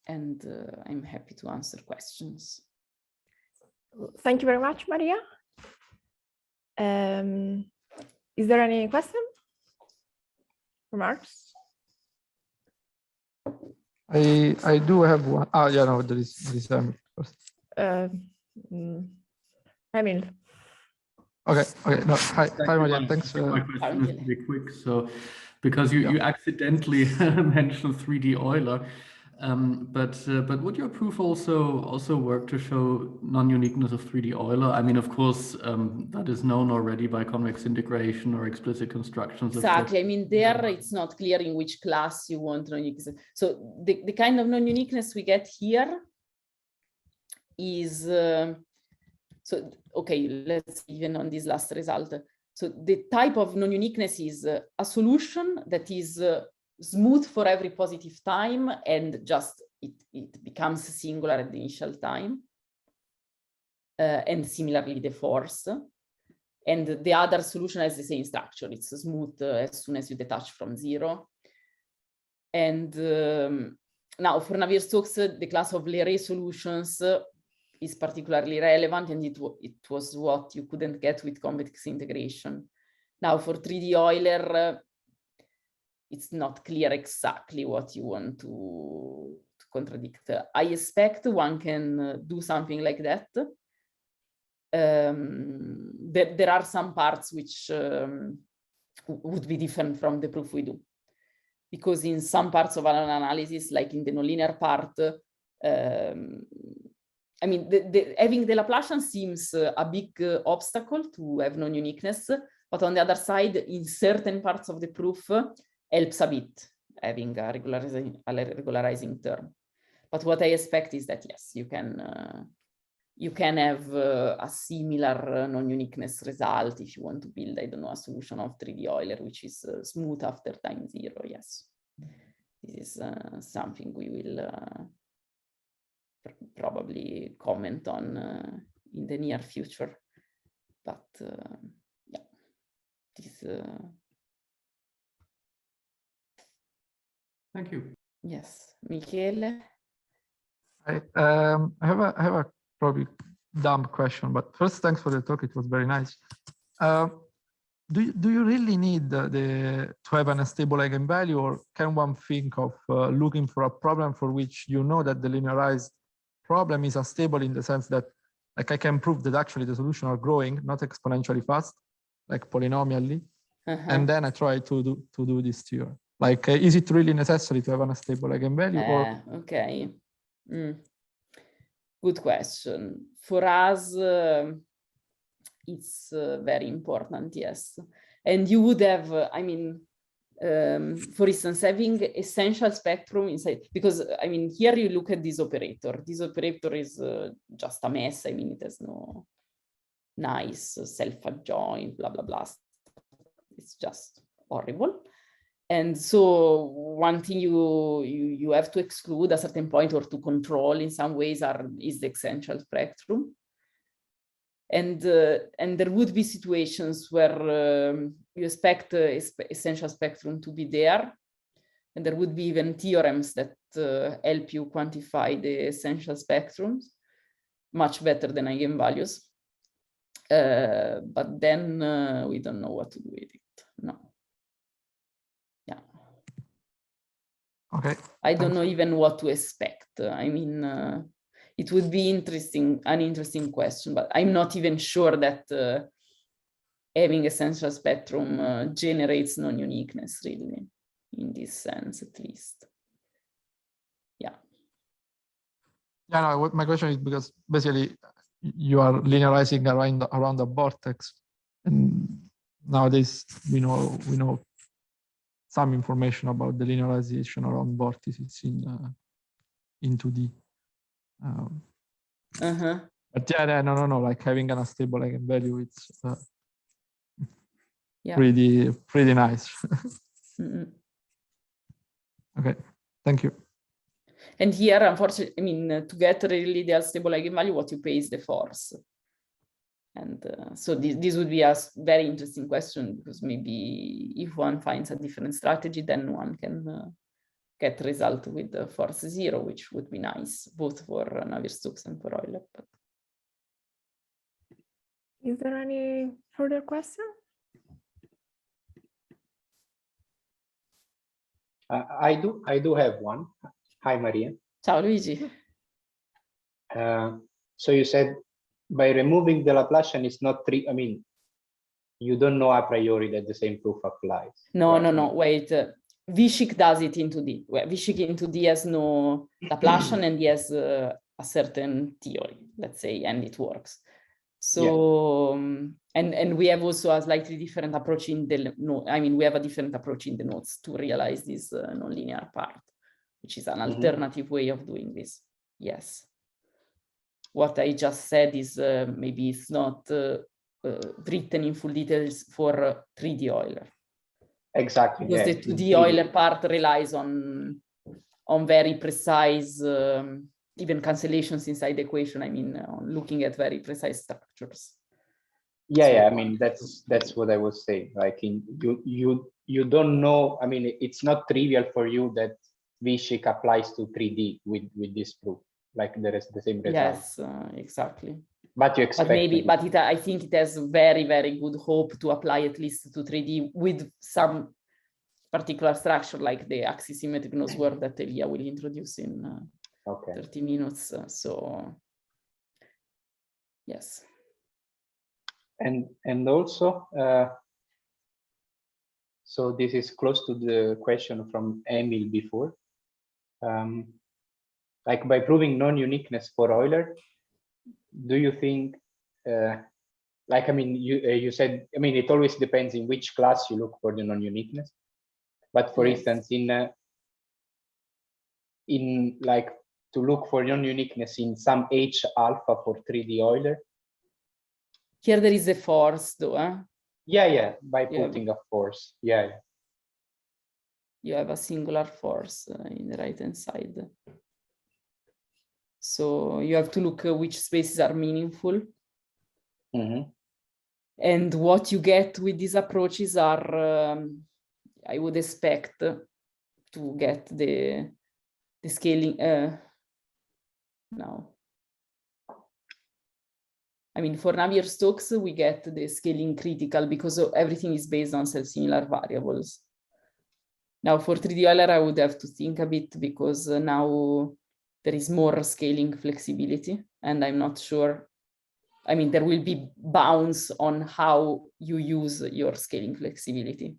and I'm happy to answer questions. Thank you very much, Maria. Is there any question? Remarks? I do have one. Oh, yeah, no, there is first. Emil. Okay, no, hi Maria, thanks. My question is to be quick, so because you accidentally mentioned 3D Euler, but would your proof also work to show non-uniqueness of 3D Euler? I mean, of course, that is known already by convex integration or explicit constructions. Exactly. I mean, there it's not clear in which class you want non-uniqueness. So the kind of non-uniqueness we get here is so okay. Let's even on this last result. So the type of non-uniqueness is a solution that is smooth for every positive time, and just it becomes singular at the initial time. And similarly the force. And the other solution has the same structure. It's smooth as soon as you detach from zero. And now for Navier-Stokes, the class of Leray solutions is particularly relevant, and it was what you couldn't get with convex integration. Now for 3D Euler, it's not clear exactly what you want to contradict. I expect one can do something like that. There are some parts which would be different from the proof we do, because in some parts of our analysis, like in the nonlinear part, I mean, having the Laplacian seems a big obstacle to have non-uniqueness, but on the other side, in certain parts of the proof, helps a bit having a regularizing term. But what I expect is that yes, you can have a similar non-uniqueness result if you want to build, I don't know, a solution of 3D Euler which is smooth after time zero. Yes, this is something we will probably comment on in the near future. But yeah, this. Thank you. Yes, Michele. I have a probably dumb question, but first, thanks for the talk. It was very nice. Do you really need to have an unstable eigenvalue, or can one think of looking for a problem for which you know that the linearized problem is unstable in the sense that, like, I can prove that actually the solution are growing, not exponentially fast, like polynomially, and then I try to do this theorem. Like, is it really necessary to have an unstable eigenvalue? Or okay. Good question. For us, it's very important, yes. And you would have, I mean, for instance, having essential spectrum inside, because I mean, here you look at this operator. This operator is just a mess. I mean, it has no nice self-adjoint, blah, blah, blah. It's just horrible. And so one thing you have to exclude at a certain point, or to control in some ways, is the essential spectrum. And there would be situations where you expect essential spectrum to be there, and there would be even theorems that help you quantify the essential spectrums much better than eigenvalues. But then we don't know what to do with it. No. Yeah. Okay. I don't know even what to expect. I mean, it would be an interesting question, but I'm not even sure that having essential spectrum generates non-uniqueness, really, in this sense, at least. Yeah. Yeah, no, my question is because basically you are linearizing around the vortex, and nowadays we know some information about the linearization around vortices in 2D. But yeah, no, like having an unstable eigenvalue, it's pretty nice. Okay, thank you. And here, unfortunately, I mean, to get really the unstable eigenvalue, what you pay is the force. And so this would be a very interesting question, because maybe if one finds a different strategy, then one can get result with the force 0, which would be nice, both for Navier-Stokes and for Euler. But... Is there any further question? I do have one. Hi, Maria. Ciao, Luigi. So you said by removing the Laplacian is not true. I mean, you don't know a priori that the same proof applies. No, right? No, wait. Vyšik does it into D. Well, Vyšik into D has no Laplacian and he has a certain theory, let's say, and it works. So, yeah. And we have also a slightly different approach in the note. I mean, we have a different approach in the notes to realize this nonlinear part, which is an alternative way of doing this. Yes. What I just said is maybe it's not written in full details for 3D Euler. Exactly. Because the 2D Euler part relies on very precise, even cancellations inside the equation. I mean, on looking at very precise structures. Yeah, so, yeah. I mean, that's what I was saying. Like, you don't know. I mean, it's not trivial for you that Vyšik applies to 3D with this proof. Like there is the same result. Yes, exactly. But you expect. But I think it has very, very good hope to apply at least to 3D with some particular structure, like the axisymmetric nose work that Elia will introduce in 30 minutes. So yes. And also, so this is close to the question from Emil before. Like by proving non-uniqueness for Euler, do you think, like, I mean, you said, I mean, it always depends in which class you look for the non-uniqueness. But for instance, in like to look for non-uniqueness in some H alpha for 3D Euler. Here there is a force though, eh? Yeah, by putting a force, yeah. You have a singular force in the right-hand side. So you have to look at which spaces are meaningful. And what you get with these approaches are, I would expect to get the scaling. Now, I mean, for Navier-Stokes, we get the scaling critical because everything is based on self-similar variables. Now, for 3D Euler, I would have to think a bit because now there is more scaling flexibility, and I'm not sure. I mean, there will be bounds on how you use your scaling flexibility.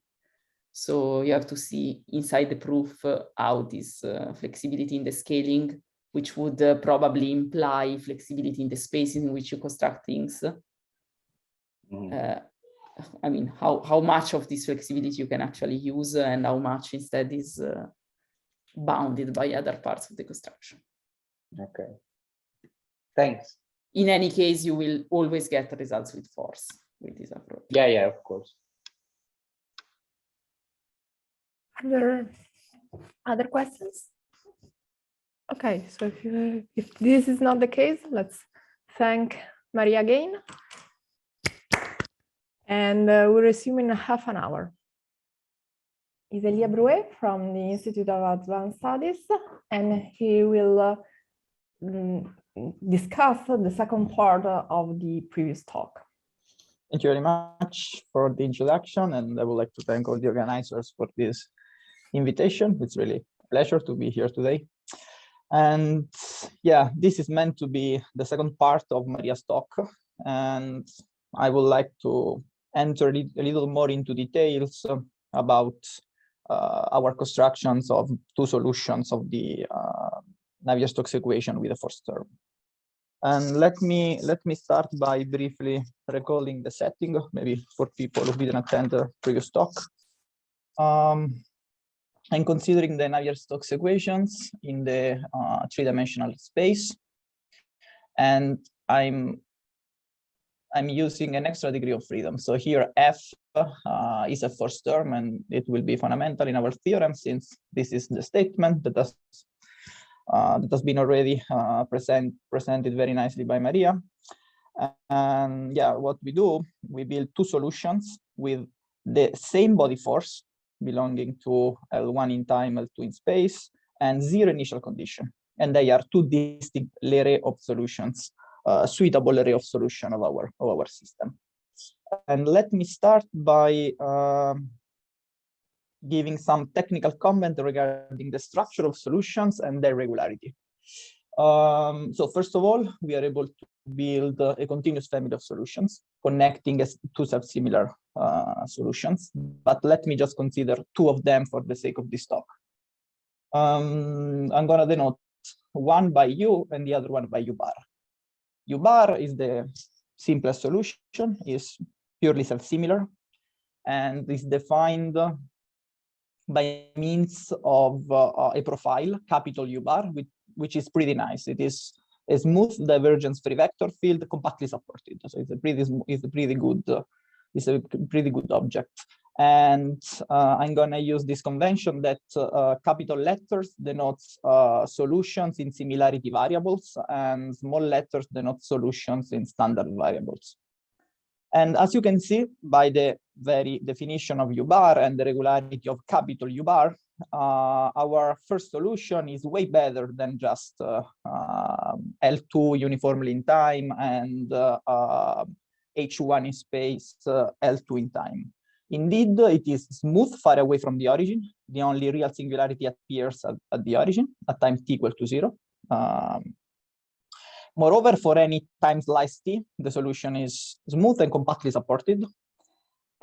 So you have to see inside the proof how this flexibility in the scaling, which would probably imply flexibility in the spaces in which you construct things. I mean, how much of this flexibility you can actually use and how much instead is bounded by other parts of the construction. Okay, thanks. In any case, you will always get results with force with this approach. Yeah, of course. Other questions? Okay, so if this is not the case, let's thank Maria again. And we'll resume in half an hour. Is Elia Brouet from the Institute of Advanced Studies, and he will discuss the second part of the previous talk. Thank you very much for the introduction, and I would like to thank all the organizers for this invitation. It's really a pleasure to be here today. And yeah, this is meant to be the second part of Maria's talk, and I would like to enter a little more into details about our constructions of two solutions of the Navier-Stokes equation with the first term. And let me start by briefly recalling the setting, maybe for people who didn't attend the previous talk. I'm considering the Navier-Stokes equations in the three-dimensional space, and I'm using an extra degree of freedom. So here F is a first term, and it will be fundamental in our theorem since this is the statement that has been already presented very nicely by Maria. And yeah, what we do, we build two solutions with the same body force belonging to L1 in time, L2 in space, and zero initial condition. And they are two distinct array of solutions, suitable array of solution of our system. And let me start by giving some technical comment regarding the structure of solutions and their regularity. So first of all, we are able to build a continuous family of solutions connecting as two self-similar solutions. But let me just consider two of them for the sake of this talk. I'm going to denote one by U and the other one by U bar. U bar is the simplest solution, is purely self-similar, and is defined by means of a profile, capital U bar, which is pretty nice. It is a smooth divergence-free vector field, compactly supported. So it's a pretty good object. And I'm gonna use this convention that capital letters denotes solutions in similarity variables, and small letters denote solutions in standard variables. And as you can see by the very definition of U bar and the regularity of capital U bar, our first solution is way better than just L2 uniformly in time and H1 in space, L2 in time. Indeed, it is smooth far away from the origin. The only real singularity appears at the origin at time t equal to 0. Moreover, for any time slice t, the solution is smooth and compactly supported.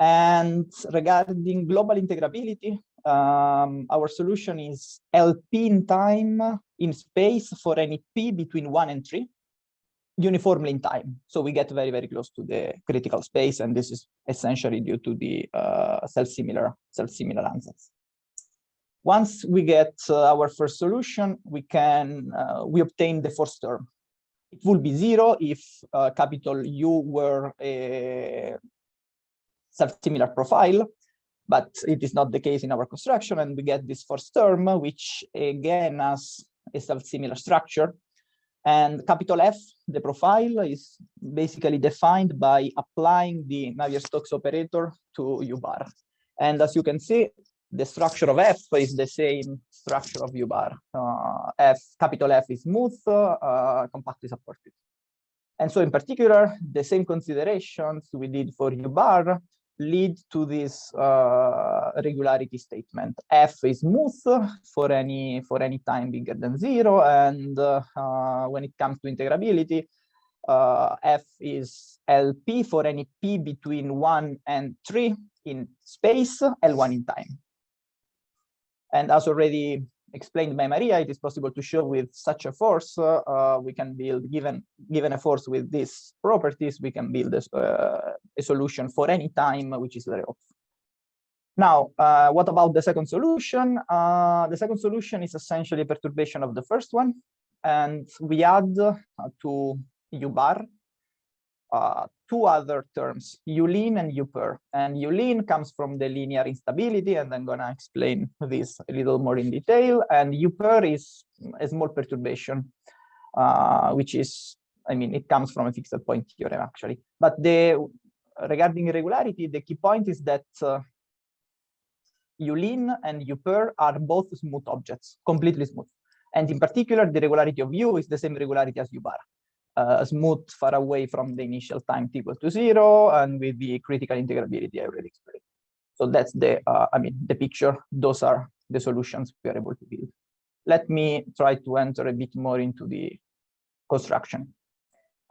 And regarding global integrability, our solution is LP in time in space for any p between 1 and 3, uniformly in time. So we get very, very close to the critical space, and this is essentially due to the self-similar answers. Once we get our first solution, we obtain the fourth term. It will be 0 if capital U were a self-similar profile, but it is not the case in our construction, and we get this fourth term, which again has a self-similar structure. And capital F, the profile, is basically defined by applying the Navier-Stokes operator to U bar. And as you can see, the structure of F is the same structure of U bar. Capital F is smooth, compactly supported. And so in particular, the same considerations we did for U bar lead to this regularity statement. F is smooth for any time bigger than 0, and when it comes to integrability, F is LP for any p between 1 and 3 in space, L1 in time. And as already explained by Maria, it is possible to show with such a force, we can build, given a force with these properties, we can build a solution for any time, which is very obvious. Now, what about the second solution? The second solution is essentially a perturbation of the first one, and we add to U bar two other terms, U-lean and U-per. And U-lean comes from the linear instability, and I'm gonna explain this a little more in detail. And U-per is a small perturbation, which is, I mean, it comes from a fixed point theorem actually. But regarding irregularity, the key point is that U-lean and U-per are both smooth objects, completely smooth. And in particular, the regularity of U is the same regularity as U bar. Smooth far away from the initial time t equal to 0, and with the critical integrability I already explained. So that's the picture. Those are the solutions we are able to build. Let me try to enter a bit more into the construction.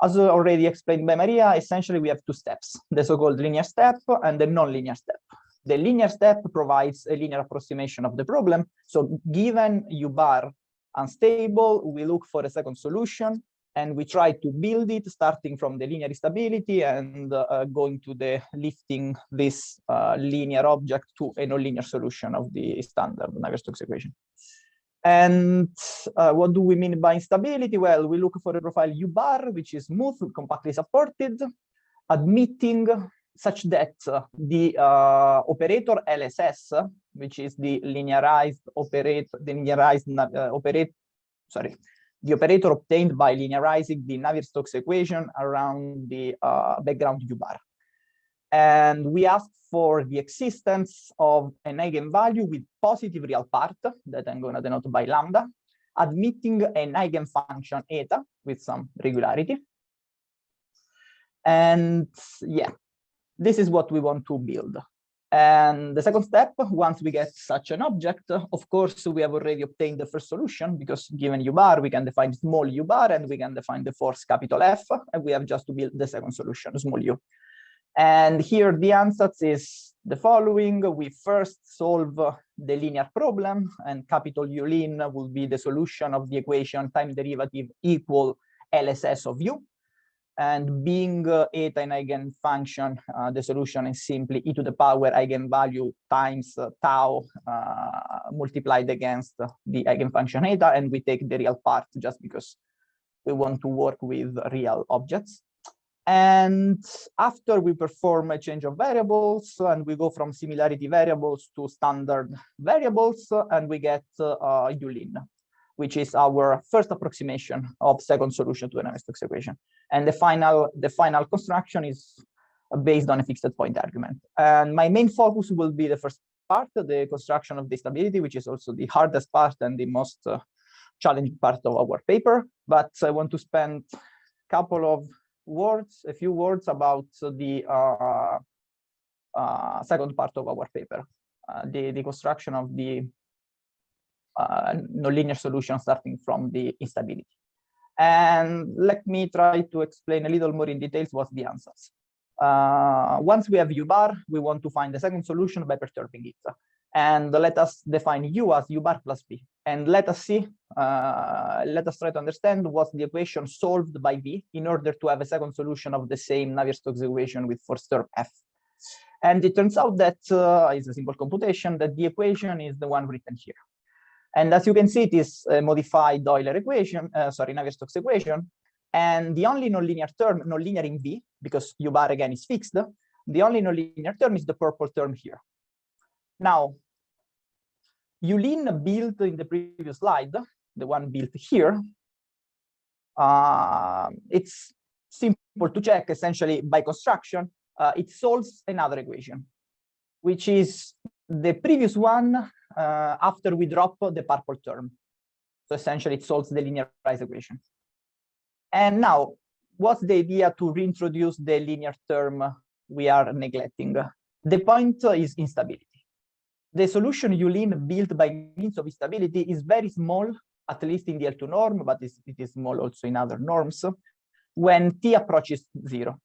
As already explained by Maria, essentially we have two steps, the so-called linear step and the non-linear step. The linear step provides a linear approximation of the problem. So given U bar unstable, we look for a second solution, and we try to build it starting from the linear instability and going to the lifting this linear object to a nonlinear solution of the standard Navier-Stokes equation. And what do we mean by instability? Well, we look for a profile U bar, which is smooth, compactly supported, admitting such that the operator LSS, which is the linearized operator, the operator obtained by linearizing the Navier-Stokes equation around the background U bar. And we ask for the existence of an eigenvalue with positive real part that I'm going to denote by lambda, admitting an eigenfunction eta with some regularity. And yeah, this is what we want to build. And the second step, once we get such an object, of course, we have already obtained the first solution, because given U bar, we can define small U bar and we can define the force capital F, and we have just to build the second solution, small u. And here the ansatz is the following. We first solve the linear problem, and capital U lin will be the solution of the equation time derivative equal LSS of u. And being eta an eigenfunction, the solution is simply e to the power eigenvalue times tau multiplied against the eigenfunction eta, and we take the real part just because we want to work with real objects. And after we perform a change of variables, and we go from similarity variables to standard variables, and we get U lin, which is our first approximation of second solution to an Navier-Stokes equation. And the final construction is based on a fixed point argument. And my main focus will be the first part, the construction of the stability, which is also the hardest part and the most challenging part of our paper. But I want to spend a few words about the second part of our paper, the construction of the nonlinear solution starting from the instability. And let me try to explain a little more in details what's the answers. Once we have U bar, we want to find the second solution by perturbing it. And let us define U as U bar plus B. And let us try to understand what's the equation solved by V in order to have a second solution of the same Navier-Stokes equation with force term F. And it turns out that it's a simple computation that the equation is the one written here. And as you can see, it is a modified Euler equation, Navier-Stokes equation. And the only nonlinear term, nonlinear in V, because U bar again is fixed, the only nonlinear term is the purple term here. Now, U lin built in the previous slide, the one built here, it's simple to check essentially by construction. It solves another equation, which is the previous one after we drop the purple term. So essentially it solves the linearized equation. And now, what's the idea to reintroduce the linear term we are neglecting? The point is instability. The solution U lin built by means of instability is very small, at least in the L2 norm, but it is small also in other norms, when t approaches 0.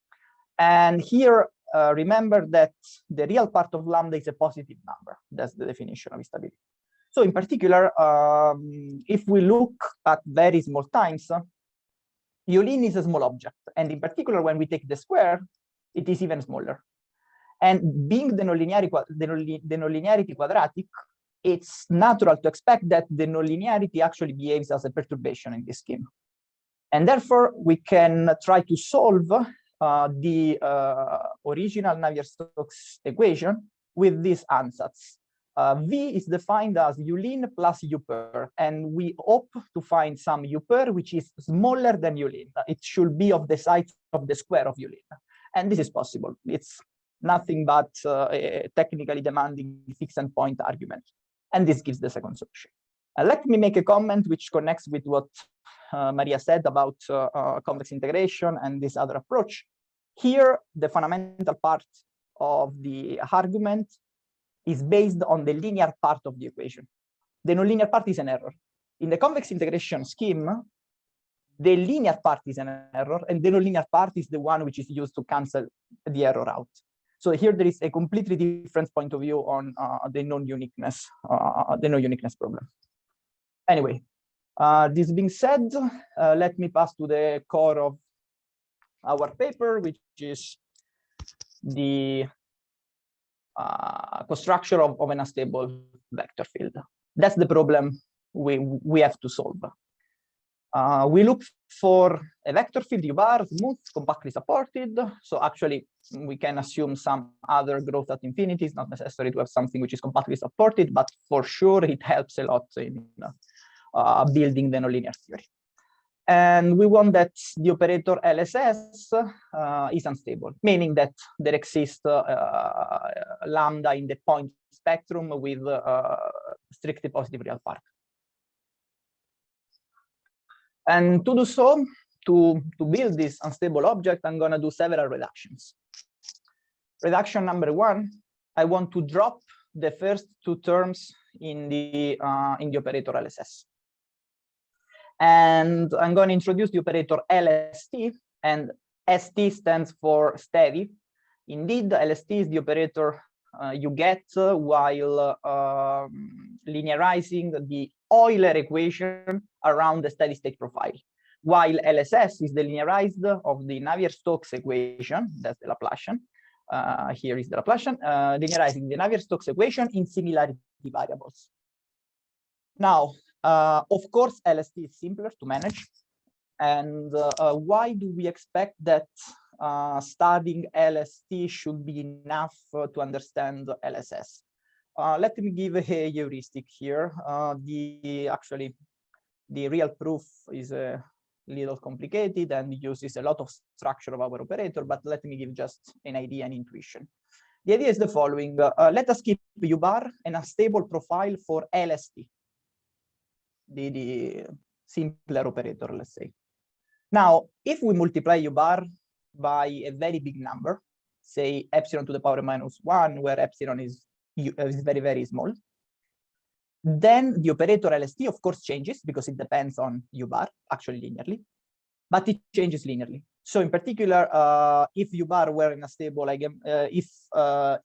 And here, remember that the real part of lambda is a positive number. That's the definition of instability. So in particular, if we look at very small times, U lin is a small object. And in particular, when we take the square, it is even smaller. And being the nonlinearity quadratic, it's natural to expect that the nonlinearity actually behaves as a perturbation in this scheme. And therefore, we can try to solve the original Navier-Stokes equation with this ansatz. V is defined as U lin plus U per, and we hope to find some U per which is smaller than U lin. It should be of the size of the square of U lin. And this is possible. It's nothing but a technically demanding fixed point argument. And this gives the second solution. Let me make a comment which connects with what Maria said about convex integration and this other approach. Here, the fundamental part of the argument is based on the linear part of the equation. The nonlinear part is an error. In the convex integration scheme, the linear part is an error, and the nonlinear part is the one which is used to cancel the error out. So here there is a completely different point of view on the non-uniqueness problem. Anyway, this being said, let me pass to the core of our paper, which is the construction of an unstable vector field. That's the problem we have to solve. We look for a vector field U bar, smooth, compactly supported. So actually, we can assume some other growth at infinity. It's not necessary to have something which is compactly supported, but for sure it helps a lot in building the nonlinear theory. And we want that the operator LSS is unstable, meaning that there exists lambda in the point spectrum with strictly positive real part. And to do so, to build this unstable object, I'm going to do several reductions. Reduction number one, I want to drop the first two terms in the operator LSS. And I'm going to introduce the operator LST, and ST stands for steady. Indeed, LST is the operator you get while linearizing the Euler equation around the steady state profile, while LSS is the linearized of the Navier-Stokes equation, that's the Laplacian. Here is the Laplacian, linearizing the Navier-Stokes equation in similarity variables. Now, of course, LST is simpler to manage. And why do we expect that studying LST should be enough to understand LSS? Let me give a heuristic here. Actually, the real proof is a little complicated and uses a lot of structure of our operator, but let me give just an idea and intuition. The idea is the following. Let us keep U bar and a stable profile for LST, the simpler operator, let's say. Now, if we multiply U bar by a very big number, say epsilon to the power -1, where epsilon is very, very small, then the operator LST, of course, changes because it depends on U bar, actually linearly, but it changes linearly. So in particular, if U bar were in a stable if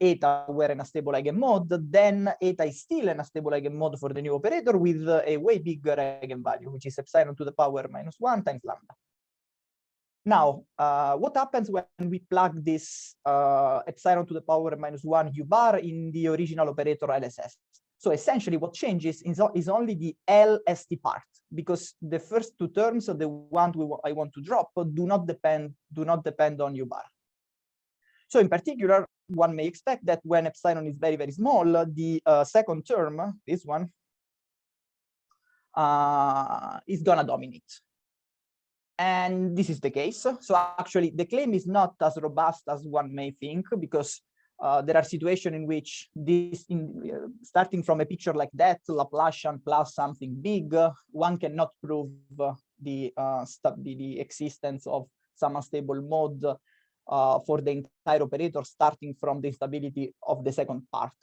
eta were in a stable eigenmode, then eta is still in a stable eigenmode for the new operator with a way bigger eigenvalue, which is epsilon to the power -1 times lambda. Now, what happens when we plug this epsilon to the power -1 U bar in the original operator LSS? So essentially what changes is only the LST part, because the first two terms, the one I want to drop, do not depend on U bar. So in particular, one may expect that when epsilon is very, very small, the second term, this one, is gonna dominate. And this is the case. So actually, the claim is not as robust as one may think, because there are situations in which this, starting from a picture like that, Laplacian plus something big, one cannot prove the existence of some unstable mode for the entire operator, starting from the instability of the second part.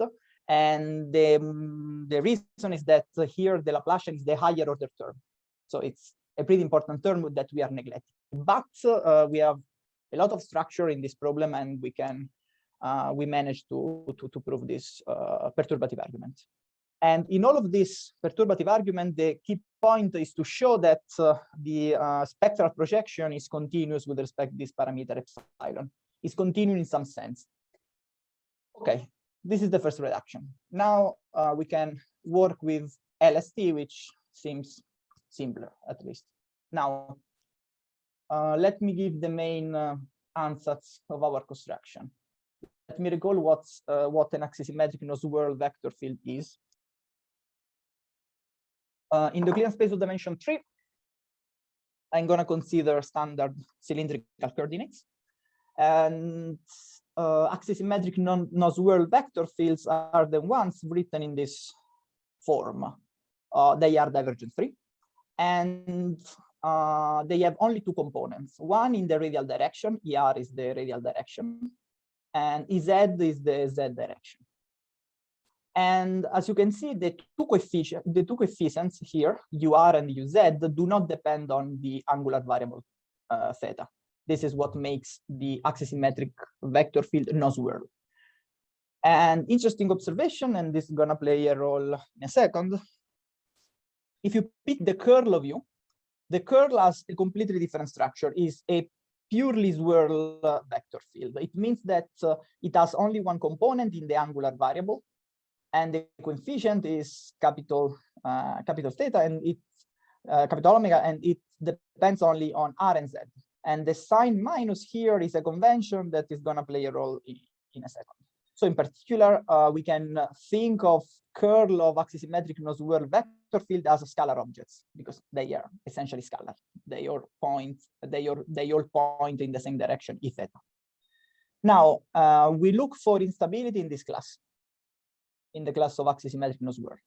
And the reason is that here the Laplacian is the higher order term. So it's a pretty important term that we are neglecting. But we have a lot of structure in this problem, and we managed to prove this perturbative argument. And in all of this perturbative argument, the key point is to show that the spectral projection is continuous with respect to this parameter epsilon. It's continuing in some sense. Okay, this is the first reduction. Now we can work with LST, which seems simpler, at least. Now, let me give the main ansatz of our construction. Let me recall what an axisymmetric no-swirl vector field is. In the Euclidean space of dimension 3, I'm going to consider standard cylindrical coordinates. And axisymmetric no-swirl vector fields are the ones written in this form. They are divergent free. And they have only two components. One in the radial direction, ER is the radial direction, and EZ is the Z direction. And as you can see, the two coefficients here, UR and UZ, do not depend on the angular variable theta. This is what makes the axisymmetric vector field no-swirl. And interesting observation, and this is going to play a role in a second. If you pick the curl of U, the curl has a completely different structure, is a purely swirl vector field. It means that it has only one component in the angular variable, and the coefficient is capital theta, and it's capital omega, and it depends only on R and Z. And the sign minus here is a convention that is going to play a role in a second. So in particular, we can think of curl of axisymmetric no-swirl vector field as scalar objects, because they are essentially scalar. they all point in the same direction, E theta. Now, we look for instability in this class, in the class of axisymmetric no-swirl.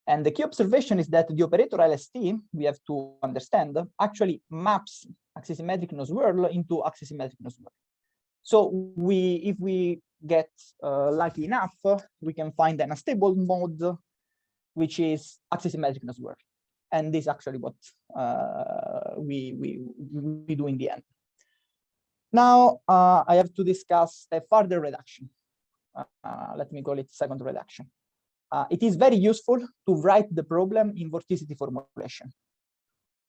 And the key observation is that the operator LST, we have to understand, actually maps axisymmetric no-swirl into axisymmetric no-swirl. So if we get lucky enough, we can find an unstable mode, which is axisymmetric no-swirl. And this is actually what we do in the end. Now, I have to discuss a further reduction. Let me call it second reduction. It is very useful to write the problem in vorticity formulation.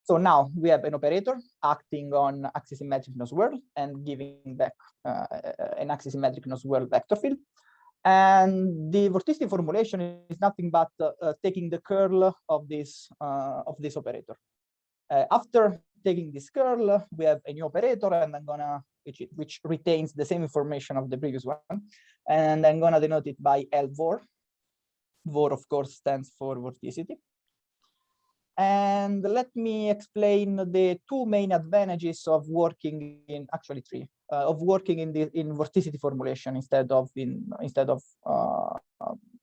So now we have an operator acting on axisymmetric no-swirl and giving back an axisymmetric no-swirl vector field. And the vorticity formulation is nothing but taking the curl of this operator. After taking this curl, we have a new operator, and I'm gonna which retains the same information of the previous one, and I'm gonna denote it by L-vor. Vor, of course, stands for vorticity. And let me explain the two main advantages of working in, actually three, of working in vorticity formulation instead of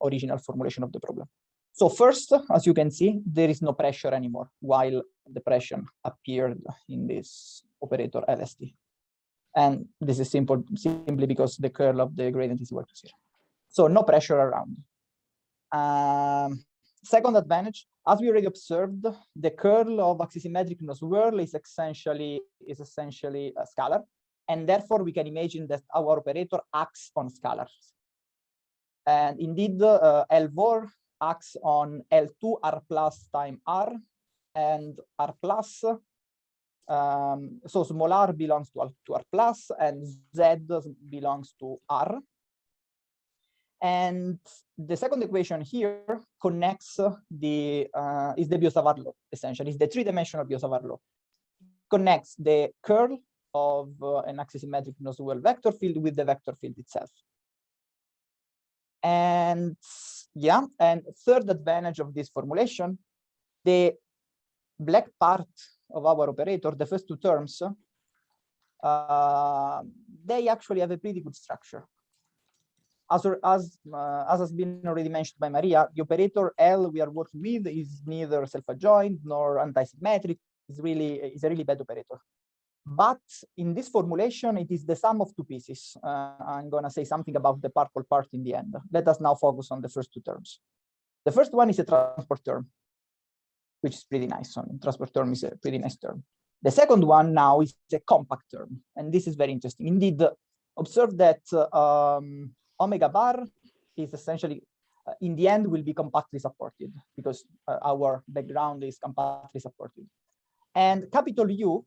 original formulation of the problem. So first, as you can see, there is no pressure anymore, while the pressure appeared in this operator LST. And this is simply because the curl of the gradient is equal to 0. So no pressure around. Second advantage, as we already observed, the curl of axisymmetric no-swirl is essentially a scalar, and therefore we can imagine that our operator acts on scalars. And indeed, L-vor acts on L2 R plus time R, and R plus. So small r belongs to R plus, and Z belongs to R. And the second equation here connects is the Biot-Savart law, essentially. It's the three-dimensional Biot-Savart law. Connects the curl of an axisymmetric no-swirl vector field with the vector field itself. And yeah, and third advantage of this formulation, the black part of our operator, the first two terms, they actually have a pretty good structure. As has been already mentioned by Maria, the operator L we are working with is neither self-adjoint nor anti-symmetric. It's a really bad operator. But in this formulation, it is the sum of two pieces. I'm going to say something about the purple part in the end. Let us now focus on the first two terms. The first one is a transport term, which is pretty nice. Transport term is a pretty nice term. The second one now is a compact term, and this is very interesting. Indeed, observe that omega bar is essentially, in the end, will be compactly supported because our background is compactly supported. And capital U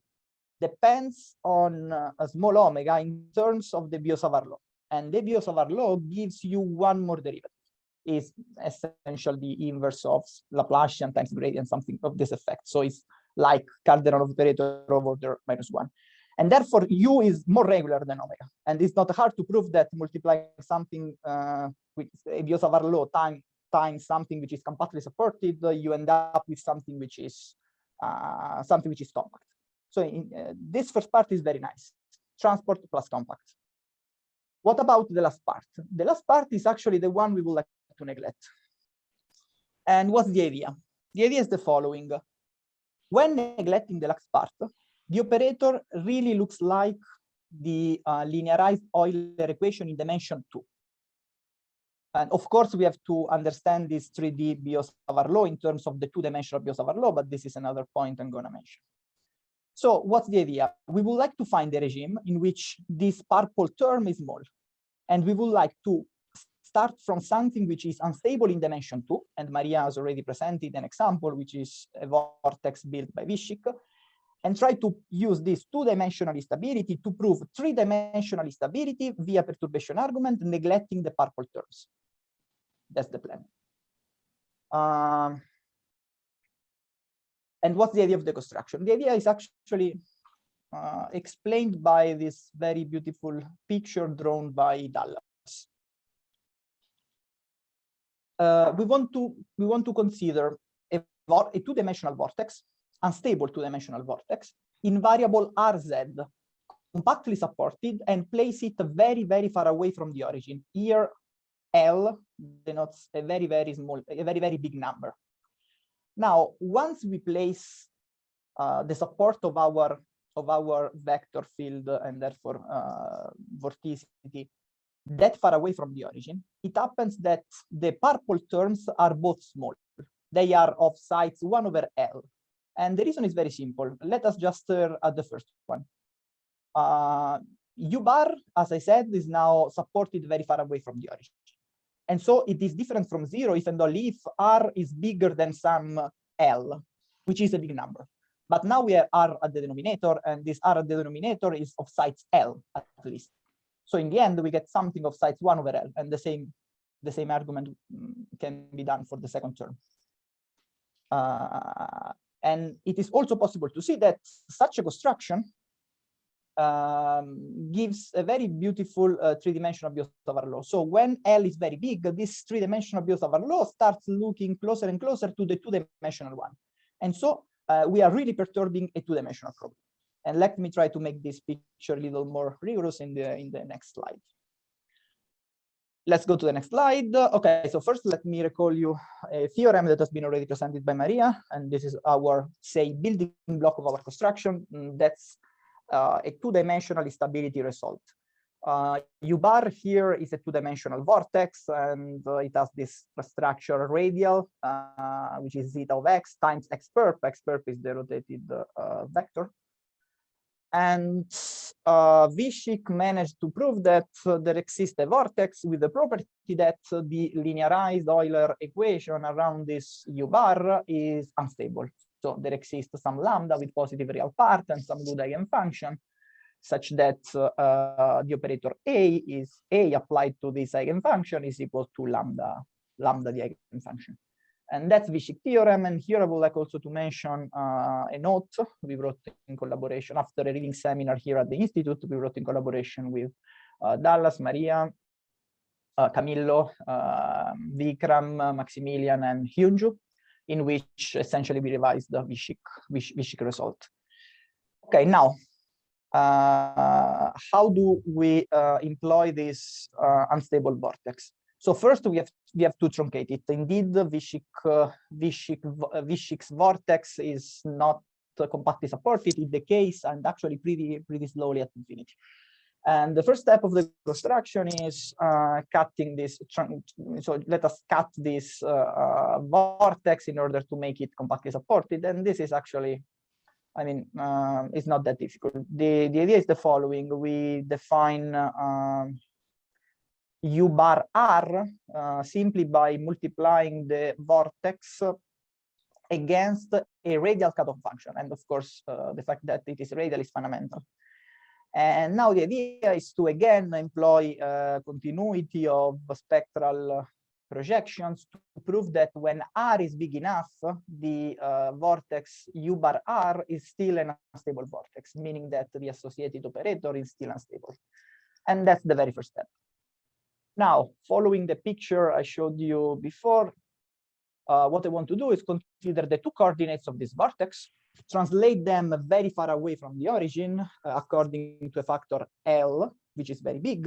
depends on a small omega in terms of the Biot-Savart law. And the Biot-Savart law gives you one more derivative. Is essentially the inverse of Laplacian times gradient, something of this effect. So it's like Cardinal operator of order -1. And therefore, U is more regular than omega. And it's not hard to prove that multiplying something with a Biot-Savart law times something which is compactly supported, you end up with something which is compact. So this first part is very nice. Transport plus compact. What about the last part? The last part is actually the one we would like to neglect. And what's the idea? The idea is the following. When neglecting the last part, the operator really looks like the linearized Euler equation in dimension 2. And of course, we have to understand this 3D Biot-Savart law in terms of the two-dimensional Biot-Savart law, but this is another point I'm going to mention. So what's the idea? We would like to find a regime in which this purple term is small. And we would like to start from something which is unstable in dimension 2. And Maria has already presented an example, which is a vortex built by Lipschitz, and try to use this two-dimensional instability to prove three-dimensional instability via perturbation argument, neglecting the purple terms. That's the plan. And what's the idea of the construction? The idea is actually explained by this very beautiful picture drawn by Dallas. We want to consider a two-dimensional vortex, unstable two-dimensional vortex, invariable RZ compactly supported and place it very, very far away from the origin. Here, L denotes a very, very small, a very, very big number. Now, once we place the support of our vector field and therefore vorticity that far away from the origin, it happens that the purple terms are both small. They are of size 1 over L. And the reason is very simple. Let us just stare at the first one. U bar, as I said, is now supported very far away from the origin. And so it is different from 0 if and only if R is bigger than some L, which is a big number. But now we have R at the denominator, and this R at the denominator is of size L at least. So in the end, we get something of size 1 over L, and the same argument can be done for the second term. And it is also possible to see that such a construction gives a very beautiful three-dimensional Biot-Savart law. So when L is very big, this three-dimensional Biot-Savart law starts looking closer and closer to the two-dimensional one. And so we are really perturbing a two-dimensional problem. And let me try to make this picture a little more rigorous in the next slide. Let's go to the next slide. Okay, so first let me recall you a theorem that has been already presented by Maria, and this is our, say, building block of our construction. That's a two-dimensional instability result. U bar here is a two-dimensional vortex, and it has this structure radial, which is zeta of x times x perp. X perp is the rotated vector. And Wyschik managed to prove that there exists a vortex with the property that the linearized Euler equation around this U bar is unstable. So there exists some lambda with positive real part and some good eigenfunction, such that the operator A applied to this eigenfunction is equal to lambda the eigenfunction. And that's Wyschik theorem. And here I would like also to mention a note we wrote in collaboration after a reading seminar here at the Institute. We wrote in collaboration with Dallas, Maria, Camillo, Vikram, Maximilian, and Hyunju, in which essentially we revised the Wyschik result. Okay, now, how do we employ this unstable vortex? So first we have to truncate it. Indeed, Wyschik's vortex is not compactly supported. It decays and actually pretty slowly at infinity. And the first step of the construction is cutting this trunk. So let us cut this vortex in order to make it compactly supported. And this is actually, I mean, it's not that difficult. The idea is the following. We define U bar R simply by multiplying the vortex against a radial cutoff function. And of course, the fact that it is radial is fundamental. And now the idea is to again employ continuity of spectral projections to prove that when R is big enough, the vortex U bar R is still an unstable vortex, meaning that the associated operator is still unstable. And that's the very first step. Now, following the picture I showed you before, what I want to do is consider the two coordinates of this vortex, translate them very far away from the origin according to a factor L, which is very big,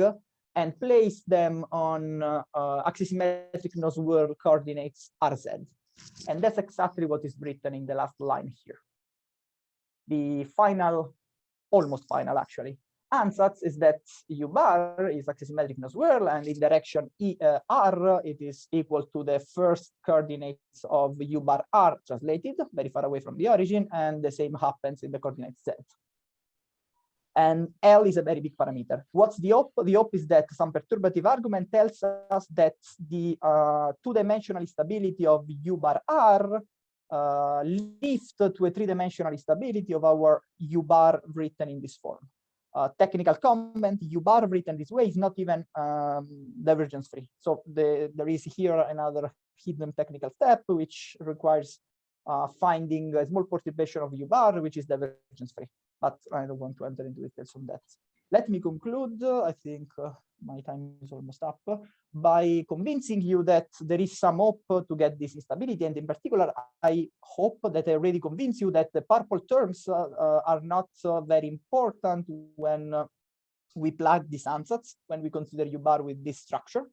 and place them on axisymmetric no-swirl coordinates RZ. And that's exactly what is written in the last line here. The final, almost final actually, ansatz is that U bar is axisymmetric no-swirl, and in direction R, it is equal to the first coordinates of U bar R translated very far away from the origin, and the same happens in the coordinate Z. And L is a very big parameter. What's the op? The op is that some perturbative argument tells us that the two-dimensional instability of U bar R lift to a three-dimensional instability of our U bar written in this form. Technical comment, U bar written this way is not even divergence free. So there is here another hidden technical step which requires finding a small perturbation of U bar, which is divergence free. But I don't want to enter into details on that. let me conclude, I think my time is almost up, by convincing you that there is some hope to get this instability. And in particular, I hope that I already convinced you that the purple terms are not very important when we plug these ansatz, when we consider U-bar with this structure.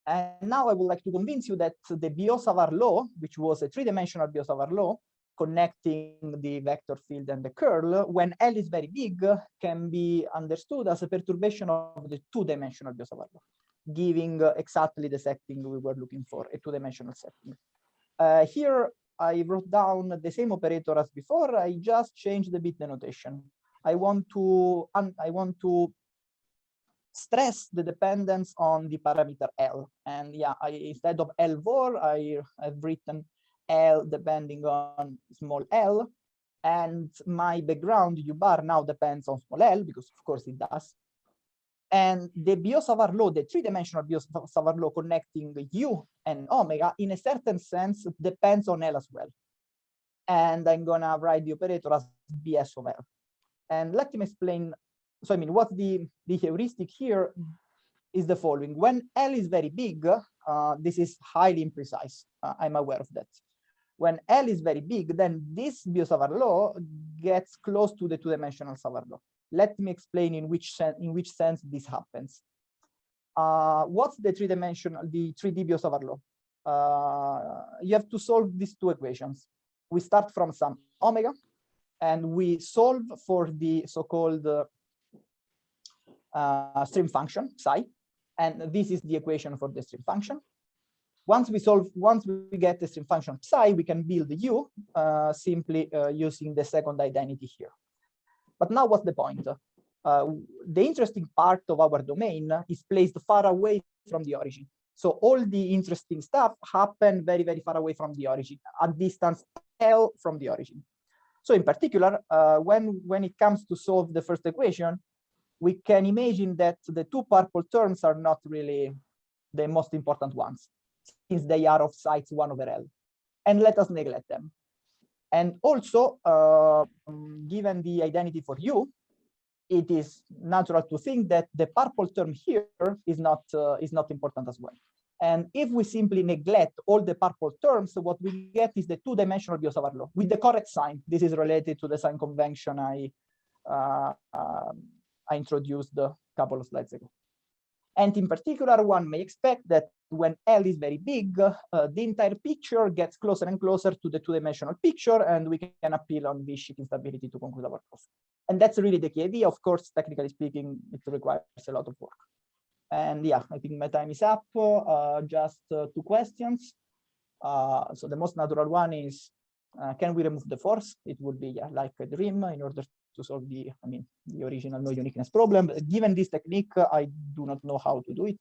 And now I would like to convince you that the Biot-Savart law, which was a three-dimensional Biot-Savart law, connecting the vector field and the curl, when L is very big, can be understood as a perturbation of the two-dimensional Biot-Savart law, giving exactly the setting we were looking for, a two-dimensional setting. Here, I wrote down the same operator as before. I just changed a bit the notation. I want to stress the dependence on the parameter L. And yeah, instead of L var, I've written L depending on small l, and my background U-bar now depends on small l, because of course it does. And the Biot-Savart law, the three-dimensional Biot-Savart law connecting U and omega, in a certain sense, depends on L as well. And I'm gonna write the operator as BS of L. And let me explain. So I mean, what the heuristic here is the following. When L is very big, this is highly imprecise. I'm aware of that. When L is very big, then this Biot-Savart law gets close to the two-dimensional Savart law. Let me explain in which sense this happens. What's the 3D Biot-Savart law? You have to solve these two equations. We start from some omega, and we solve for the so-called stream function psi, and this is the equation for the stream function. Once we get the stream function psi, we can build the U simply using the second identity here. But now what's the point? The interesting part of our domain is placed far away from the origin. So all the interesting stuff happen very, very far away from the origin, at distance L from the origin. So in particular, when it comes to solve the first equation, we can imagine that the two purple terms are not really the most important ones, since they are of size 1 over L. And let us neglect them. And also, given the identity for U, it is natural to think that the purple term here is not important as well. And if we simply neglect all the purple terms, what we get is the two-dimensional Biot-Savart law with the correct sign. This is related to the sign convention I introduced a couple of slides ago. And in particular, one may expect that when L is very big, the entire picture gets closer and closer to the two-dimensional picture, and we can appeal on Lipschitz instability to conclude our proof. And that's really the key idea. Of course, technically speaking, it requires a lot of work. And yeah, I think my time is up. Just two questions. So the most natural one is, can we remove the force? It would be like a dream in order to solve the original no uniqueness problem. But given this technique, I do not know how to do it.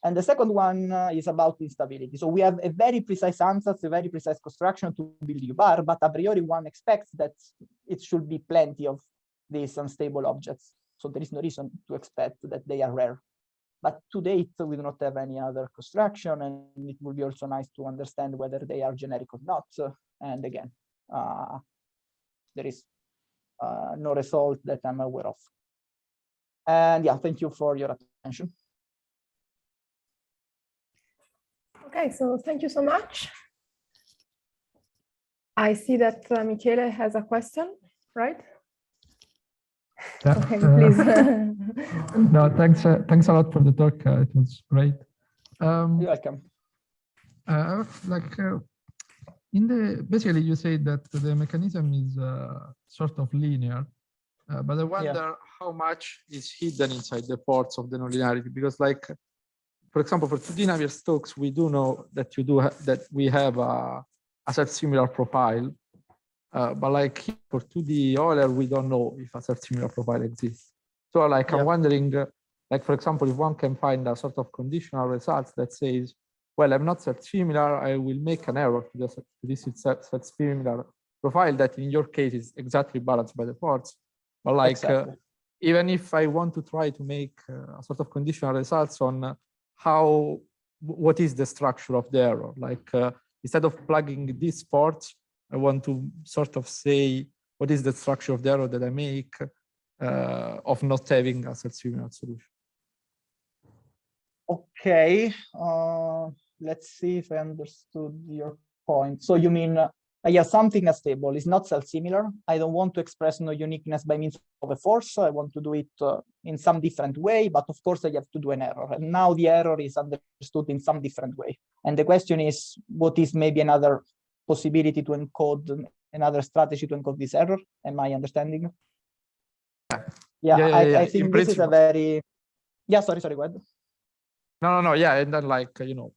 And the second one is about instability. So we have a very precise answer, a very precise construction to build U-bar, but a priori one expects that it should be plenty of these unstable objects. So there is no reason to expect that they are rare. But to date, we do not have any other construction, and it would be also nice to understand whether they are generic or not. And again, there is no result that I'm aware of. And yeah, thank you for your attention. Okay, so thank you so much. I see that Michele has a question, right? Yeah, okay, please. No, thanks a lot for the talk. It was great. You're welcome. Basically you say that the mechanism is sort of linear, but I wonder how much is hidden inside the ports of the nonlinearity, because for example, for 2D Navier-Stokes, we do know that that we have a such similar profile, but for 2D Euler, we don't know if a such similar profile exists. So I'm wondering, for example, if one can find a sort of conditional result that says, well, I'm not such similar, I will make an error to this such similar profile that in your case is exactly balanced by the ports. But exactly. Even if I want to try to make a sort of conditional results on what is the structure of the error, instead of plugging these ports, I want to sort of say what is the structure of the error that I make, of not having a self-similar solution. Okay, let's see if I understood your point. So you mean I have something unstable, is not self-similar. I don't want to express no uniqueness by means of a force. So I want to do it in some different way, but of course I have to do an error. And now the error is understood in some different way. And the question is, what is maybe another possibility to encode, another strategy to encode this error? Am I understanding? Yeah, I think this is a very, sorry, go ahead. No, yeah, and then like, you know,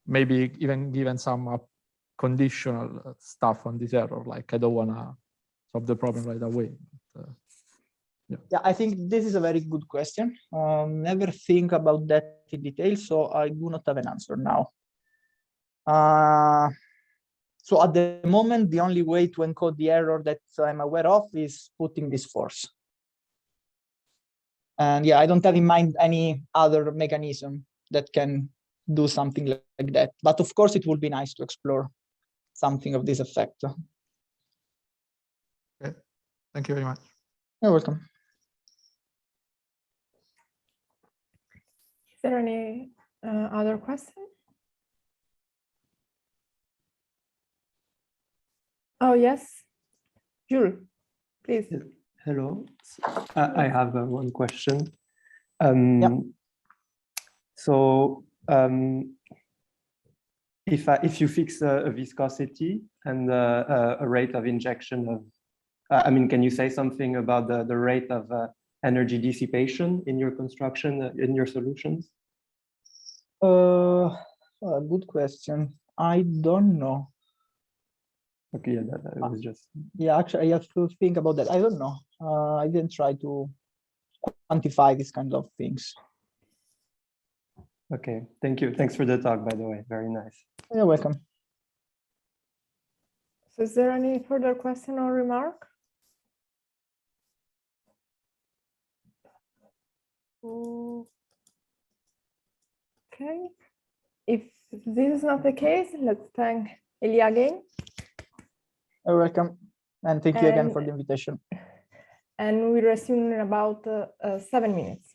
maybe even given some conditional stuff on this error, like I don't want to solve the problem right away. But, yeah, I think this is a very good question. Never think about that in detail, so I do not have an answer now. So at the moment, the only way to encode the error that I'm aware of is putting this force. And yeah, I don't have in mind any other mechanism that can do something like that. But of course, it would be nice to explore something of this effect. Okay, thank you very much. You're welcome. Is there any other question? Oh, yes. Jules, please. Hello. I have one question. So if you fix a viscosity and a rate of injection of, I mean, can you say something about the rate of energy dissipation in your construction, in your solutions? Good question. I don't know. Okay, yeah, that was just. Yeah, actually, I have to think about that. I don't know. I didn't try to quantify these kind of things. Okay, thank you. Thanks for the talk, by the way. Very nice. You're welcome. So is there any further question or remark? Okay. If this is not the case, let's thank Elia again. You're welcome. And thank you again for the invitation. And we resume in about 7 minutes.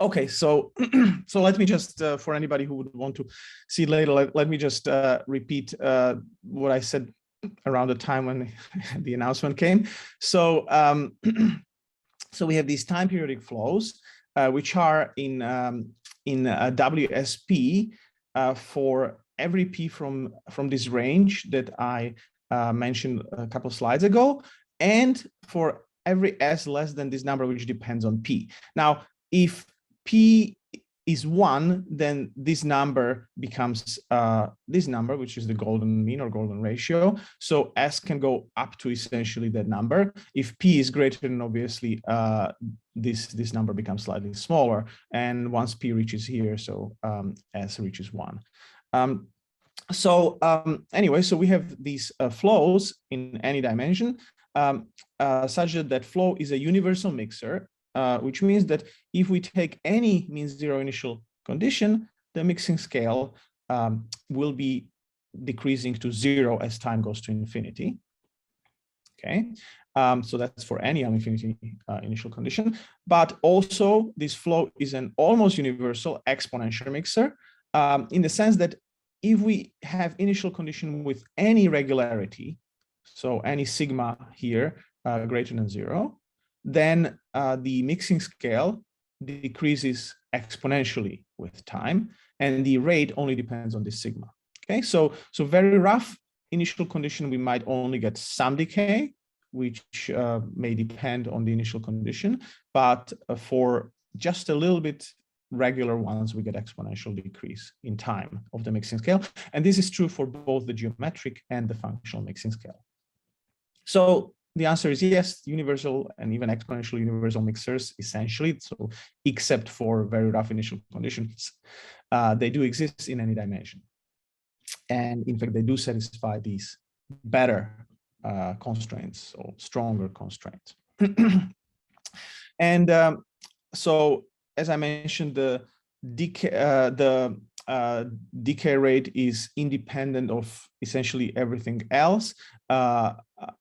Okay, so let me just, for anybody who would want to see later, let me just repeat what I said around the time when the announcement came. So, so we have these time periodic flows, which are in WSP for every P from this range that I mentioned a couple of slides ago, and for every S less than this number, which depends on P. Now, if P is 1, then this number becomes this number, which is the golden mean or golden ratio. So S can go up to essentially that number. If P is greater than, obviously, this number becomes slightly smaller. And once P reaches here, so S reaches 1. Anyway, so we have these flows in any dimension, such that flow is a universal mixer. Which means that if we take any mean zero initial condition, the mixing scale will be decreasing to 0 as time goes to infinity. Okay, so that's for any infinity initial condition. But also, this flow is an almost universal exponential mixer in the sense that if we have initial condition with any regularity, so any sigma here greater than 0, then the mixing scale decreases exponentially with time, and the rate only depends on this sigma. Okay, so very rough initial condition, we might only get some decay, which may depend on the initial condition, but for just a little bit regular ones, we get exponential decrease in time of the mixing scale. And this is true for both the geometric and the functional mixing scale. So the answer is yes, universal and even exponential universal mixers, essentially, so except for very rough initial conditions, they do exist in any dimension. And in fact, they do satisfy these better constraints or stronger constraints. And so, as I mentioned, the decay rate is independent of essentially everything else.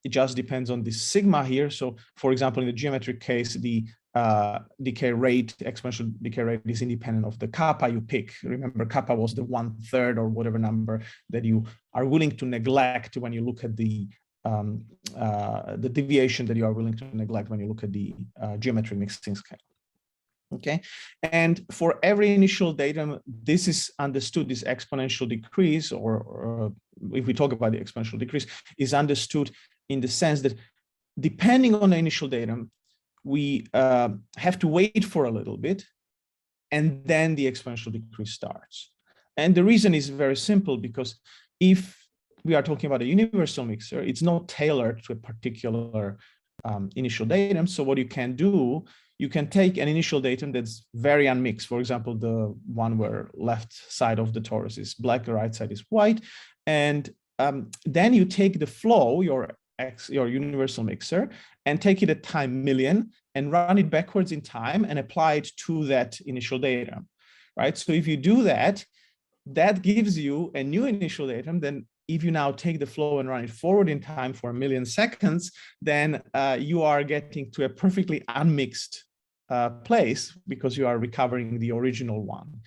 It just depends on the sigma here. So, for example, in the geometric case, the decay rate, exponential decay rate, is independent of the kappa you pick. Remember, kappa was the 1/3 or whatever number that you are willing to neglect when you look at the deviation that you are willing to neglect when you look at the geometric mixing scale. Okay, and for every initial datum, this is understood, this exponential decrease, or if we talk about the exponential decrease, is understood in the sense that depending on the initial datum, we have to wait for a little bit, and then the exponential decrease starts. And the reason is very simple, because if we are talking about a universal mixer, it's not tailored to a particular initial datum. So what you can do, you can take an initial datum that's very unmixed. For example, the one where left side of the torus is black, the right side is white. And then you take the flow, your universal mixer, and take it at time million and run it backwards in time and apply it to that initial datum, right? So if you do that, that gives you a new initial datum. Then if you now take the flow and run it forward in time for 1,000,000 seconds, then you are getting to a perfectly unmixed place, because you are recovering the original one.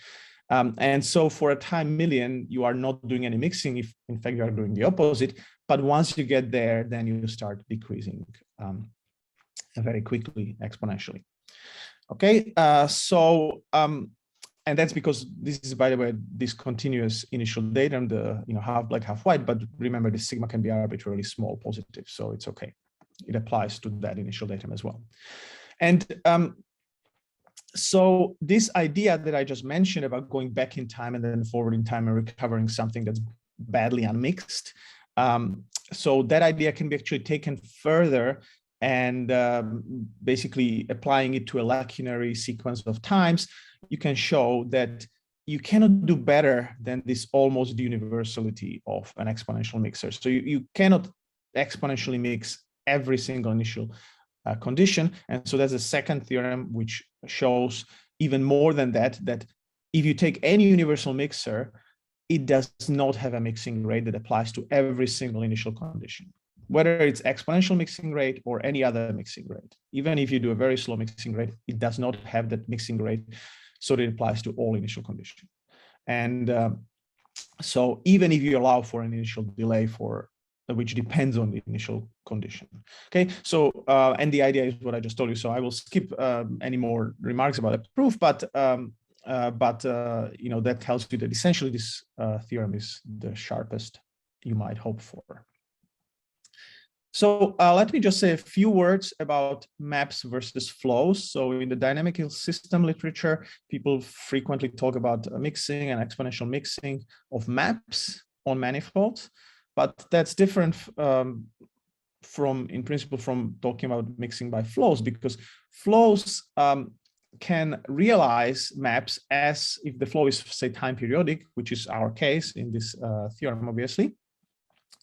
And so for a time million, you are not doing any mixing. If in fact you are doing the opposite, but once you get there, then you start decreasing very quickly, exponentially. Okay, and that's because this is, by the way, this continuous initial datum, the half black, half white. But remember, the sigma can be arbitrarily small positive, so it's okay. It applies to that initial datum as well. And so this idea that I just mentioned about going back in time and then forward in time and recovering something that's badly unmixed, so that idea can be actually taken further and basically applying it to a lacunary sequence of times, you can show that you cannot do better than this almost universality of an exponential mixer. So you cannot exponentially mix every single initial condition. And so there's a second theorem which shows even more than that, that if you take any universal mixer, it does not have a mixing rate that applies to every single initial condition, whether it's exponential mixing rate or any other mixing rate. Even if you do a very slow mixing rate, it does not have that mixing rate, so that it applies to all initial conditions. And so even if you allow for an initial delay which depends on the initial condition. Okay, so and the idea is what I just told you. So I will skip any more remarks about the proof, but that tells you that essentially this theorem is the sharpest you might hope for. So let me just say a few words about maps versus flows. So in the dynamical system literature, people frequently talk about mixing and exponential mixing of maps on manifolds, but that's different in principle from talking about mixing by flows, because flows can realize maps as if the flow is, say, time periodic, which is our case in this theorem, obviously.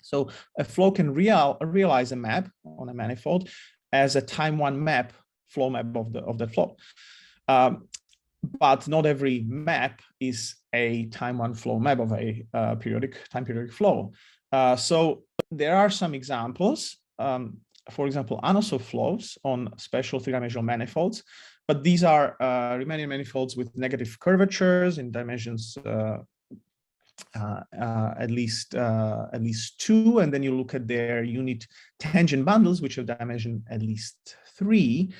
So a flow can realize a map on a manifold as a time one map, flow map of the flow. But not every map is a time-one flow map of a time periodic flow. So there are some examples, for example, Anosov flows on special three-dimensional manifolds, but these are Riemannian manifolds with negative curvatures in dimensions at least 2, and then you look at their unit tangent bundles, which have dimension at least 3,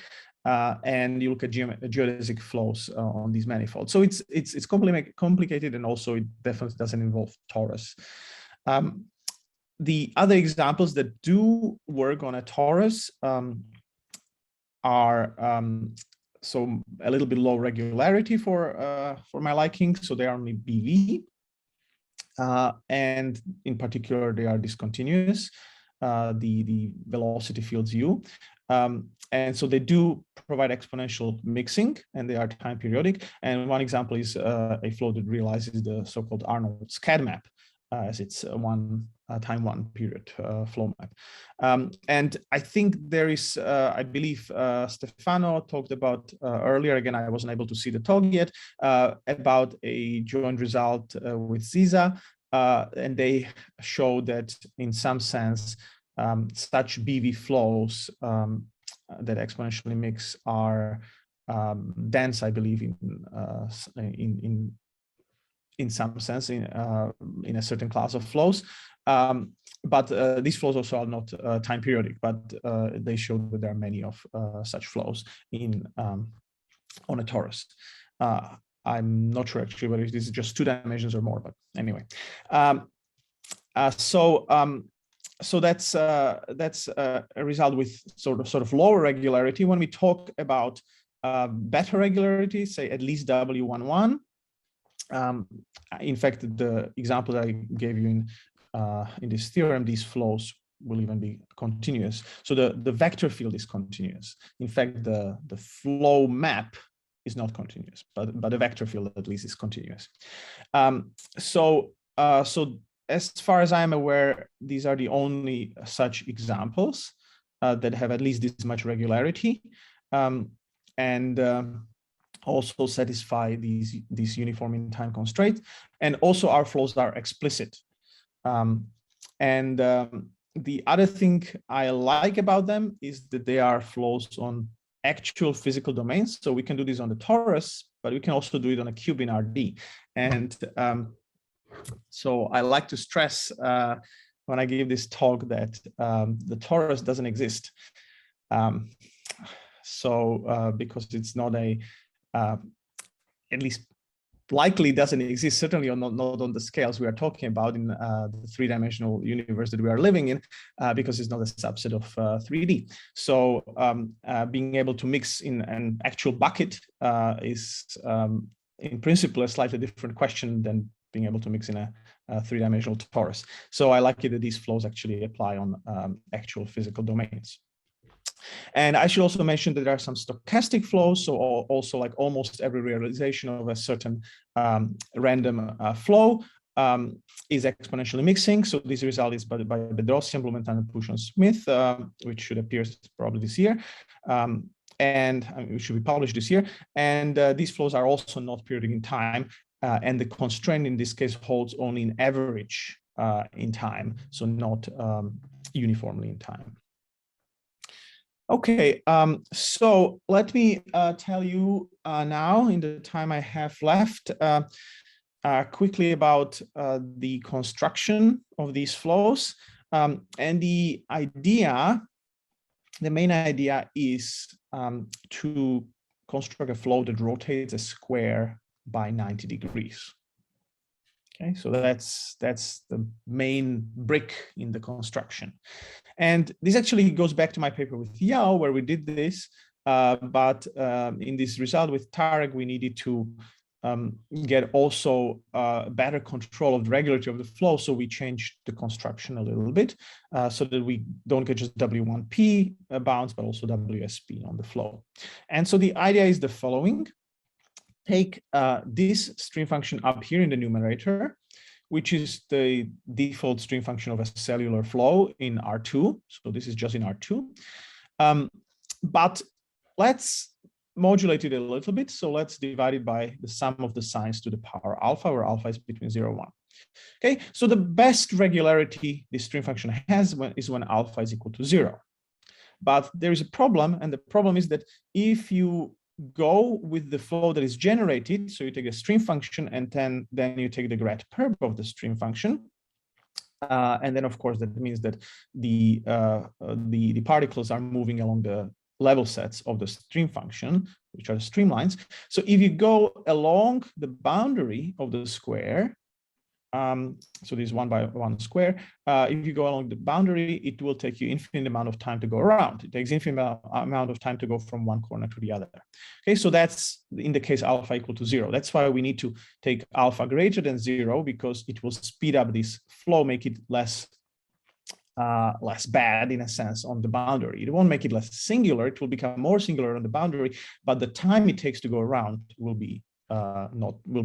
and you look at geodesic flows on these manifolds. So it's complicated, and also it definitely doesn't involve torus. The other examples that do work on a torus are so a little bit low regularity for my liking, so they are only BV. And in particular, they are discontinuous, the velocity fields U. And so they do provide exponential mixing, and they are time periodic. And one example is a flow that realizes the so-called Arnold SCAD map, as it's time one period flow map. And I think there is, I believe Stefano talked about earlier, again, I wasn't able to see the talk yet, about a joint result with Ziza, and they show that in some sense, such BV flows that exponentially mix are dense, I believe, in some sense, in a certain class of flows. But these flows also are not time periodic, but they show that there are many of such flows on a torus. I'm not sure actually whether this is just 2 dimensions or more, but anyway. So that's a result with sort of lower regularity. When we talk about better regularity, say at least W11, in fact, the example that I gave you in this theorem, these flows will even be continuous. So the vector field is continuous. In fact, the flow map is not continuous, but the vector field at least is continuous. So as far as I'm aware, these are the only such examples that have at least this much regularity, and also satisfy these uniform in time constraints. And also our flows are explicit. The other thing I like about them is that they are flows on actual physical domains. So we can do this on the torus, but we can also do it on a cube in RD. And so I like to stress when I give this talk that the torus doesn't exist. Because it's not at least likely doesn't exist, certainly not on the scales we are talking about in the 3-dimensional universe that we are living in, because it's not a subset of 3D. So being able to mix in an actual bucket is in principle a slightly different question than being able to mix in a 3-dimensional torus. So I like it that these flows actually apply on actual physical domains. And I should also mention that there are some stochastic flows. So also like almost every realization of a certain random flow is exponentially mixing. So this result is by Bedrosian, Blumenthal, and Puchon-Smith, which should appear probably this year. And it should be published this year. And these flows are also not periodic in time. And the constraint in this case holds only in average in time, so not uniformly in time. Okay, so let me tell you now, in the time I have left, quickly about the construction of these flows. And the main idea is to construct a flow that rotates a square by 90 degrees. Okay, so that's the main brick in the construction. And this actually goes back to my paper with Yao, where we did this, but in this result with Tarek, we needed to get also better control of the regularity of the flow. So we changed the construction a little bit so that we don't get just W1P bounds, but also WSP on the flow. And so the idea is the following. Take this stream function up here in the numerator, which is the default stream function of a cellular flow in R2. So this is just in R2. But let's modulate it a little bit. So let's divide it by the sum of the sines to the power alpha, where alpha is between 0 and 1. Okay, so the best regularity this stream function has is when alpha is equal to 0. But there is a problem, and the problem is that if you go with the flow that is generated, so you take a stream function and then you take the grad perp of the stream function, and then of course that means that the particles are moving along the level sets of the stream function, which are the streamlines. So if you go along the boundary of the square, so this 1 by 1 square, if you go along the boundary, it will take you infinite amount of time to go around. It takes infinite amount of time to go from one corner to the other. Okay, so that's in the case alpha equal to 0. That's why we need to take alpha greater than 0, because it will speed up this flow, make it less bad in a sense on the boundary. It won't make it less singular. It will become more singular on the boundary, but the time it takes to go around will be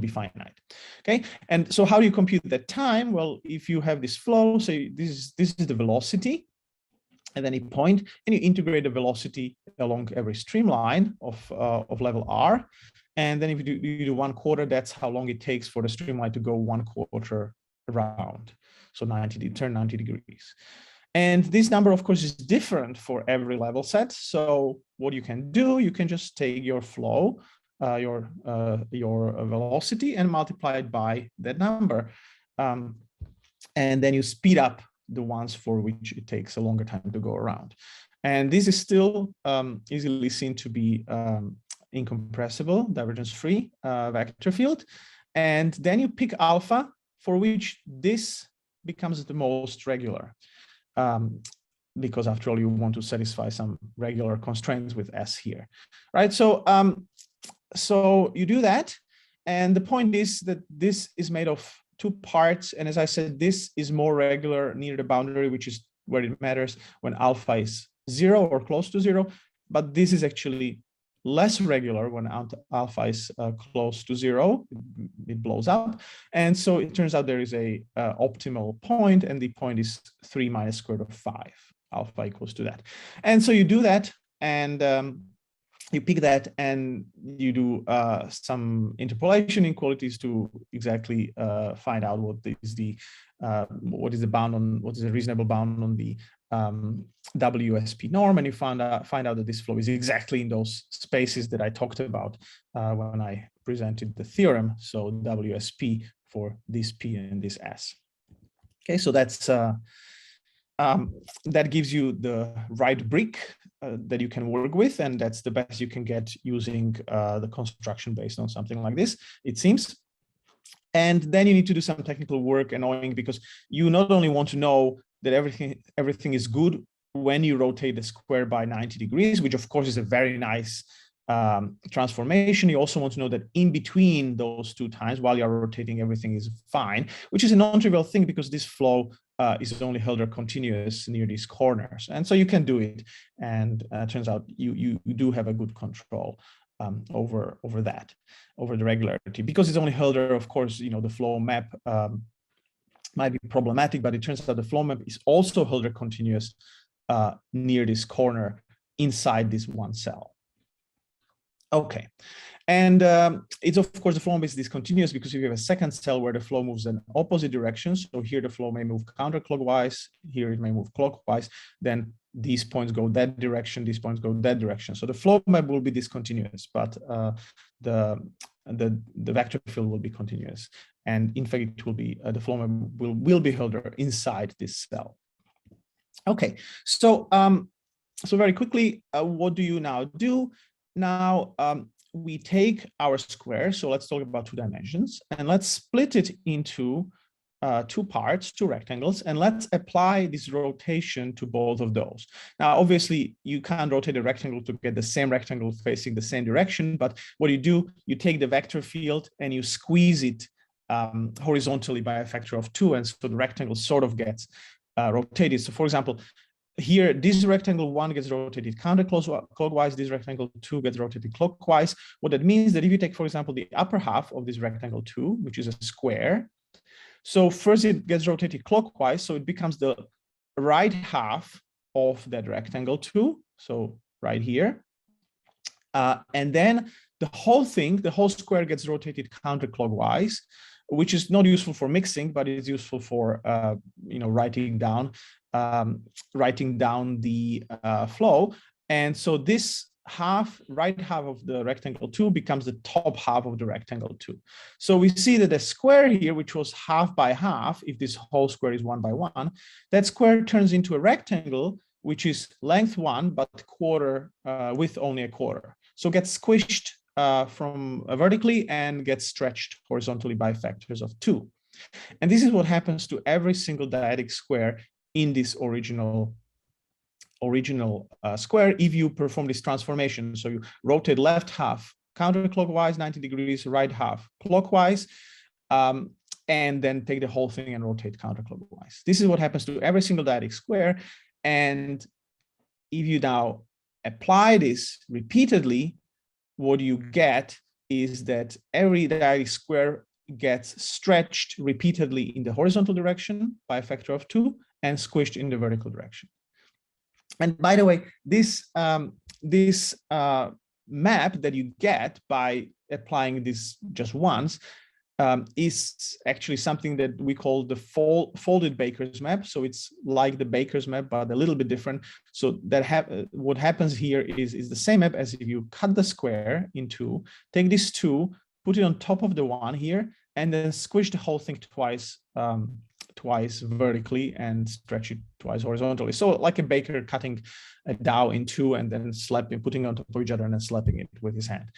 finite. Okay, and so how do you compute that time? Well, if you have this flow, say this is the velocity at any point, and you integrate the velocity along every streamline of level r, and then if you do 1/4, that's how long it takes for the streamline to go 1/4 around. So turn 90 degrees. And this number, of course, is different for every level set. So what you can do, you can just take your flow, your velocity, and multiply it by that number. And then you speed up the ones for which it takes a longer time to go around. And this is still easily seen to be incompressible, divergence-free vector field. And then you pick alpha, for which this becomes the most regular, because after all, you want to satisfy some regular constraints with S here, right? So, so you do that, and the point is that this is made of 2 parts, and as I said, this is more regular near the boundary, which is where it matters when alpha is 0 or close to 0, but this is actually less regular when alpha is close to 0, it blows up. And so it turns out there is a optimal point, and the point is 3 minus square root of 5, alpha equals to that. And so you do that, and you pick that, and you do some interpolation inequalities to exactly find out what is the bound on, what is a reasonable bound on the WSP norm, and you find out that this flow is exactly in those spaces that I talked about when I presented the theorem. So WSP for this P and this S. Okay, so that's that gives you the right brick that you can work with, and that's the best you can get using the construction based on something like this, it seems. And then you need to do some technical work, annoying, because you not only want to know that everything is good when you rotate the square by 90 degrees, which of course is a very nice transformation. You also want to know that in between those 2 times, while you're rotating, everything is fine, which is a non-trivial thing, because this flow is only Hilder continuous near these corners. And so you can do it, and turns out you do have a good control over the regularity, because it's only Hilder. Of course, you know, the flow map might be problematic, but it turns out the flow map is also Hilder continuous near this corner inside this one cell. Okay, and it's of course the flow map is discontinuous because if you have a second cell where the flow moves in opposite directions, so here the flow may move counterclockwise, here it may move clockwise, then these points go that direction, these points go that direction. So the flow map will be discontinuous, but the vector field will be continuous. And in fact, it will be the flow map will be held inside this cell. Okay, so so very quickly, what do you now do? Now we take our square, so let's talk about 2 dimensions, and let's split it into 2 parts, 2 rectangles, and let's apply this rotation to both of those. Now, obviously, you can't rotate a rectangle to get the same rectangle facing the same direction, but what you do, you take the vector field and you squeeze it horizontally by a factor of 2, and so the rectangle sort of gets rotated. So, for example, here, this rectangle 1 gets rotated counterclockwise, this rectangle 2 gets rotated clockwise. What that means that if you take, for example, the upper half of this rectangle 2, which is a square, so first it gets rotated clockwise, so it becomes the right half of that rectangle 2, so right here. And then the whole thing, the whole square gets rotated counterclockwise, which is not useful for mixing, but it's useful for writing down the flow. And so this right half of the rectangle 2 becomes the top half of the rectangle 2. So we see that the square here, which was half by half, if this whole square is 1 by 1, that square turns into a rectangle, which is length 1, but width only a quarter. So gets squished from vertically and gets stretched horizontally by factors of 2. And this is what happens to every single dyadic square in this original square if you perform this transformation. So you rotate left half counterclockwise 90 degrees, right half clockwise, and then take the whole thing and rotate counterclockwise. This is what happens to every single dyadic square. And if you now apply this repeatedly, what you get is that every dyadic square gets stretched repeatedly in the horizontal direction by a factor of 2 and squished in the vertical direction. And by the way, this map that you get by applying this just once is actually something that we call the folded Baker's map. So it's like the Baker's map, but a little bit different. So that what happens here is the same map as if you cut the square in 2, take this 2, put it on top of the 1 here, and then squish the whole thing twice vertically and stretch it twice horizontally. So like a baker cutting a dough in 2 and then putting it on top of each other and then slapping it with his hand.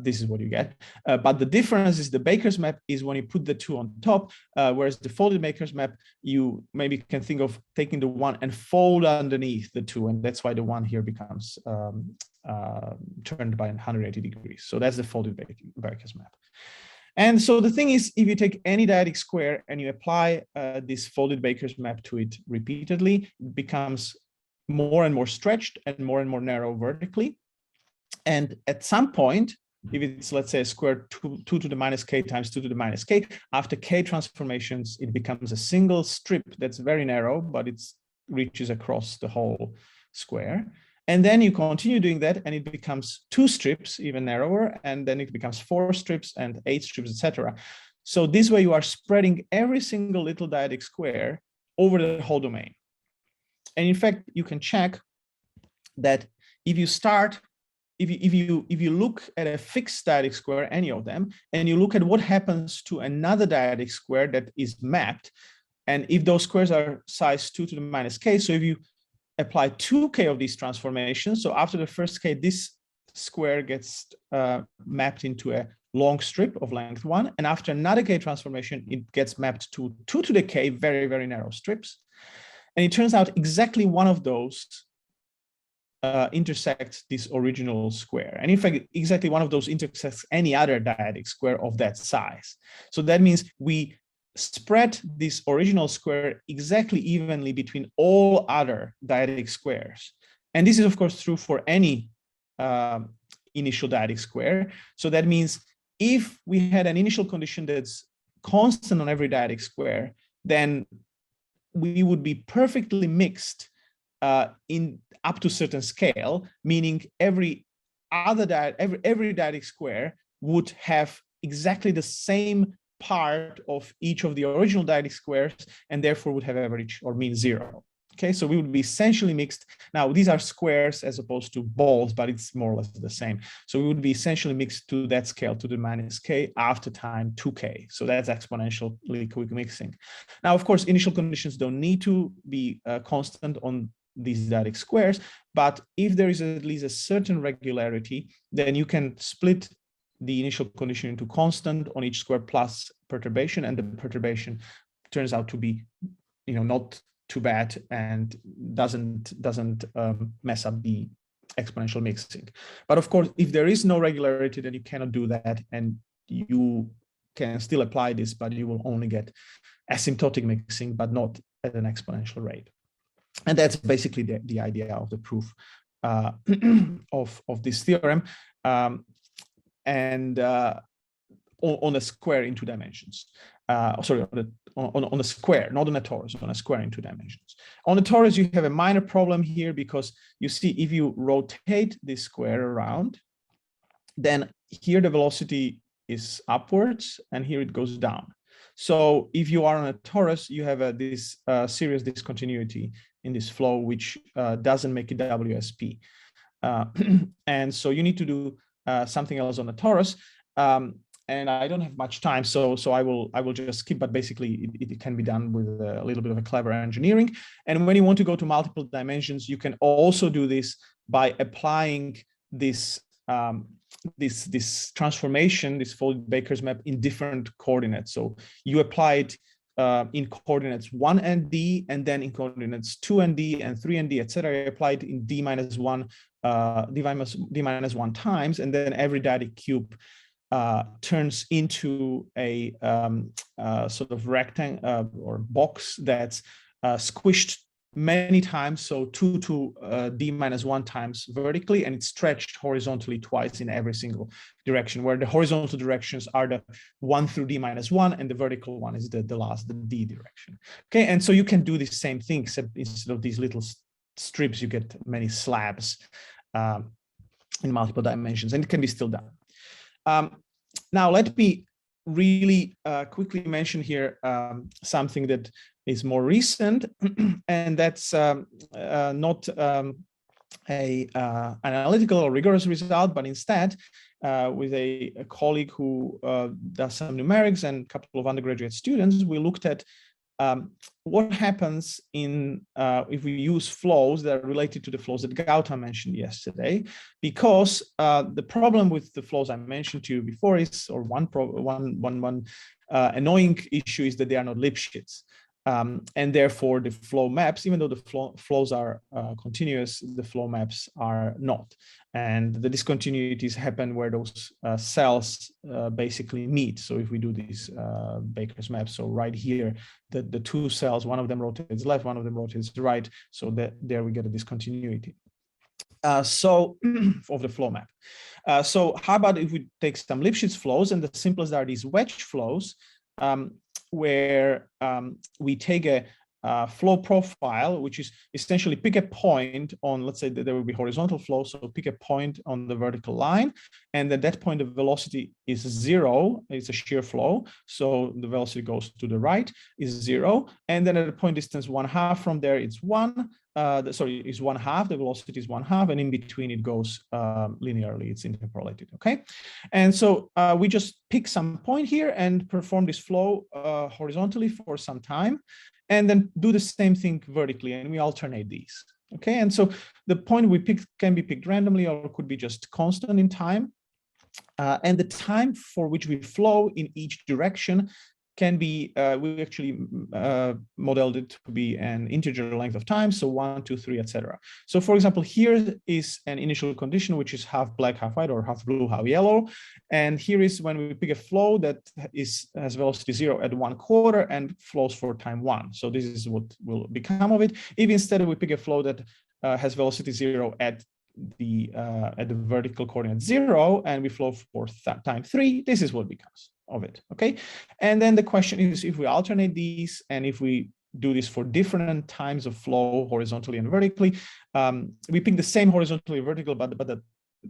This is what you get. But the difference is the Baker's map is when you put the 2 on top, whereas the folded Baker's map, you maybe can think of taking the 1 and fold underneath the 2. And that's why the 1 here becomes turned by 180 degrees. So that's the folded Baker's map. And so the thing is, if you take any dyadic square and you apply this folded Baker's map to it repeatedly, it becomes more and more stretched and more narrow vertically. And at some point, if it's, let's say, a square 2 to the minus k times 2 to the minus k, after k transformations, it becomes a single strip that's very narrow, but it reaches across the whole square. And then you continue doing that and it becomes 2 strips, even narrower, and then it becomes 4 strips and 8 strips, etc. So this way you are spreading every single little dyadic square over the whole domain. And in fact, you can check that if you look at a fixed dyadic square, any of them, and you look at what happens to another dyadic square that is mapped, and if those squares are size 2 to the minus k, so if you apply 2k of these transformations, so after the first k, this square gets mapped into a long strip of length 1, and after another k transformation, it gets mapped to 2 to the k, very narrow strips. And it turns out exactly one of those intersects this original square. And in fact, exactly one of those intersects any other dyadic square of that size. So that means we spread this original square exactly evenly between all other dyadic squares. And this is, of course, true for any initial dyadic square. So that means if we had an initial condition that's constant on every dyadic square, then we would be perfectly mixed in up to a certain scale, meaning every dyadic square would have exactly the same part of each of the original dyadic squares, and therefore would have average or mean 0. Okay, so we would be essentially mixed. Now, these are squares as opposed to balls, but it's more or less the same. So we would be essentially mixed to that scale, to the minus k, after time 2k. So that's exponentially quick mixing. Now, of course, initial conditions don't need to be constant on these dyadic squares, but if there is at least a certain regularity, then you can split the initial condition into constant on each square plus perturbation, and the perturbation turns out to be, not too bad and doesn't mess up the exponential mixing. But of course, if there is no regularity, then you cannot do that, and you can still apply this, but you will only get asymptotic mixing, but not at an exponential rate. And that's basically the idea of the proof of this theorem. And on a square in 2 dimensions. Sorry, on a square, not on a torus, on a square in 2 dimensions. On a torus, you have a minor problem here because you see if you rotate this square around, then here the velocity is upwards and here it goes down. So if you are on a torus, you have this serious discontinuity in this flow, which doesn't make it WSP. And so you need to do something else on the torus. And I don't have much time, so I will just skip, but basically it can be done with a little bit of a clever engineering. And when you want to go to multiple dimensions, you can also do this by applying this this transformation, this folded Baker's map in different coordinates. So you apply it in coordinates 1 and d, and then in coordinates 2 and d and 3 and d, etc. Apply it in d minus 1 times, and then every dyadic cube turns into a sort of rectangle or box that's squished many times, so 2 to d minus 1 times vertically, and it's stretched horizontally twice in every single direction, where the horizontal directions are the 1 through d minus 1, and the vertical one is the last, the d direction. Okay, and so you can do the same thing, except instead of these little strips, you get many slabs in multiple dimensions, and it can be still done. Now, let me really quickly mention here something that is more recent, and that's not a analytical or rigorous result, but instead with a colleague who does some numerics and a couple of undergraduate students, we looked at what happens in if we use flows that are related to the flows that Gautam mentioned yesterday, because the problem with the flows I mentioned to you before is, or one annoying issue is that they are not Lipschitz. And therefore the flow maps, even though the flows are continuous, the flow maps are not. And the discontinuities happen where those cells basically meet. So if we do these Baker's maps, so right here, the two cells, one of them rotates left, one of them rotates right, so that there we get a discontinuity. So of the flow map. So how about if we take some Lipschitz flows, and the simplest are these wedge flows, where we take a flow profile, which is essentially pick a point on, let's say that there will be horizontal flow, so pick a point on the vertical line, and at that point the velocity is 0, it's a shear flow, so the velocity goes to the right, is 0, and then at a point distance 1/2 from there, it's 1, is 1/2, the velocity is 1/2, and in between it goes linearly, it's interpolated, okay? And so we just pick some point here and perform this flow horizontally for some time, and then do the same thing vertically, and we alternate these, okay? And so the point we pick can be picked randomly, or could be just constant in time, and the time for which we flow in each direction can be, we actually modeled it to be an integer length of time, so 1, 2, 3, etc. So for example, here is an initial condition, which is half black, half white, or half blue, half yellow. And here is when we pick a flow that has velocity 0 at 1/4 and flows for time 1. So this is what will become of it. If instead we pick a flow that has velocity 0 at the vertical coordinate 0, and we flow for time 3, this is what becomes of it, okay? And then the question is, if we alternate these, and if we do this for different times of flow horizontally and vertically, we pick the same horizontally and vertical, but the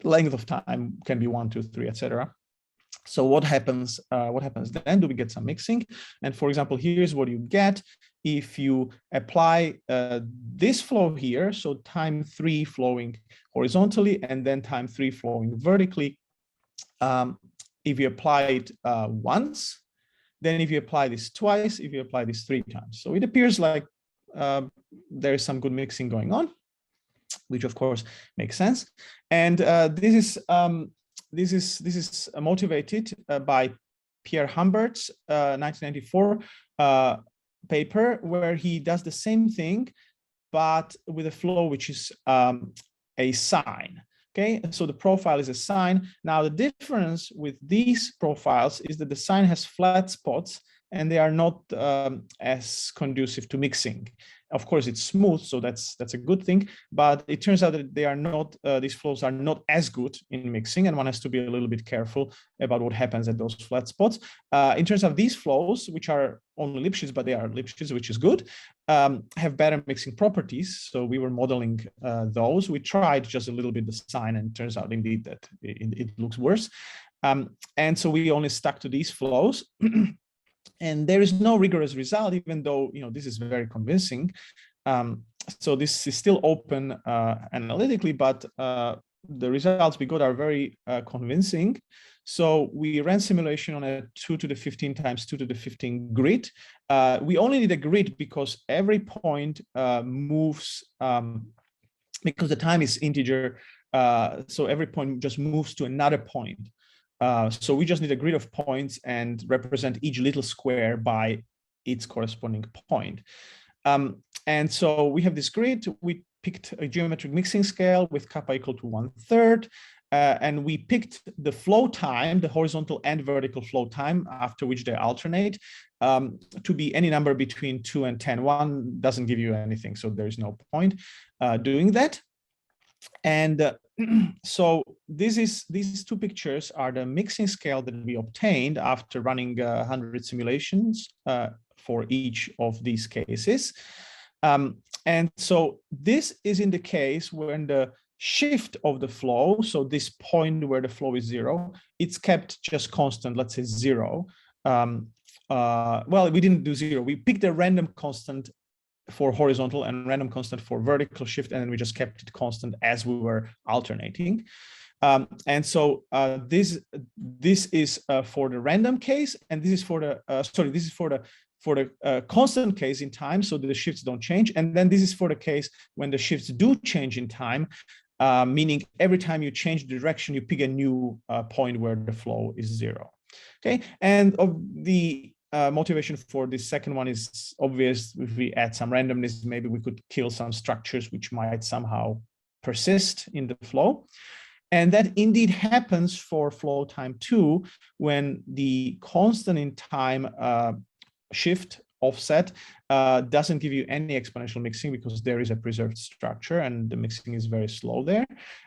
length of time can be 1, 2, 3, etc. So what happens then? Do we get some mixing? And for example, here's what you get if you apply this flow here, so time 3 flowing horizontally and then time 3 flowing vertically. If you apply it once, then if you apply this twice, if you apply this 3 times. So it appears like there is some good mixing going on, which of course makes sense. And this is motivated by Pierre Humbert's 1994 paper, where he does the same thing, but with a flow which is a sine. Okay, so the profile is a sine. Now the difference with these profiles is that the sine has flat spots, and they are not as conducive to mixing. Of course, it's smooth, so that's a good thing. But it turns out that they are not; these flows are not as good in mixing, and one has to be a little bit careful about what happens at those flat spots. In terms of these flows, which are only Lipschitz, but they are Lipschitz, which is good, have better mixing properties. So we were modeling those. We tried just a little bit the sign, and it turns out indeed that it looks worse. And so we only stuck to these flows. And there is no rigorous result, even though, you know, this is very convincing. So this is still open analytically, but the results we got are very convincing. So we ran simulation on a 2 to the 15 times 2 to the 15 grid. We only need a grid because every point moves, because the time is integer. So every point just moves to another point. So we just need a grid of points and represent each little square by its corresponding point. And so we have this grid. We picked a geometric mixing scale with kappa equal to 1/3. And we picked the flow time, the horizontal and vertical flow time, after which they alternate, to be any number between 2 and 10. 1 doesn't give you anything, so there's no point doing that. And so these two pictures are the mixing scale that we obtained after running 100 simulations for each of these cases. And so this is in the case when the shift of the flow, so this point where the flow is 0, it's kept just constant, let's say 0. Well, we didn't do 0. We picked a random constant for horizontal and random constant for vertical shift, and then we just kept it constant as we were alternating. And so this is for the random case, and this is for the this is for the constant case in time, so the shifts don't change. And then this is for the case when the shifts do change in time, meaning every time you change the direction, you pick a new point where the flow is 0. Okay, and of the motivation for this second one is obvious. If we add some randomness, maybe we could kill some structures which might somehow persist in the flow. And that indeed happens for flow time 2, when the constant in time shift offset doesn't give you any exponential mixing because there is a preserved structure and the mixing is very slow there.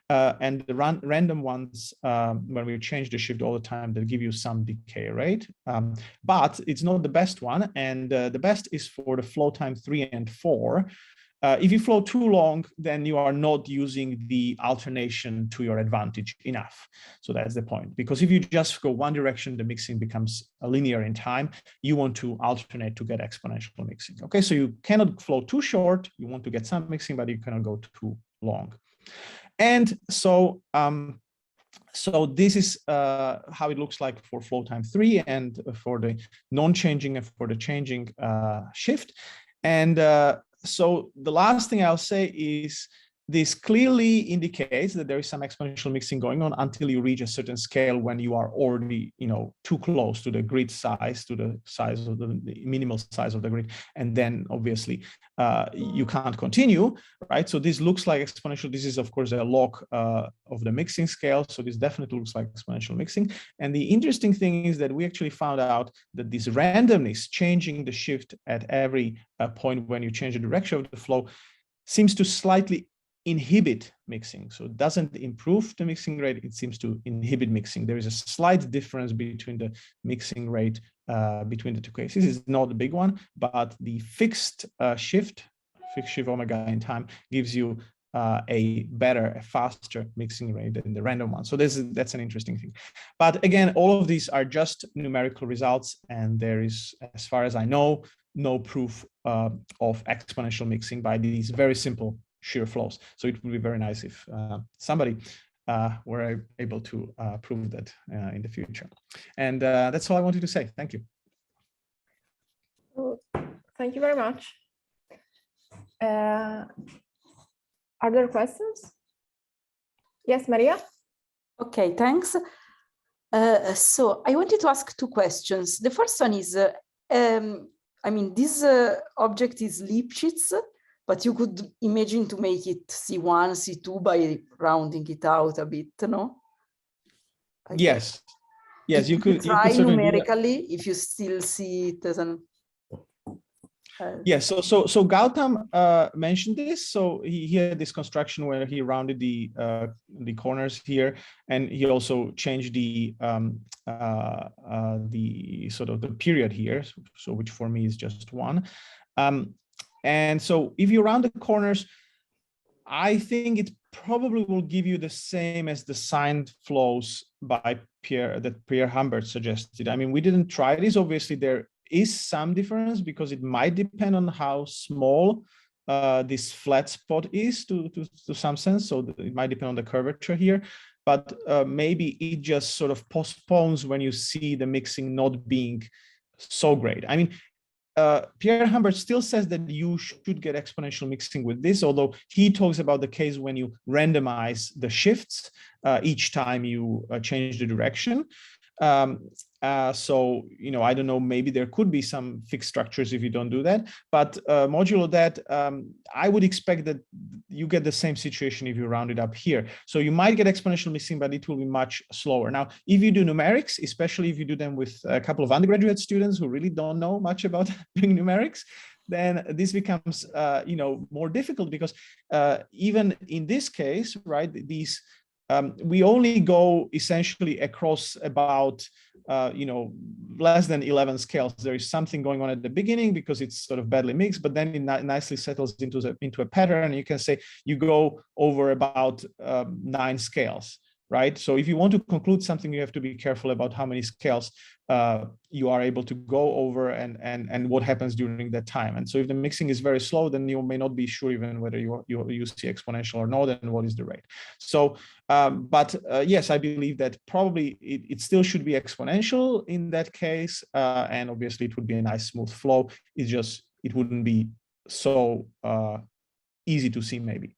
And the random ones, when we change the shift all the time, they give you some decay rate. But it's not the best one. And the best is for the flow time 3 and 4. If you flow too long, then you are not using the alternation to your advantage enough. So that's the point. Because if you just go one direction, the mixing becomes linear in time. You want to alternate to get exponential mixing. Okay, so you cannot flow too short. You want to get some mixing, but you cannot go too long. And so, so this is how it looks like for flow time 3 and for the non-changing and for the changing shift. And so the last thing I'll say is this clearly indicates that there is some exponential mixing going on until you reach a certain scale when you are already, you know, too close to the grid size, to the size of the minimal size of the grid. And then obviously you can't continue, right? So this looks like exponential. This is of course a log of the mixing scale. So this definitely looks like exponential mixing. And the interesting thing is that we actually found out that this randomness, changing the shift at every point when you change the direction of the flow, seems to slightly inhibit mixing. So it doesn't improve the mixing rate, it seems to inhibit mixing. There is a slight difference between the mixing rate between the two cases. It's not a big one, but the fixed shift omega in time gives you a better, a faster mixing rate than the random one. So that's an interesting thing. But again, all of these are just numerical results, and there is, as far as I know, no proof of exponential mixing by these very simple shear flows. So it would be very nice if somebody were able to prove that in the future. And that's all I wanted to say. Thank you. Well, thank you very much. Are there questions? Yes, Maria? Okay, thanks. So I wanted to ask 2 questions. The first one is, I mean, this object is Lipschitz, but you could imagine to make it C1, C2 by rounding it out a bit, no? Yes. Yes, you could try numerically if you still see it as an... Yeah, so Gautam mentioned this. So he had this construction where he rounded the corners here, and he also changed the sort of the period here, so which for me is just 1. And so if you round the corners, I think it probably will give you the same as the signed flows by Pierre Humbert suggested. I mean, we didn't try this. Obviously, there is some difference because it might depend on how small this flat spot is to some sense. So it might depend on the curvature here, but maybe it just sort of postpones when you see the mixing not being so great. I mean, Pierre Humbert still says that you should get exponential mixing with this, although he talks about the case when you randomize the shifts each time you change the direction. So, you know, I don't know, maybe there could be some fixed structures if you don't do that, but modulo that, I would expect that you get the same situation if you round it up here. So you might get exponential mixing, but it will be much slower. Now, if you do numerics, especially if you do them with a couple of undergraduate students who really don't know much about doing numerics, then this becomes, you know, more difficult because even in this case, right, these we only go essentially across about, you know, less than 11 scales. There is something going on at the beginning because it's sort of badly mixed, but then it nicely settles into a pattern. And you can say you go over about 9 scales, right? So if you want to conclude something, you have to be careful about how many scales you are able to go over and what happens during that time. And so if the mixing is very slow, then you may not be sure even whether you see exponential or not, and what is the rate. So, but yes, I believe that probably it still should be exponential in that case. And obviously it would be a nice smooth flow. It's just, it wouldn't be so easy to see maybe.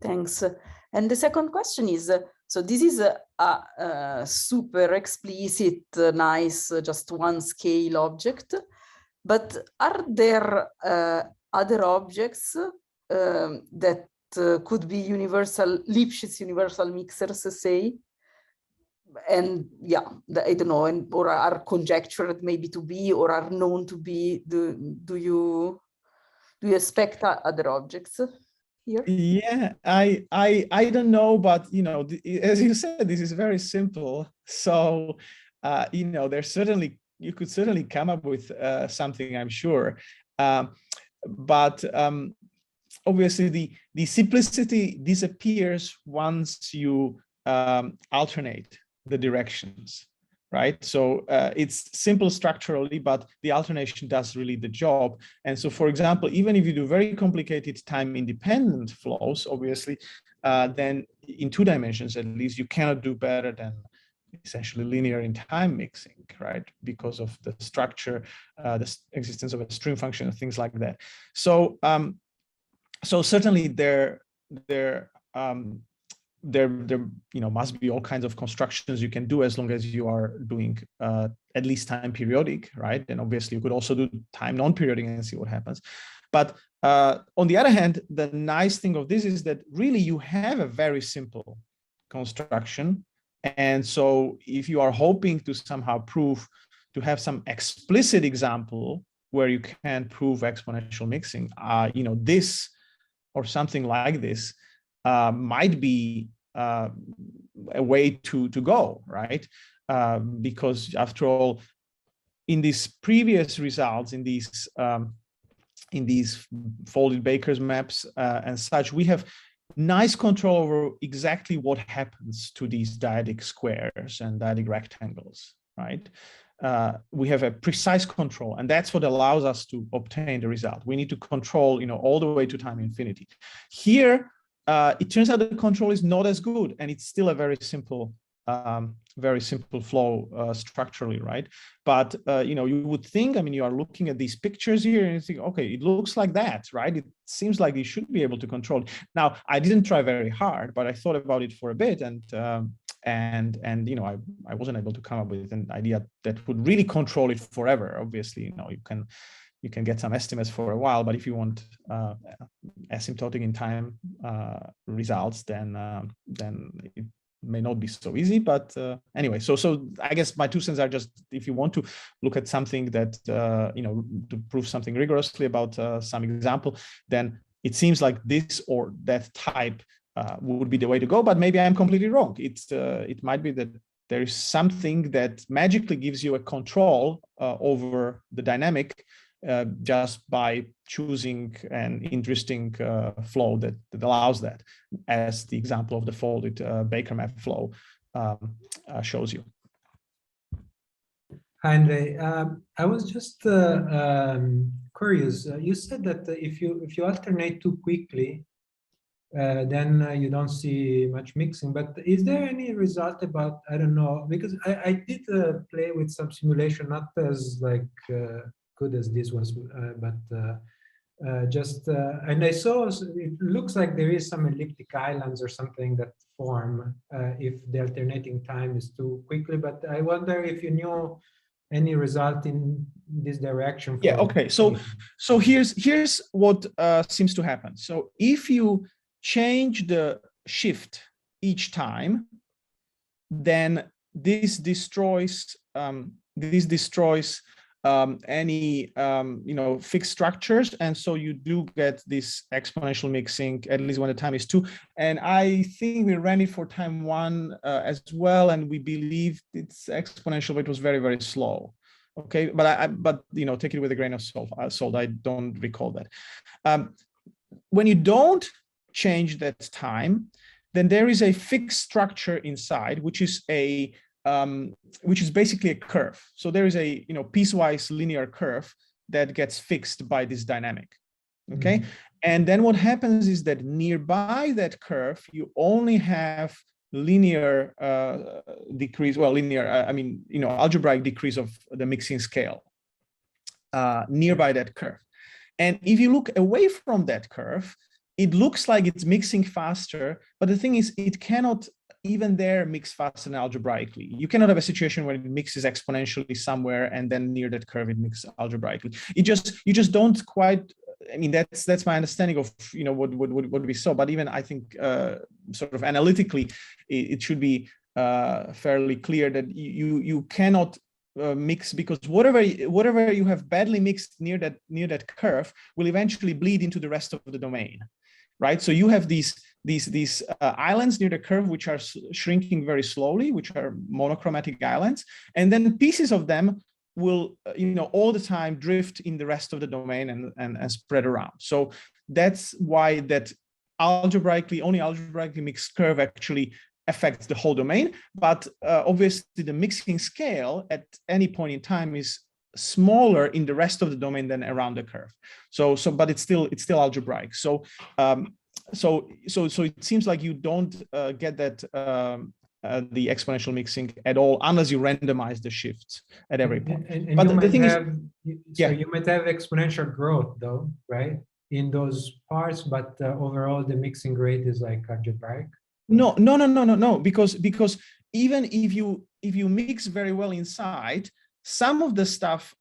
Thanks. And the second question is, so this is a super explicit, nice, just 1 scale object, but are there other objects that could be universal, Lipschitz universal mixers, say? And yeah, I don't know, or are conjectured maybe to be, or are known to be. Do you expect other objects here? Yeah, I don't know, but you know, as you said, this is very simple. So you know, there's certainly, you could certainly come up with something, I'm sure. But obviously the simplicity disappears once you alternate the directions, right? So it's simple structurally, but the alternation does really the job. And so, for example, even if you do very complicated time-independent flows, obviously, then in 2 dimensions at least, you cannot do better than essentially linear in time mixing, right? Because of the structure, the existence of a stream function and things like that. So, so certainly there you know, must be all kinds of constructions you can do as long as you are doing at least time periodic, right? And obviously you could also do time non-periodic and see what happens. But on the other hand, the nice thing of this is that really you have a very simple construction. And so if you are hoping to somehow prove, to have some explicit example where you can prove exponential mixing, you know, this or something like this might be a way to go, right? Because after all, in these previous results, in these folded Baker's maps and such, we have nice control over exactly what happens to these dyadic squares and dyadic rectangles, right? We have a precise control, and that's what allows us to obtain the result. We need to control, you know, all the way to time infinity. Here, it turns out the control is not as good, and it's still a very simple flow structurally, right? But you know, you would think, I mean, you are looking at these pictures here and you think, okay, it looks like that, right? It seems like you should be able to control it. Now, I didn't try very hard, but I thought about it for a bit, and you know, I wasn't able to come up with an idea that would really control it forever. Obviously, you know, you can get some estimates for a while, but if you want asymptotic in time results, then may not be so easy, but anyway, so I guess my 2 cents are just, if you want to look at something that, to prove something rigorously about some example, then it seems like this or that type would be the way to go, but maybe I'm completely wrong. It might be that there is something that magically gives you a control over the dynamic just by choosing an interesting flow that allows that, as the example of the folded Baker map flow shows you. Hi, Andre. I was just curious. You said that if you alternate too quickly, then you don't see much mixing. But is there any result about, I don't know, because I did play with some simulation, not as like good as this was, but and I saw it looks like there is some elliptic islands or something that form if the alternating time is too quickly. But I wonder if you knew any result in this direction. Yeah. Okay. So here's what seems to happen. So if you change the shift each time, then this destroys any fixed structures, and so you do get this exponential mixing, at least when the time is 2. And I think we ran it for time 1 as well, and we believe it's exponential, but it was very, very slow. Okay, but take it with a grain of salt. I don't recall that. When you don't change that time, then there is a fixed structure inside, which is basically a curve. So there is a piecewise linear curve that gets fixed by this dynamic. Okay, and then what happens is that nearby that curve, you only have linear decrease. Well, linear. Algebraic decrease of the mixing scale nearby that curve. And if you look away from that curve, it looks like it's mixing faster, but the thing is, it cannot even there mix faster than algebraically. You cannot have a situation where it mixes exponentially somewhere and then near that curve it mixes algebraically. You just don't quite. I mean, that's my understanding of what we saw. But even I think sort of analytically, it should be fairly clear that you cannot mix, because whatever you have badly mixed near that curve will eventually bleed into the rest of the domain. Right, so you have these islands near the curve which are shrinking very slowly, which are monochromatic islands, and then pieces of them will all the time drift in the rest of the domain and spread around. So that's why that only algebraically mixed curve actually affects the whole domain. But obviously the mixing scale at any point in time is smaller in the rest of the domain than around the curve. But it's still algebraic. So it seems like you don't get that the exponential mixing at all unless you randomize the shifts at every point. But the thing is, you might have exponential growth though, right, in those parts, but overall the mixing rate is like algebraic. No, because even if you mix very well inside, some of the stuff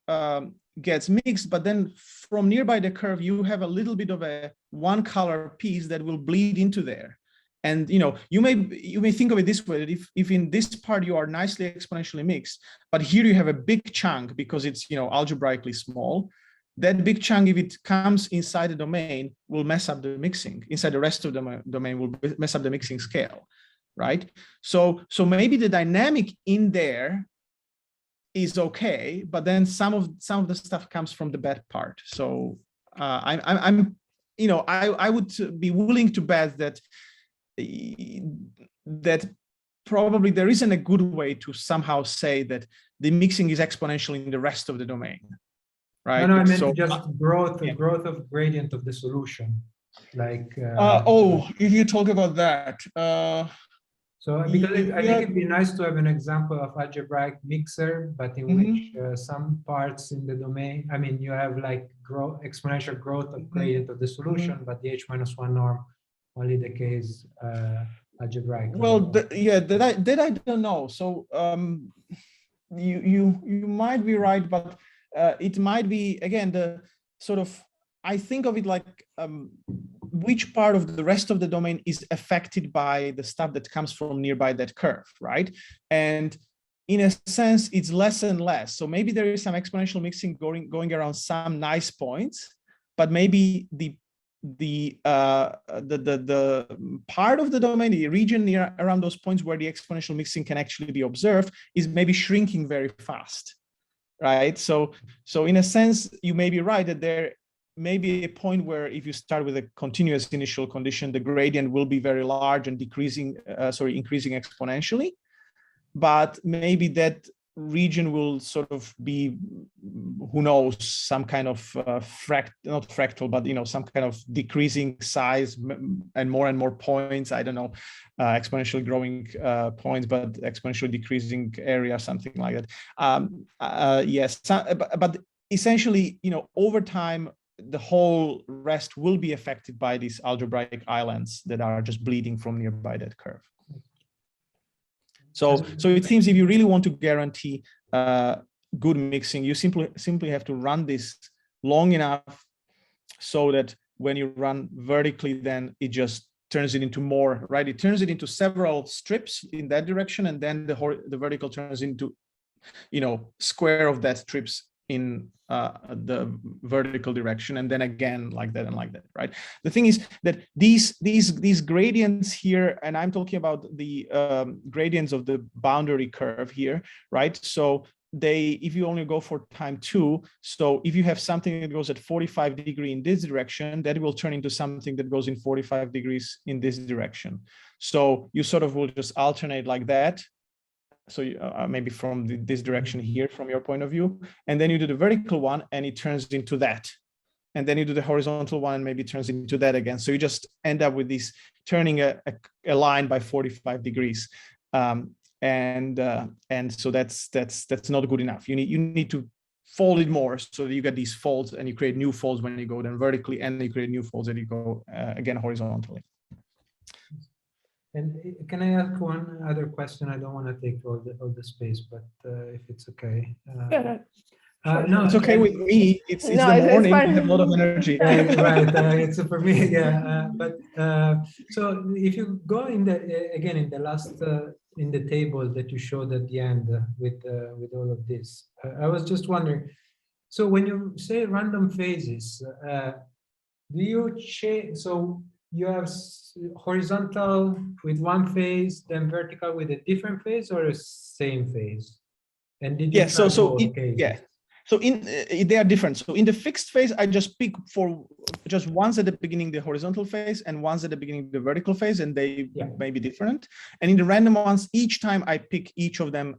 gets mixed, but then from nearby the curve, you have a little bit of a one color piece that will bleed into there. And you may think of it this way, that if in this part you are nicely exponentially mixed, but here you have a big chunk because it's algebraically small, that big chunk, if it comes inside the domain, will mess up the mixing. Inside the rest of the domain will mess up the mixing scale, right? So maybe the dynamic in there is okay, but then some of the stuff comes from the bad part. So I would be willing to bet that probably there isn't a good way to somehow say that the mixing is exponential in the rest of the domain, right? No, I meant just growth of gradient of the solution, like. If you talk about that. So because I think it'd be nice to have an example of algebraic mixer, but in which some parts in the domain, I mean, you have like exponential growth of gradient of the solution, but the H-1 norm only decays algebraic. Well, that I don't know. So you might be right, but it might be again the sort of, I think of it like which part of the rest of the domain is affected by the stuff that comes from nearby that curve, right? And in a sense, it's less and less. So maybe there is some exponential mixing going around some nice points, but maybe the part of the domain, the region near around those points where the exponential mixing can actually be observed, is maybe shrinking very fast, right? So in a sense, you may be right that there may be a point where if you start with a continuous initial condition, the gradient will be very large and increasing exponentially. But maybe that region will sort of be, who knows, some kind of not fractal, but some kind of decreasing size and more points. I don't know, exponentially growing points, but exponentially decreasing area, something like that. Yes, but essentially, over time, the whole rest will be affected by these algebraic islands that are just bleeding from nearby that curve. So it seems if you really want to guarantee good mixing, you simply have to run this long enough so that when you run vertically, then it just turns it into more, right? It turns it into several strips in that direction, and then the vertical turns into, square of that strips in the vertical direction, and then again like that and like that, right? The thing is that these gradients here, and I'm talking about the gradients of the boundary curve here, right? So if you only go for time 2, so if you have something that goes at 45 degrees in this direction, that will turn into something that goes in 45 degrees in this direction. So you sort of will just alternate like that. So maybe from this direction here, from your point of view, and then you do the vertical one and it turns into that. And then you do the horizontal one and maybe it turns into that again. So you just end up with this turning a line by 45 degrees. And so that's not good enough. You need to fold it more so that you get these folds, and you create new folds when you go then vertically, and you create new folds and you go again horizontally. And can I ask one other question? I don't want to take all the space, but if it's okay. No, it's okay with me. It's the morning. I have a lot of energy. Right. It's for me. Yeah. So if you go in the last in the table that you showed at the end with all of this, I was just wondering. So when you say random phases, do you change? So you have horizontal with one phase, then vertical with a different phase, or a same phase? And did you So they are different. So in the fixed phase, I just pick for just once at the beginning the horizontal phase and once at the beginning the vertical phase, and they may be different. And in the random ones, each time I pick each of them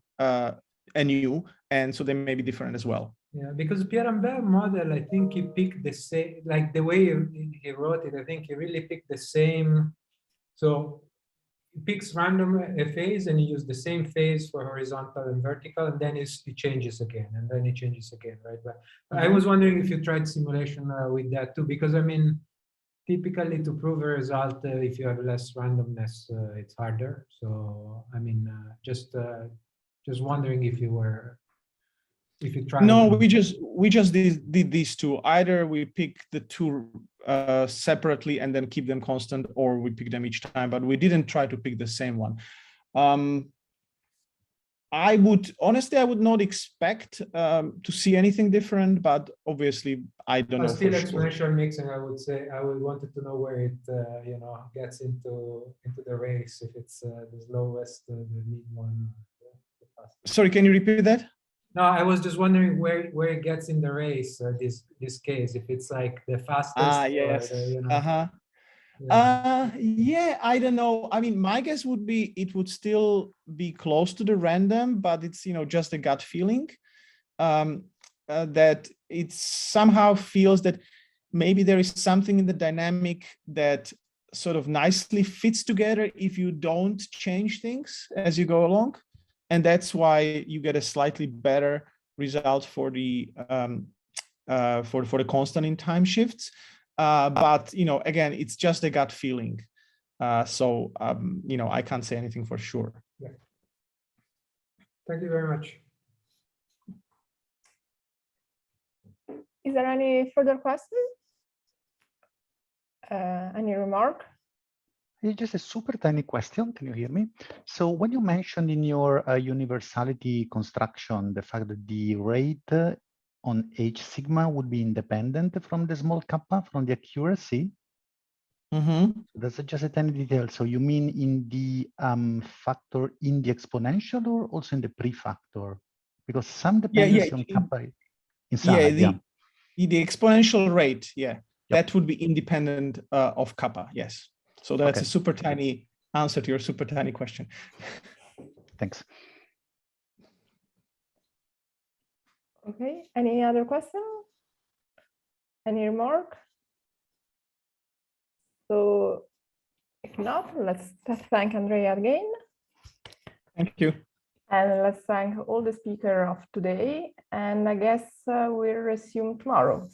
anew, and so they may be different as well. Yeah, because Pierre-Ambert model, I think he picked the same, like the way he wrote it, I think he really picked the same. So he picks random a phase and he used the same phase for horizontal and vertical, and then it changes again, and then it changes again, right? But I was wondering if you tried simulation with that too, because I mean, typically to prove a result, if you have less randomness, it's harder. So I mean, just wondering if you tried. No, we just did these two. Either we pick the two separately and then keep them constant, or we pick them each time, but we didn't try to pick the same one. I would not expect to see anything different, but obviously I don't know. Still exponential mixing, I would say. I would wanted to know where it gets into the race, if it's the slowest, the lead one. Sorry, can you repeat that? No, I was just wondering where it gets in the race. This case, if it's like the fastest. Yes. Yeah, I don't know. I mean, my guess would be it would still be close to the random, but it's just a gut feeling that it somehow feels that maybe there is something in the dynamic that sort of nicely fits together if you don't change things as you go along. And that's why you get a slightly better result for the constant in time shifts. But again, it's just a gut feeling. So I can't say anything for sure. Yeah. Thank you very much. Is there any further questions? Any remark? It's just a super tiny question. Can you hear me? So when you mentioned in your universality construction the fact that the rate on H sigma would be independent from the small kappa, from the accuracy. That's just a tiny detail. So you mean in the factor in the exponential or also in the prefactor? Because some dependency on kappa inside. The exponential rate, that would be independent of kappa, yes. So that's a super tiny answer to your super tiny question. Thanks. Okay, any other question? Any remark? So if not, let's thank Andrea again. Thank you. And let's thank all the speakers of today. And I guess we'll resume tomorrow.